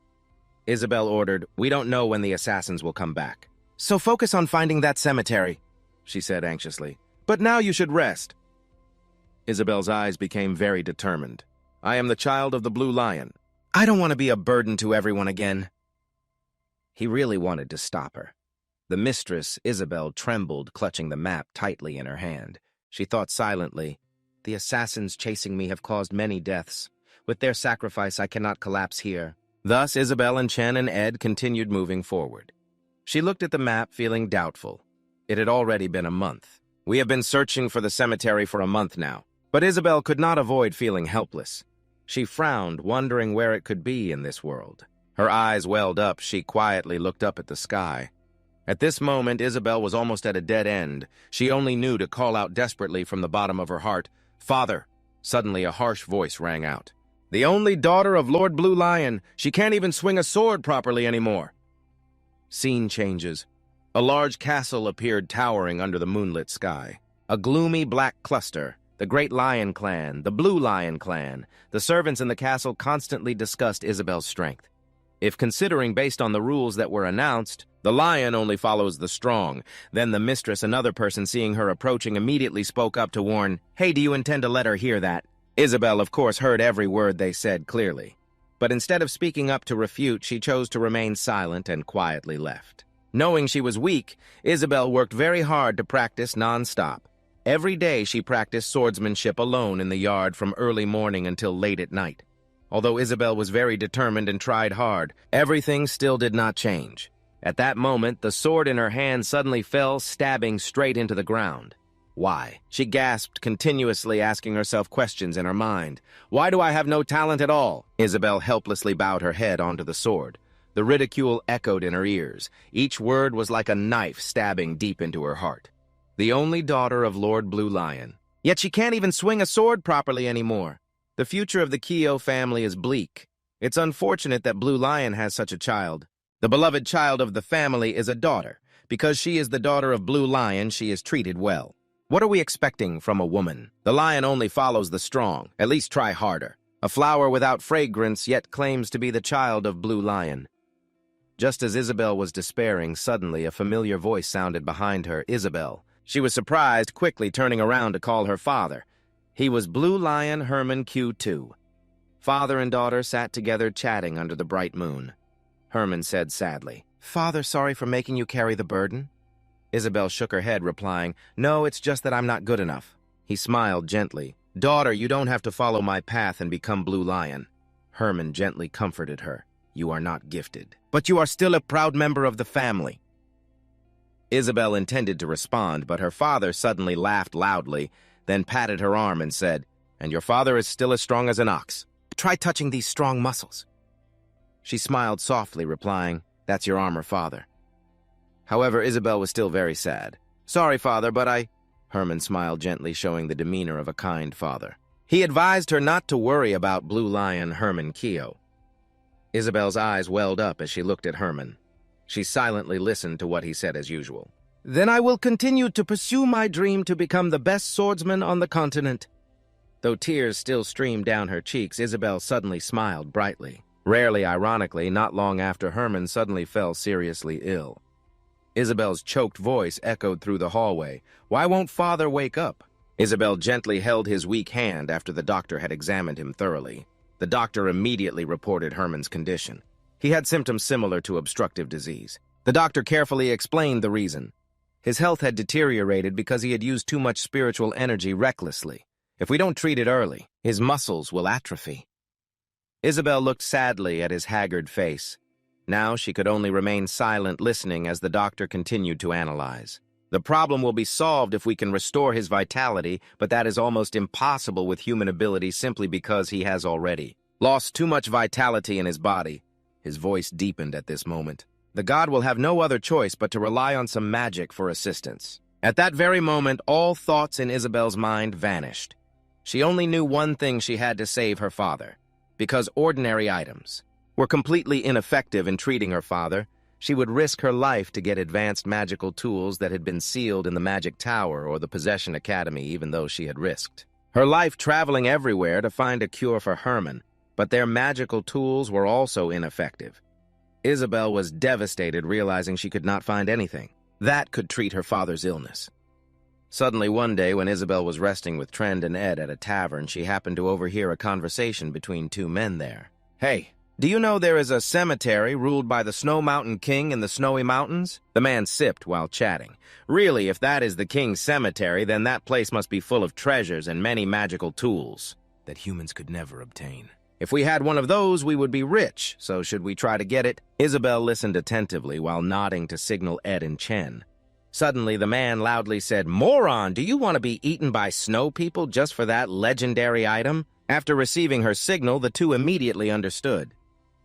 Isabel ordered, "We don't know when the assassins will come back. So focus on finding that cemetery," she said anxiously. "But now you should rest." Isabel's eyes became very determined. "I am the child of the Blue Lion. I don't want to be a burden to everyone again." He really wanted to stop her. The mistress, Isabel, trembled, clutching the map tightly in her hand. She thought silently, "The assassins chasing me have caused many deaths. With their sacrifice, I cannot collapse here." Thus, Isabel and Chen and Ed continued moving forward. She looked at the map, feeling doubtful. It had already been a month. "We have been searching for the cemetery for a month now." But Isabel could not avoid feeling helpless. She frowned, wondering where it could be in this world. Her eyes welled up. She quietly looked up at the sky. At this moment, Isabel was almost at a dead end. She only knew to call out desperately from the bottom of her heart, "Father!" Suddenly, a harsh voice rang out. "The only daughter of Lord Blue Lion. She can't even swing a sword properly anymore." Scene changes. A large castle appeared towering under the moonlit sky. A gloomy black cluster, the Great Lion Clan, the Blue Lion Clan. The servants in the castle constantly discussed Isabel's strength. If considering based on the rules that were announced, the lion only follows the strong. Then the mistress, another person seeing her approaching, immediately spoke up to warn, "Hey, do you intend to let her hear that?" Isabel, of course, heard every word they said clearly. But instead of speaking up to refute, she chose to remain silent and quietly left. Knowing she was weak, Isabel worked very hard to practice non-stop. Every day she practiced swordsmanship alone in the yard from early morning until late at night. Although Isabel was very determined and tried hard, everything still did not change. At that moment, the sword in her hand suddenly fell, stabbing straight into the ground. Why? She gasped, continuously asking herself questions in her mind. Why do I have no talent at all? Isabel helplessly bowed her head onto the sword. The ridicule echoed in her ears. Each word was like a knife stabbing deep into her heart. The only daughter of Lord Blue Lion. Yet she can't even swing a sword properly anymore. The future of the Kyo family is bleak. It's unfortunate that Blue Lion has such a child. The beloved child of the family is a daughter. Because she is the daughter of Blue Lion, she is treated well. What are we expecting from a woman? The lion only follows the strong. At least try harder. A flower without fragrance yet claims to be the child of Blue Lion. Just as Isabel was despairing, suddenly a familiar voice sounded behind her, "Isabel." She was surprised, quickly turning around to call her father. He was Blue Lion Herman Q2. Father and daughter sat together chatting under the bright moon. Herman said sadly, "Father, sorry for making you carry the burden." Isabel shook her head, replying, "No, it's just that I'm not good enough." He smiled gently. "Daughter, you don't have to follow my path and become Blue Lion." Herman gently comforted her. "You are not gifted, but you are still a proud member of the family." Isabel intended to respond, but her father suddenly laughed loudly, then patted her arm and said, "And your father is still as strong as an ox. Try touching these strong muscles." She smiled softly, replying, "That's your armor, father." However, Isabel was still very sad. "Sorry, father, but I—" Herman smiled gently, showing the demeanor of a kind father. He advised her not to worry about Blue Lion Herman Kyo. Isabel's eyes welled up as she looked at Herman. She silently listened to what he said as usual. "Then I will continue to pursue my dream to become the best swordsman on the continent." Though tears still streamed down her cheeks, Isabel suddenly smiled brightly. Rarely ironically, not long after Herman suddenly fell seriously ill. Isabel's choked voice echoed through the hallway. "Why won't father wake up?" Isabel gently held his weak hand after the doctor had examined him thoroughly. The doctor immediately reported Herman's condition. He had symptoms similar to obstructive disease. The doctor carefully explained the reason. His health had deteriorated because he had used too much spiritual energy recklessly. If we don't treat it early, his muscles will atrophy. Isabel looked sadly at his haggard face. Now she could only remain silent, listening as the doctor continued to analyze. The problem will be solved if we can restore his vitality, but that is almost impossible with human ability simply because he has already lost too much vitality in his body. His voice deepened at this moment. The god will have no other choice but to rely on some magic for assistance. At that very moment, all thoughts in Isabel's mind vanished. She only knew one thing: she had to save her father. Because ordinary items were completely ineffective in treating her father, she would risk her life to get advanced magical tools that had been sealed in the Magic Tower or the Possession Academy, even though she had risked her life traveling everywhere to find a cure for Herman, but their magical tools were also ineffective. Isabel was devastated, realizing she could not find anything that could treat her father's illness. Suddenly one day, when Isabel was resting with Trend and Ed at a tavern, she happened to overhear a conversation between two men there. "Hey, do you know there is a cemetery ruled by the Snow Mountain King in the Snowy Mountains?" The man sipped while chatting. "Really, if that is the king's cemetery, then that place must be full of treasures and many magical tools that humans could never obtain. If we had one of those, we would be rich, so should we try to get it?" Isabel listened attentively while nodding to signal Ed and Chen. Suddenly, the man loudly said, "Moron, do you want to be eaten by snow people just for that legendary item?" After receiving her signal, the two immediately understood.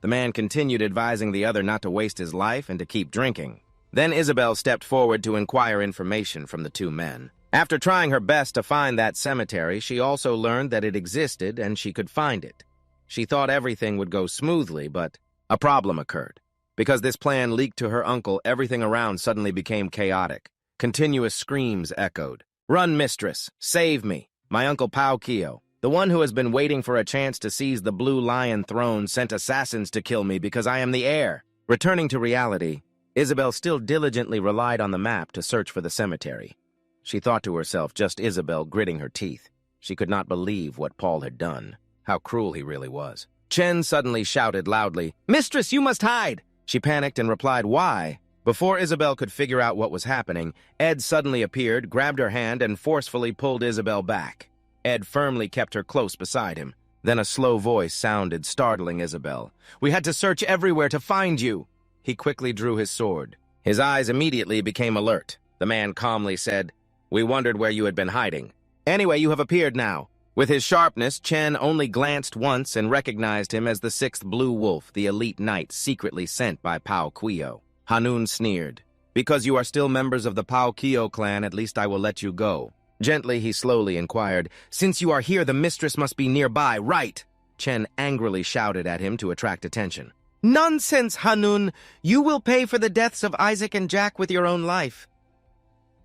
The man continued advising the other not to waste his life and to keep drinking. Then Isabel stepped forward to inquire information from the two men. After trying her best to find that cemetery, she also learned that it existed and she could find it. She thought everything would go smoothly, but a problem occurred. Because this plan leaked to her uncle, everything around suddenly became chaotic. Continuous screams echoed. "Run, mistress! Save me! My uncle Pao Kio, the one who has been waiting for a chance to seize the Blue Lion throne, sent assassins to kill me because I am the heir." Returning to reality, Isabel still diligently relied on the map to search for the cemetery. She thought to herself, just Isabel gritting her teeth. She could not believe what Paul had done. How cruel he really was. Chen suddenly shouted loudly, "Mistress, you must hide!" She panicked and replied, "Why?" Before Isabel could figure out what was happening, Ed suddenly appeared, grabbed her hand, and forcefully pulled Isabel back. Ed firmly kept her close beside him. Then a slow voice sounded, startling Isabel. "We had to search everywhere to find you." He quickly drew his sword. His eyes immediately became alert. The man calmly said, "We wondered where you had been hiding. Anyway, you have appeared now." With his sharpness, Chen only glanced once and recognized him as the sixth Blue Wolf, the elite knight secretly sent by Pao Kio. Hanun sneered. "Because you are still members of the Pao Kio clan, at least I will let you go." Gently, he slowly inquired, "Since you are here, the mistress must be nearby, right?" Chen angrily shouted at him to attract attention. "Nonsense, Hanun! You will pay for the deaths of Isaac and Jack with your own life."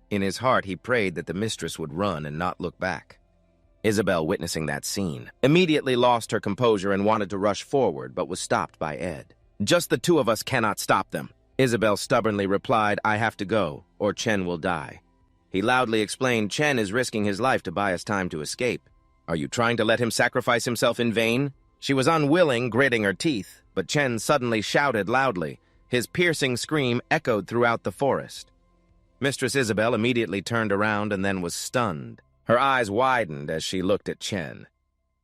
In his heart, he prayed that the mistress would run and not look back. Isabel, witnessing that scene, immediately lost her composure and wanted to rush forward, but was stopped by Ed. "Just the two of us cannot stop them." Isabel stubbornly replied, "I have to go, or Chen will die." He loudly explained, "Chen is risking his life to buy us time to escape. Are you trying to let him sacrifice himself in vain?" She was unwilling, gritting her teeth, but Chen suddenly shouted loudly. His piercing scream echoed throughout the forest. Mistress Isabel immediately turned around and then was stunned. Her eyes widened as she looked at Chen.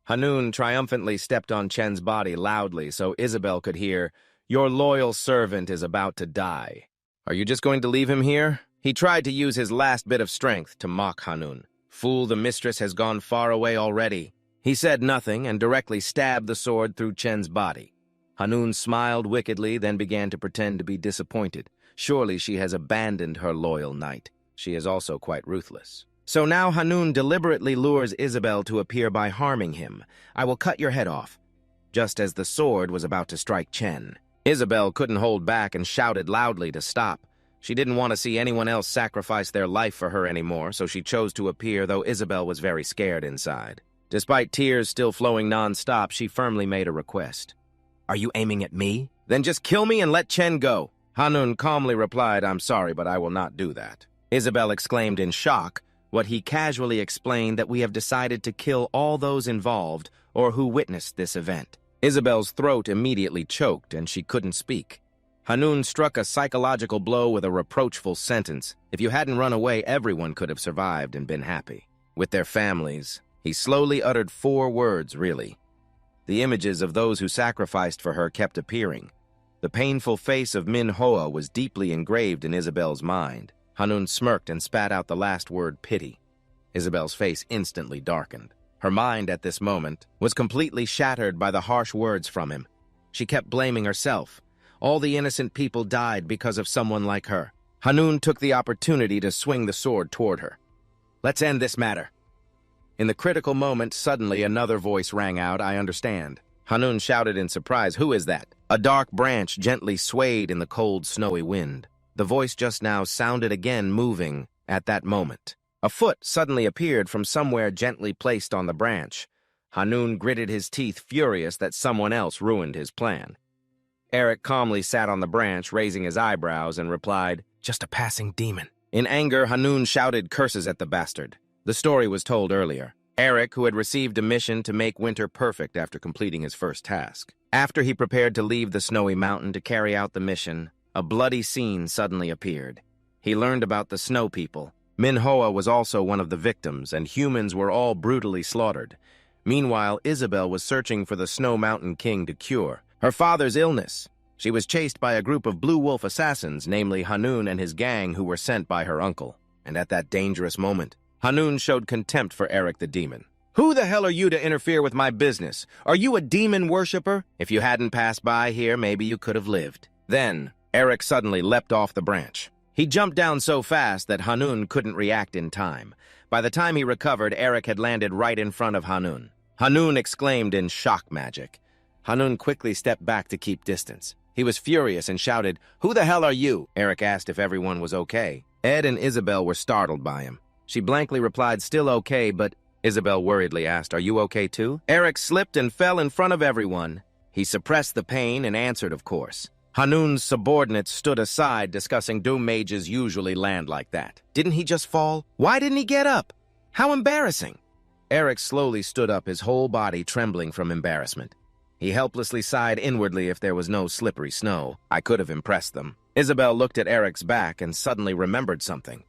Hanun triumphantly stepped on Chen's body loudly so Isabel could hear, "Your loyal servant is about to die. Are you just going to leave him here?" He tried to use his last bit of strength to mock Hanun. "Fool, the mistress has gone far away already." He said nothing and directly stabbed the sword through Chen's body. Hanun smiled wickedly, then began to pretend to be disappointed. Surely she has abandoned her loyal knight. She is also quite ruthless. So now Hanun deliberately lures Isabel to appear by harming him. "I will cut your head off," just as the sword was about to strike Chen. Isabel couldn't hold back and shouted loudly to stop. She didn't want to see anyone else sacrifice their life for her anymore, so she chose to appear, though Isabel was very scared inside. Despite tears still flowing non-stop, she firmly made a request. "Are you aiming at me? Then just kill me and let Chen go." Hanun calmly replied, "I'm sorry, but I will not do that." Isabel exclaimed in shock, what he casually explained that we have decided to kill all those involved or who witnessed this event. Isabel's throat immediately choked and she couldn't speak. Hanun struck a psychological blow with a reproachful sentence. If you hadn't run away, everyone could have survived and been happy. With their families, he slowly uttered 4 words, really. The images of those who sacrificed for her kept appearing. The painful face of Manhwa was deeply engraved in Isabel's mind. Hanun smirked and spat out the last word, "pity." Isabel's face instantly darkened. Her mind at this moment was completely shattered by the harsh words from him. She kept blaming herself. All the innocent people died because of someone like her. Hanun took the opportunity to swing the sword toward her. "Let's end this matter." In the critical moment, suddenly another voice rang out, "I understand." Hanun shouted in surprise, "Who is that?" A dark branch gently swayed in the cold, snowy wind. The voice just now sounded again, moving at that moment. A foot suddenly appeared from somewhere gently placed on the branch. Hanun gritted his teeth, furious that someone else ruined his plan. Eric calmly sat on the branch, raising his eyebrows, and replied, "Just a passing demon." In anger, Hanun shouted curses at the bastard. The story was told earlier. Eric, who had received a mission to make winter perfect after completing his first task. After he prepared to leave the snowy mountain to carry out the mission, a bloody scene suddenly appeared. He learned about the snow people. Manhwa was also one of the victims, and humans were all brutally slaughtered. Meanwhile, Isabel was searching for the Snow Mountain King to cure her father's illness. She was chased by a group of Blue Wolf assassins, namely Hanun and his gang, who were sent by her uncle. And at that dangerous moment, Hanun showed contempt for Eric the demon. "Who the hell are you to interfere with my business? Are you a demon worshiper? If you hadn't passed by here, maybe you could have lived." Then, Eric suddenly leapt off the branch. He jumped down so fast that Hanun couldn't react in time. By the time he recovered, Eric had landed right in front of Hanun. Hanun exclaimed in shock magic. Hanun quickly stepped back to keep distance. He was furious and shouted, "Who the hell are you?" Eric asked if everyone was okay. Ed and Isabel were startled by him. She blankly replied, "Still okay," but Isabel worriedly asked, "Are you okay too?" Eric slipped and fell in front of everyone. He suppressed the pain and answered, of course. Hanun's subordinates stood aside, discussing, "Do mages usually land like that? Didn't he just fall? Why didn't he get up? How embarrassing!" Eric slowly stood up, his whole body trembling from embarrassment. He helplessly sighed inwardly. If there was no slippery snow, I could have impressed them. Isabel looked at Eric's back and suddenly remembered something.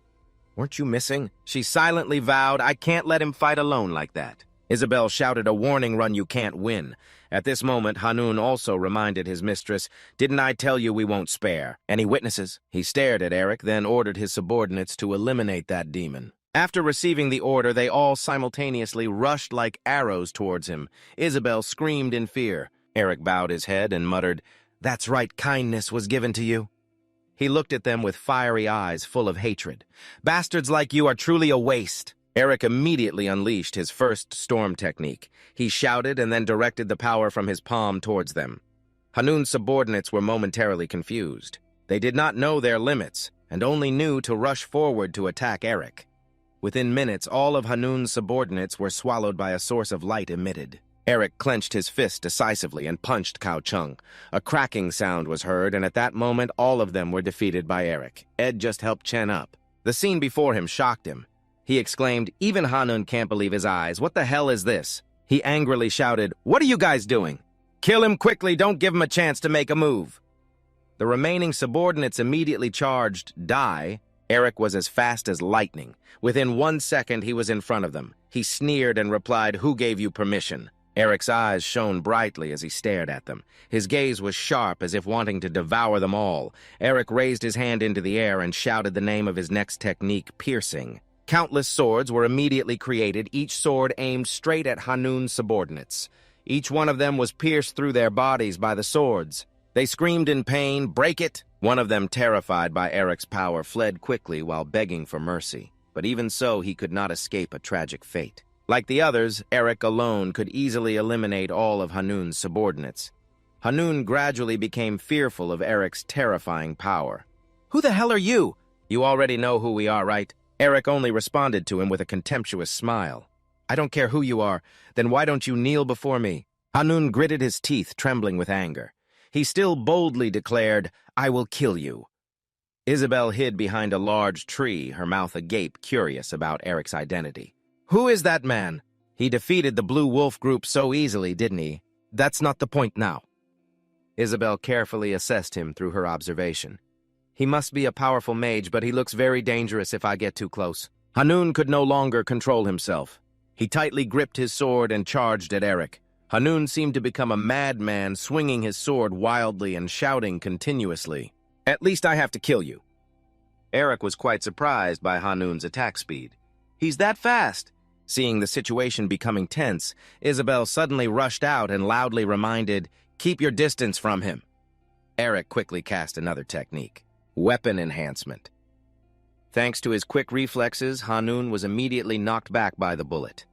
"Weren't you missing?" She silently vowed, "I can't let him fight alone like that." Isabel shouted, "A warning run you can't win." At this moment, Hanun also reminded his mistress, "Didn't I tell you we won't spare? Any witnesses?" He stared at Eric, then ordered his subordinates to eliminate that demon. After receiving the order, they all simultaneously rushed like arrows towards him. Isabel screamed in fear. Eric bowed his head and muttered, "That's right, kindness was given to you." He looked at them with fiery eyes full of hatred. "Bastards like you are truly a waste." Eric immediately unleashed his first storm technique. He shouted and then directed the power from his palm towards them. Hanun's subordinates were momentarily confused. They did not know their limits and only knew to rush forward to attack Eric. Within minutes, all of Hanun's subordinates were swallowed by a source of light emitted. Eric clenched his fist decisively and punched Cao Chung. A cracking sound was heard, and at that moment, all of them were defeated by Eric. Ed just helped Chen up. The scene before him shocked him. He exclaimed, "Even Hanun can't believe his eyes. What the hell is this?" He angrily shouted, "What are you guys doing? Kill him quickly, don't give him a chance to make a move." The remaining subordinates immediately charged, "Die." Eric was as fast as lightning. Within 1 second, he was in front of them. He sneered and replied, "Who gave you permission?" Eric's eyes shone brightly as he stared at them. His gaze was sharp, as if wanting to devour them all. Eric raised his hand into the air and shouted the name of his next technique, piercing. Countless swords were immediately created, each sword aimed straight at Hanun's subordinates. Each one of them was pierced through their bodies by the swords. They screamed in pain, "Break it!" One of them, terrified by Eric's power, fled quickly while begging for mercy. But even so, he could not escape a tragic fate. Like the others, Eric alone could easily eliminate all of Hanun's subordinates. Hanun gradually became fearful of Eric's terrifying power. "Who the hell are you?" "You already know who we are, right?" Eric only responded to him with a contemptuous smile. "I don't care who you are, then why don't you kneel before me?" Hanun gritted his teeth, trembling with anger. He still boldly declared, "I will kill you." Isabel hid behind a large tree, her mouth agape, curious about Eric's identity. "Who is that man? He defeated the Blue Wolf group so easily, didn't he? That's not the point now." Isabel carefully assessed him through her observation. "He must be a powerful mage, but he looks very dangerous if I get too close." Hanun could no longer control himself. He tightly gripped his sword and charged at Eric. Hanun seemed to become a madman, swinging his sword wildly and shouting continuously, "At least I have to kill you." Eric was quite surprised by Hanun's attack speed. "He's that fast?" Seeing the situation becoming tense, Isabel suddenly rushed out and loudly reminded, "Keep your distance from him." Eric quickly cast another technique, weapon enhancement. Thanks to his quick reflexes, Hanun was immediately knocked back by the bullet.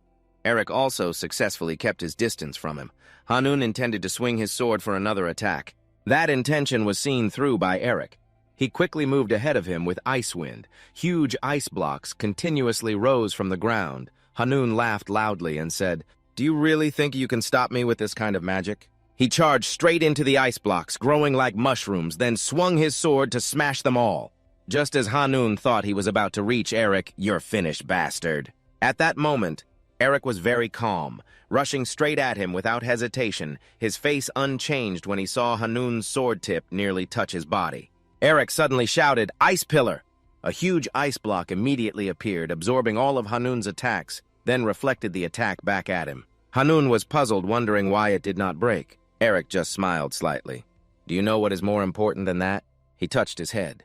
Eric also successfully kept his distance from him. Hanun intended to swing his sword for another attack. That intention was seen through by Eric. He quickly moved ahead of him with ice wind. Huge ice blocks continuously rose from the ground. Hanun laughed loudly and said, "Do you really think you can stop me with this kind of magic?" He charged straight into the ice blocks, growing like mushrooms, then swung his sword to smash them all. Just as Hanun thought he was about to reach Eric, "You're finished, bastard." At that moment, Eric was very calm, rushing straight at him without hesitation, his face unchanged when he saw Hanun's sword tip nearly touch his body. Eric suddenly shouted, "Ice Pillar!" A huge ice block immediately appeared, absorbing all of Hanun's attacks, then reflected the attack back at him. Hanun was puzzled, wondering why it did not break. Eric just smiled slightly. "Do you know what is more important than that?" He touched his head.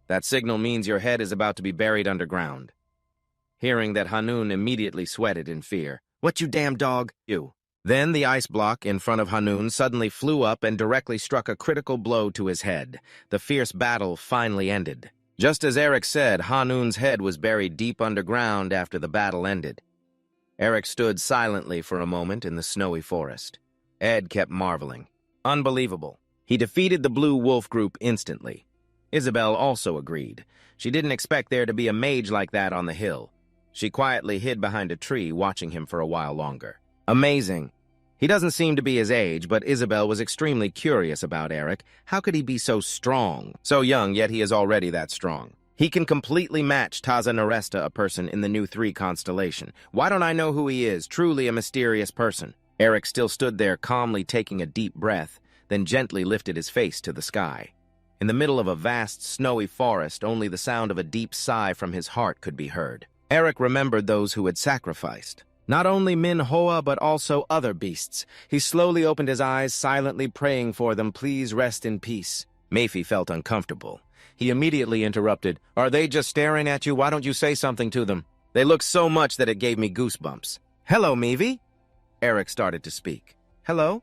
"That signal means your head is about to be buried underground." Hearing that, Hanun immediately sweated in fear. "What, you damn dog? You." Then the ice block in front of Hanun suddenly flew up and directly struck a critical blow to his head. The fierce battle finally ended. Just as Eric said, Hanun's head was buried deep underground after the battle ended. Eric stood silently for a moment in the snowy forest. Ed kept marveling. Unbelievable. He defeated the Blue Wolf group instantly. Isabel also agreed. She didn't expect there to be a mage like that on the hill. She quietly hid behind a tree, watching him for a while longer. Amazing. He doesn't seem to be his age, but Isabel was extremely curious about Eric. How could he be so strong? So young, yet he is already that strong. He can completely match Taza Naresta, a person in the new 3 constellation. Why don't I know who he is? Truly a mysterious person. Eric still stood there calmly taking a deep breath, then gently lifted his face to the sky. In the middle of a vast, snowy forest, only the sound of a deep sigh from his heart could be heard. Eric remembered those who had sacrificed. Not only Manhwa, but also other beasts. He slowly opened his eyes, silently praying for them. Please rest in peace. Maifi felt uncomfortable. He immediately interrupted. Are they just staring at you? Why don't you say something to them? They look so much that it gave me goosebumps. Hello, Maifi. Eric started to speak. Hello?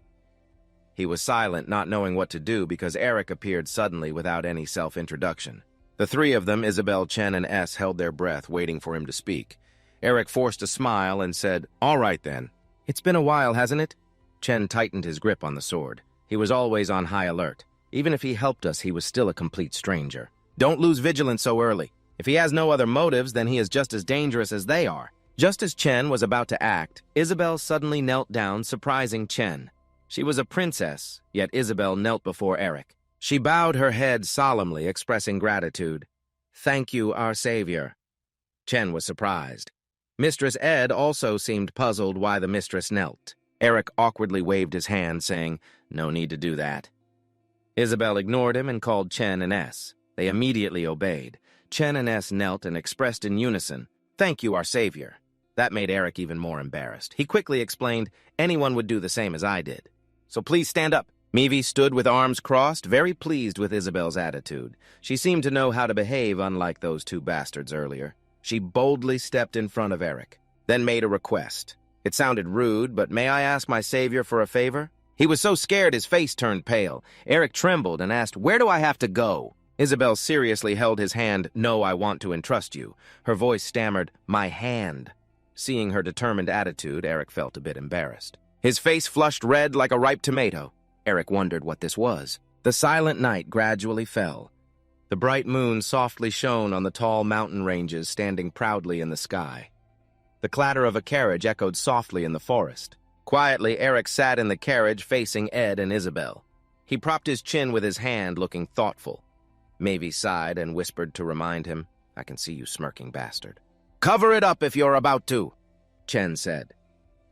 He was silent, not knowing what to do, because Eric appeared suddenly without any self-introduction. The 3 of them, Isabel, Chen, and S, held their breath, waiting for him to speak. Eric forced a smile and said, All right, then. It's been a while, hasn't it? Chen tightened his grip on the sword. He was always on high alert. Even if he helped us, he was still a complete stranger. Don't lose vigilance so early. If he has no other motives, then he is just as dangerous as they are. Just as Chen was about to act, Isabel suddenly knelt down, surprising Chen. She was a princess, yet Isabel knelt before Eric. She bowed her head solemnly, expressing gratitude. Thank you, our savior. Chen was surprised. Mistress Ed also seemed puzzled why the mistress knelt. Eric awkwardly waved his hand, saying, No need to do that. Isabel ignored him and called Chen and S. They immediately obeyed. Chen and S knelt and expressed in unison, Thank you, our savior. That made Eric even more embarrassed. He quickly explained, Anyone would do the same as I did. So please stand up. Maifi stood with arms crossed, very pleased with Isabel's attitude. She seemed to know how to behave, unlike those 2 bastards earlier. She boldly stepped in front of Eric, then made a request. It sounded rude, but may I ask my savior for a favor? He was so scared his face turned pale. Eric trembled and asked, Where do I have to go? Isabel seriously held his hand. No, I want to entrust you. Her voice stammered, My hand. Seeing her determined attitude, Eric felt a bit embarrassed. His face flushed red like a ripe tomato. Eric wondered what this was. The silent night gradually fell. The bright moon softly shone on the tall mountain ranges standing proudly in the sky. The clatter of a carriage echoed softly in the forest. Quietly, Eric sat in the carriage facing Ed and Isabel. He propped his chin with his hand, looking thoughtful. Maifi sighed and whispered to remind him, I can see you smirking, bastard. Cover it up if you're about to, Chen said.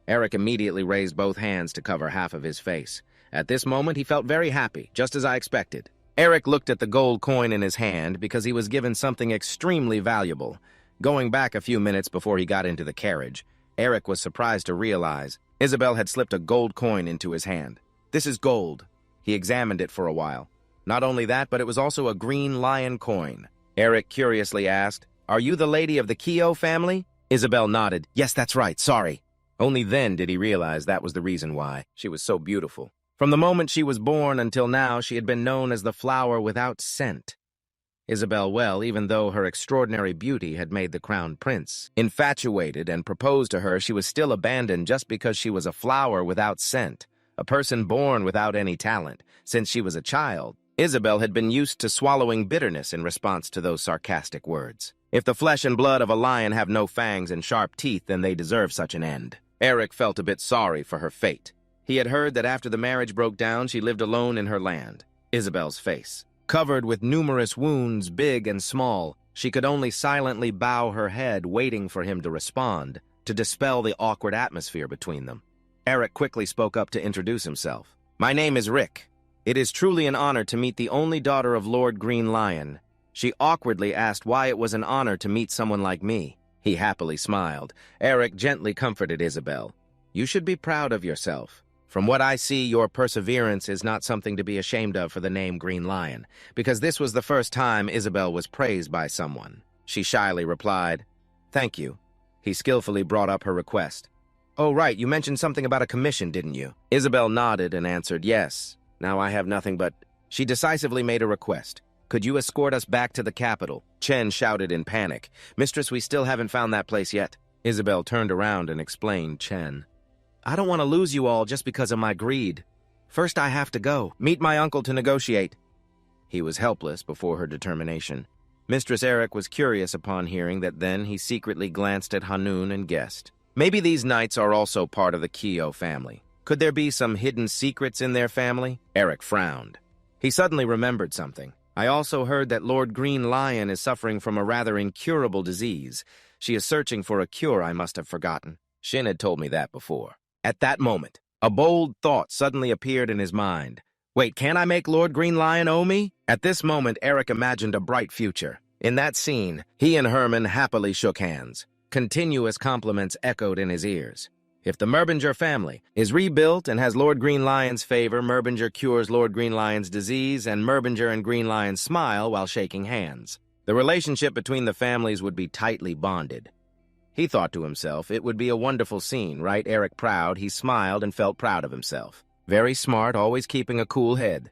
Eric immediately raised both hands to cover half of his face. At this moment, he felt very happy, just as I expected. Eric looked at the gold coin in his hand because he was given something extremely valuable. Going back a few minutes before he got into the carriage, Eric was surprised to realize Isabel had slipped a gold coin into his hand. This is gold. He examined it for a while. Not only that, but it was also a green lion coin. Eric curiously asked, Are you the lady of the Kyo family? Isabel nodded. Yes, that's right, sorry. Only then did he realize that was the reason why. She was so beautiful. From the moment she was born until now, she had been known as the flower without scent. Isabel, well, even though her extraordinary beauty had made the crown prince infatuated and proposed to her, she was still abandoned just because she was a flower without scent, a person born without any talent. Since she was a child, Isabel had been used to swallowing bitterness in response to those sarcastic words. If the flesh and blood of a lion have no fangs and sharp teeth, then they deserve such an end. Eric felt a bit sorry for her fate. He had heard that after the marriage broke down, she lived alone in her land. Isabel's face, covered with numerous wounds, big and small, she could only silently bow her head, waiting for him to respond, to dispel the awkward atmosphere between them. Eric quickly spoke up to introduce himself. My name is Rick. It is truly an honor to meet the only daughter of Lord Green Lion. She awkwardly asked why it was an honor to meet someone like me. He happily smiled. Eric gently comforted Isabel. You should be proud of yourself. From what I see, your perseverance is not something to be ashamed of for the name Green Lion, because this was the first time Isabel was praised by someone. She shyly replied, Thank you. He skillfully brought up her request. Oh, right, you mentioned something about a commission, didn't you? Isabel nodded and answered yes. Now I have nothing but... She decisively made a request. Could you escort us back to the capital? Chen shouted in panic. Mistress, we still haven't found that place yet. Isabel turned around and explained Chen. I don't want to lose you all just because of my greed. First I have to go. Meet my uncle to negotiate. He was helpless before her determination. Mistress Eric was curious upon hearing that. Then he secretly glanced at Hanun and guessed. Maybe these knights are also part of the Kyo family. Could there be some hidden secrets in their family? Eric frowned. He suddenly remembered something. I also heard that Lord Green Lion is suffering from a rather incurable disease. She is searching for a cure I must have forgotten. Shin had told me that before. At that moment, a bold thought suddenly appeared in his mind. Wait, can I make Lord Green Lion owe me? At this moment, Eric imagined a bright future. In that scene, he and Herman happily shook hands. Continuous compliments echoed in his ears. If the Merbinger family is rebuilt and has Lord Green Lion's favor, Merbinger cures Lord Green Lion's disease, and Merbinger and Green Lion smile while shaking hands. The relationship between the families would be tightly bonded. He thought to himself, it would be a wonderful scene, right? Eric proud, he smiled and felt proud of himself. Very smart, always keeping a cool head.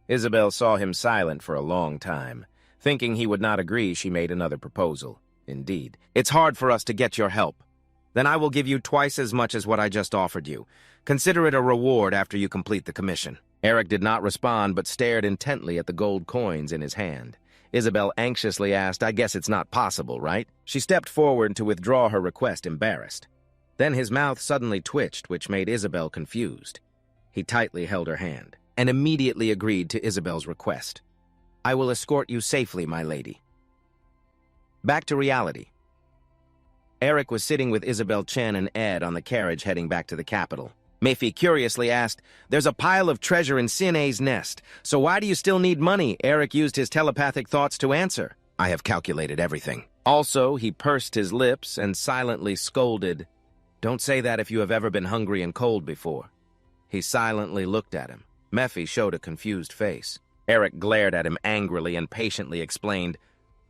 Isabel saw him silent for a long time. Thinking he would not agree, she made another proposal. Indeed, it's hard for us to get your help. Then I will give you twice as much as what I just offered you. Consider it a reward after you complete the commission. Eric did not respond, but stared intently at the gold coins in his hand. Isabel anxiously asked, I guess it's not possible, right? She stepped forward to withdraw her request, embarrassed. Then his mouth suddenly twitched, which made Isabel confused. He tightly held her hand, and immediately agreed to Isabel's request. I will escort you safely, my lady. Back to reality. Eric was sitting with Isabel Chen and Ed on the carriage heading back to the capital. Meifi curiously asked, There's a pile of treasure in Sin-A's nest, so why do you still need money? Eric used his telepathic thoughts to answer. I have calculated everything. Also, he pursed his lips and silently scolded, Don't say that if you have ever been hungry and cold before. He silently looked at him. Meifi showed a confused face. Eric glared at him angrily and patiently explained,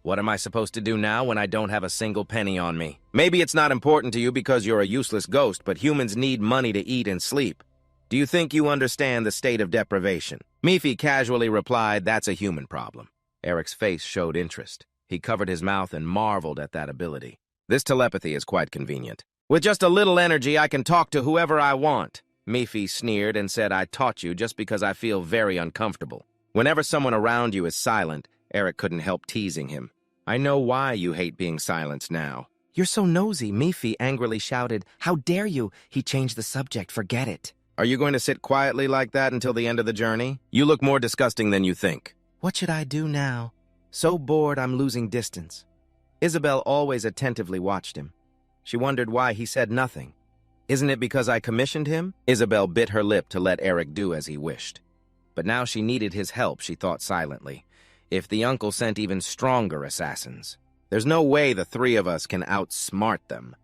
What am I supposed to do now when I don't have a single penny on me? Maybe it's not important to you because you're a useless ghost, but humans need money to eat and sleep. Do you think you understand the state of deprivation? Meifi casually replied, That's a human problem. Eric's face showed interest. He covered his mouth and marveled at that ability. This telepathy is quite convenient. With just a little energy, I can talk to whoever I want. Meifi sneered and said, I taught you just because I feel very uncomfortable. Whenever someone around you is silent, Eric couldn't help teasing him. I know why you hate being silenced now. You're so nosy, Meifi angrily shouted. How dare you? He changed the subject, forget it. Are you going to sit quietly like that until the end of the journey? You look more disgusting than you think. What should I do now? So bored I'm losing distance. Isabel always attentively watched him. She wondered why he said nothing. Isn't it because I commissioned him? Isabel bit her lip to let Eric do as he wished. But now she needed his help, she thought silently. If the uncle sent even stronger assassins, there's no way the three of us can outsmart them.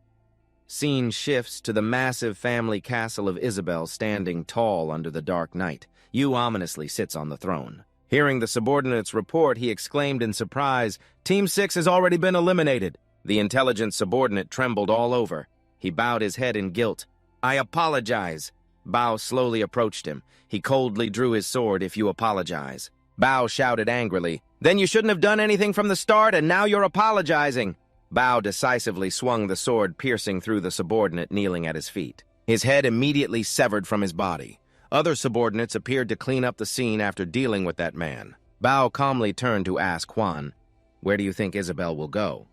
Scene shifts to the massive family castle of Isabel standing tall under the dark night. Yu ominously sits on the throne. Hearing the subordinate's report, he exclaimed in surprise, Team 6 has already been eliminated. The intelligent subordinate trembled all over. He bowed his head in guilt. I apologize. Bao slowly approached him. He coldly drew his sword. If you apologize. Bao shouted angrily, Then you shouldn't have done anything from the start, and now you're apologizing. Bao decisively swung the sword, piercing through the subordinate kneeling at his feet. His head immediately severed from his body. Other subordinates appeared to clean up the scene after dealing with that man. Bao calmly turned to ask Juan, Where do you think Isabel will go?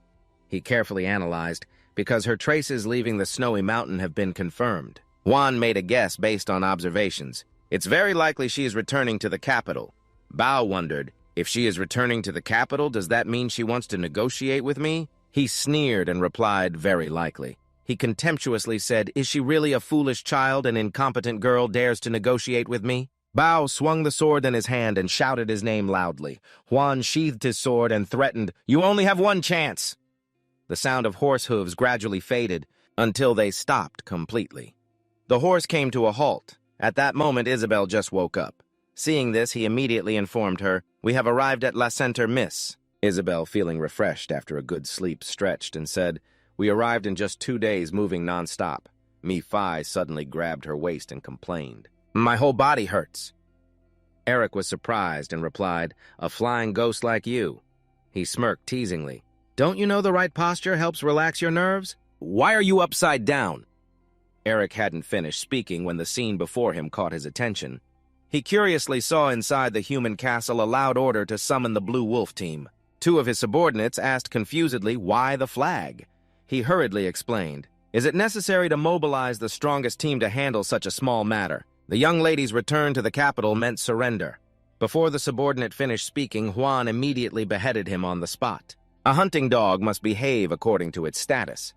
He carefully analyzed, because her traces leaving the snowy mountain have been confirmed. Juan made a guess based on observations. It's very likely she is returning to the capital. Bao wondered, if she is returning to the capital, does that mean she wants to negotiate with me? He sneered and replied, very likely. He contemptuously said, Is she really a foolish child, an incompetent girl dares to negotiate with me? Bao swung the sword in his hand and shouted his name loudly. Juan sheathed his sword and threatened, You only have one chance. The sound of horse hooves gradually faded until they stopped completely. The horse came to a halt. At that moment, Isabel just woke up. Seeing this, he immediately informed her, We have arrived at La Center, miss. Isabel, feeling refreshed after a good sleep, stretched and said, We arrived in just 2 days, moving non-stop. Mi-Fi suddenly grabbed her waist and complained. My whole body hurts. Eric was surprised and replied, a flying ghost like you. He smirked teasingly. Don't you know the right posture helps relax your nerves? Why are you upside down? Eric hadn't finished speaking when the scene before him caught his attention. He curiously saw inside the human castle a loud order to summon the Blue Wolf team. Two of his subordinates asked confusedly, why the flag? He hurriedly explained, is it necessary to mobilize the strongest team to handle such a small matter? The young lady's return to the capital meant surrender. Before the subordinate finished speaking, Juan immediately beheaded him on the spot. A hunting dog must behave according to its status.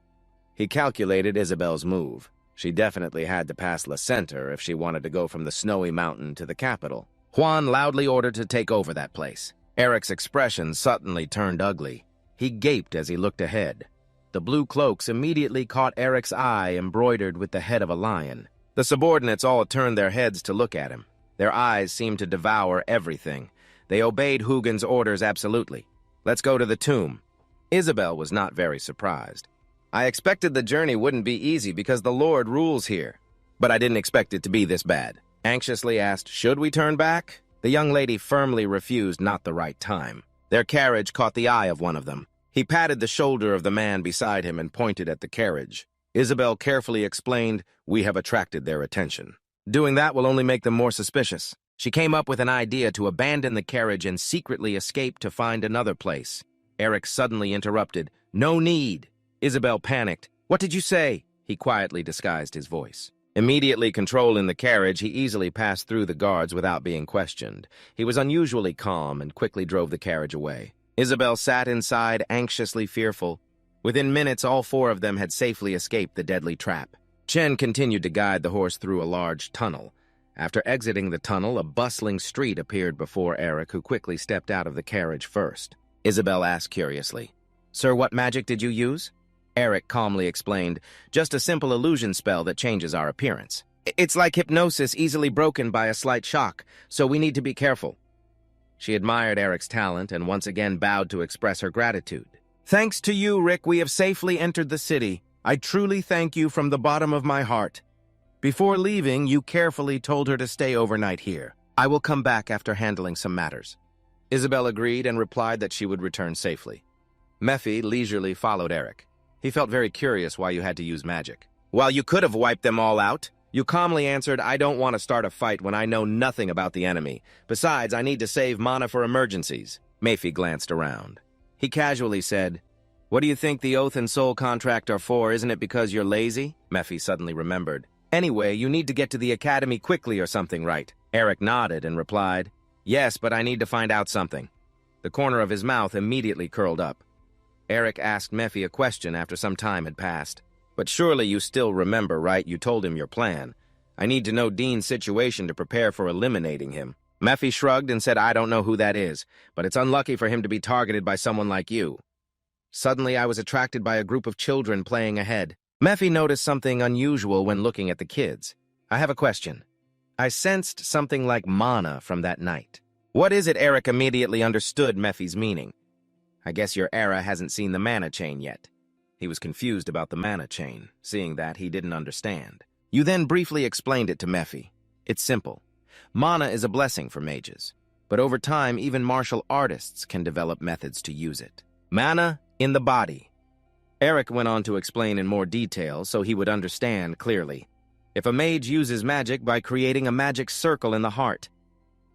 He calculated Isabel's move. She definitely had to pass La Center if she wanted to go from the snowy mountain to the capital. Juan loudly ordered to take over that place. Eric's expression suddenly turned ugly. He gaped as he looked ahead. The blue cloaks immediately caught Eric's eye embroidered with the head of a lion. The subordinates all turned their heads to look at him. Their eyes seemed to devour everything. They obeyed Hugin's orders absolutely. Let's go to the tomb. Isabel was not very surprised. I expected the journey wouldn't be easy because the Lord rules here. But I didn't expect it to be this bad. Anxiously asked, should we turn back? The young lady firmly refused not the right time. Their carriage caught the eye of one of them. He patted the shoulder of the man beside him and pointed at the carriage. Isabel carefully explained, we have attracted their attention. Doing that will only make them more suspicious. She came up with an idea to abandon the carriage and secretly escape to find another place. Eric suddenly interrupted, no need. Isabel panicked. What did you say? He quietly disguised his voice. Immediately controlling the carriage, he easily passed through the guards without being questioned. He was unusually calm and quickly drove the carriage away. Isabel sat inside, anxiously fearful. Within minutes, all four of them had safely escaped the deadly trap. Chen continued to guide the horse through a large tunnel. After exiting the tunnel, a bustling street appeared before Eric, who quickly stepped out of the carriage first. Isabel asked curiously, Sir, what magic did you use? Eric calmly explained, just a simple illusion spell that changes our appearance. It's like hypnosis easily broken by a slight shock, so we need to be careful. She admired Eric's talent and once again bowed to express her gratitude. Thanks to you, Rick, we have safely entered the city. I truly thank you from the bottom of my heart. Before leaving, you carefully told her to stay overnight here. I will come back after handling some matters. Isabel agreed and replied that she would return safely. Mephi leisurely followed Eric. He felt very curious why you had to use magic. While you could have wiped them all out, you calmly answered, I don't want to start a fight when I know nothing about the enemy. Besides, I need to save mana for emergencies. Mephi glanced around. He casually said, what do you think the Oath and Soul contract are for? Isn't it because you're lazy? Mephi suddenly remembered. Anyway, you need to get to the academy quickly or something, right? Eric nodded and replied, yes, but I need to find out something. The corner of his mouth immediately curled up. Eric asked Mephi a question after some time had passed. But surely you still remember, right? You told him your plan. I need to know Dean's situation to prepare for eliminating him. Mephi shrugged and said, I don't know who that is, but it's unlucky for him to be targeted by someone like you. Suddenly, I was attracted by a group of children playing ahead. Mephi noticed something unusual when looking at the kids. I have a question. I sensed something like mana from that night. What is it? Eric immediately understood Mephi's meaning. I guess your era hasn't seen the mana chain yet. He was confused about the mana chain. Seeing that, he didn't understand. You then briefly explained it to Mephi. It's simple. Mana is a blessing for mages, but over time, even martial artists can develop methods to use it. Mana in the body. Eric went on to explain in more detail so he would understand clearly. If a mage uses magic by creating a magic circle in the heart,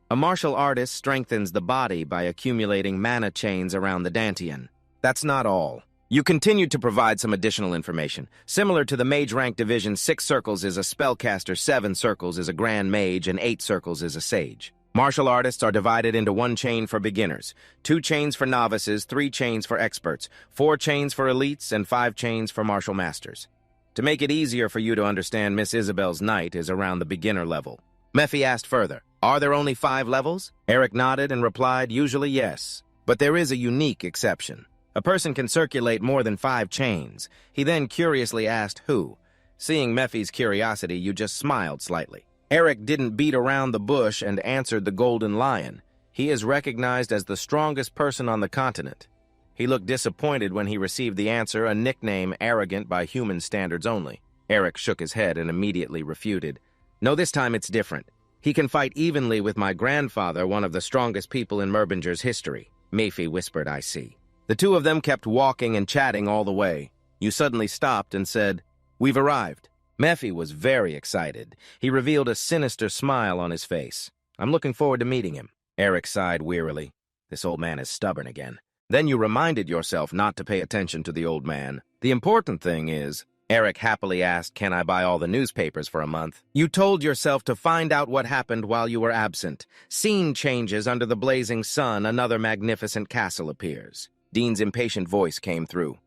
a martial artist strengthens the body by accumulating mana chains around the dantian. That's not all. You continued to provide some additional information. Similar to the mage rank division, 6 circles is a spellcaster, 7 circles is a grand mage, and 8 circles is a sage. Martial artists are divided into 1 chain for beginners, 2 chains for novices, 3 chains for experts, 4 chains for elites, and 5 chains for martial masters. To make it easier for you to understand, Miss Isabel's knight is around the beginner level. Mephi asked further, are there only 5 levels? Eric nodded and replied, usually yes, but there is a unique exception. A person can circulate more than 5 chains. He then curiously asked who. Seeing Mephi's curiosity, you just smiled slightly. Eric didn't beat around the bush and answered the Golden Lion. He is recognized as the strongest person on the continent. He looked disappointed when he received the answer, a nickname arrogant by human standards only. Eric shook his head and immediately refuted. No, this time it's different. He can fight evenly with my grandfather, one of the strongest people in Merbinger's history. Mephi whispered, I see. The two of them kept walking and chatting all the way. You suddenly stopped and said, We've arrived. Mephi was very excited. He revealed a sinister smile on his face. I'm looking forward to meeting him. Eric sighed wearily. This old man is stubborn again. Then you reminded yourself not to pay attention to the old man. The important thing is, Eric happily asked, can I buy all the newspapers for a month? You told yourself to find out what happened while you were absent. Scene changes under the blazing sun, another magnificent castle appears. Dean's impatient voice came through.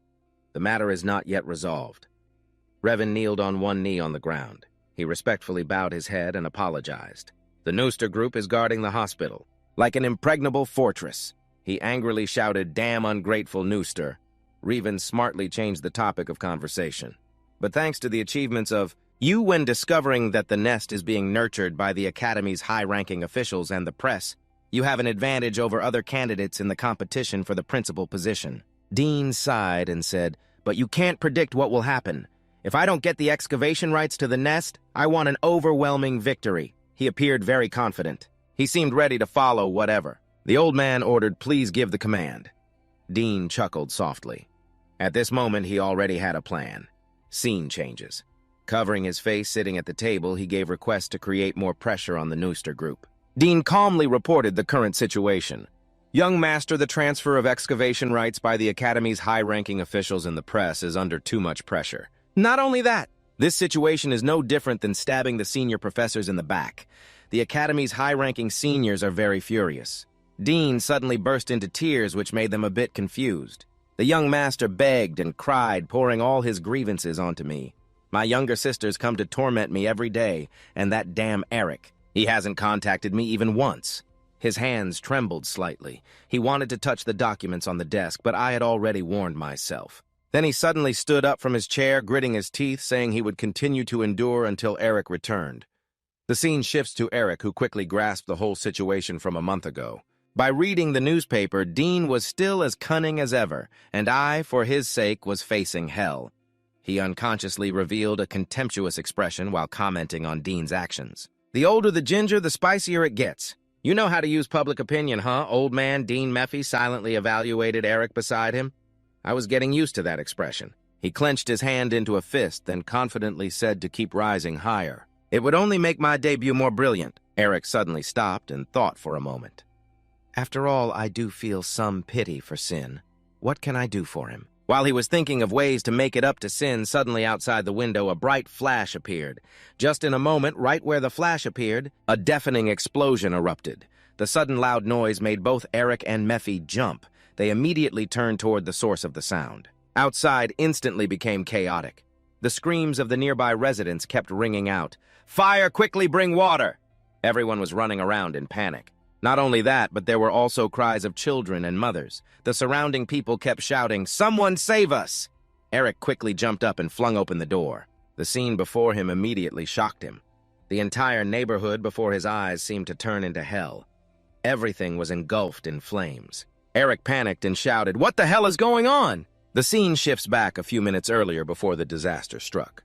The matter is not yet resolved. Revan kneeled on one knee on the ground. He respectfully bowed his head and apologized. The Nooster group is guarding the hospital, like an impregnable fortress. He angrily shouted, damn ungrateful Nooster. Revan smartly changed the topic of conversation. But thanks to the achievements of you when discovering that the nest is being nurtured by the Academy's high-ranking officials and the press, you have an advantage over other candidates in the competition for the principal position. Dean sighed and said, but you can't predict what will happen. If I don't get the excavation rights to the nest, I want an overwhelming victory. He appeared very confident. He seemed ready to follow whatever. The old man ordered, please give the command. Dean chuckled softly. At this moment, he already had a plan. Scene changes. Covering his face sitting at the table, he gave request to create more pressure on the Nooster group. Dean calmly reported the current situation. Young Master, the transfer of excavation rights by the Academy's high-ranking officials in the press is under too much pressure. Not only that, this situation is no different than stabbing the senior professors in the back. The Academy's high-ranking seniors are very furious. Dean suddenly burst into tears, which made them a bit confused. The young master begged and cried, pouring all his grievances onto me. My younger sisters come to torment me every day, and that damn Eric. He hasn't contacted me even once. His hands trembled slightly. He wanted to touch the documents on the desk, but I had already warned myself. Then he suddenly stood up from his chair, gritting his teeth, saying he would continue to endure until Eric returned. The scene shifts to Eric, who quickly grasped the whole situation from a month ago. By reading the newspaper, Dean was still as cunning as ever, and I, for his sake, was facing hell. He unconsciously revealed a contemptuous expression while commenting on Dean's actions. The older the ginger, the spicier it gets. You know how to use public opinion, huh, old man? Dean Mephi silently evaluated Eric beside him. I was getting used to that expression. He clenched his hand into a fist, then confidently said to keep rising higher. It would only make my debut more brilliant. Eric suddenly stopped and thought for a moment. After all, I do feel some pity for Sin. What can I do for him? While he was thinking of ways to make it up to Sin, suddenly outside the window a bright flash appeared. Just in a moment, right where the flash appeared, a deafening explosion erupted. The sudden loud noise made both Eric and Mephi jump. They immediately turned toward the source of the sound. Outside instantly became chaotic. The screams of the nearby residents kept ringing out. Fire, quickly bring water! Everyone was running around in panic. Not only that, but there were also cries of children and mothers. The surrounding people kept shouting, someone save us! Eric quickly jumped up and flung open the door. The scene before him immediately shocked him. The entire neighborhood before his eyes seemed to turn into hell. Everything was engulfed in flames. Eric panicked and shouted, what the hell is going on? The scene shifts back a few minutes earlier before the disaster struck.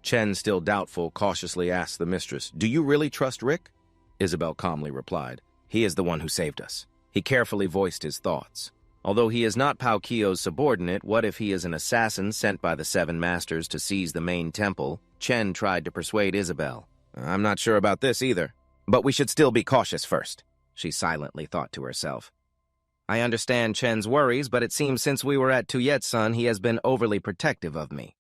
Chen, still doubtful, cautiously asked the mistress, do you really trust Rick? Isabel calmly replied, he is the one who saved us. He carefully voiced his thoughts. Although he is not Pao Kio's subordinate, what if he is an assassin sent by the Seven Masters to seize the main temple? Chen tried to persuade Isabel. I'm not sure about this either. But we should still be cautious first, she silently thought to herself. I understand Chen's worries, but it seems since we were at Tuyet's son, he has been overly protective of me.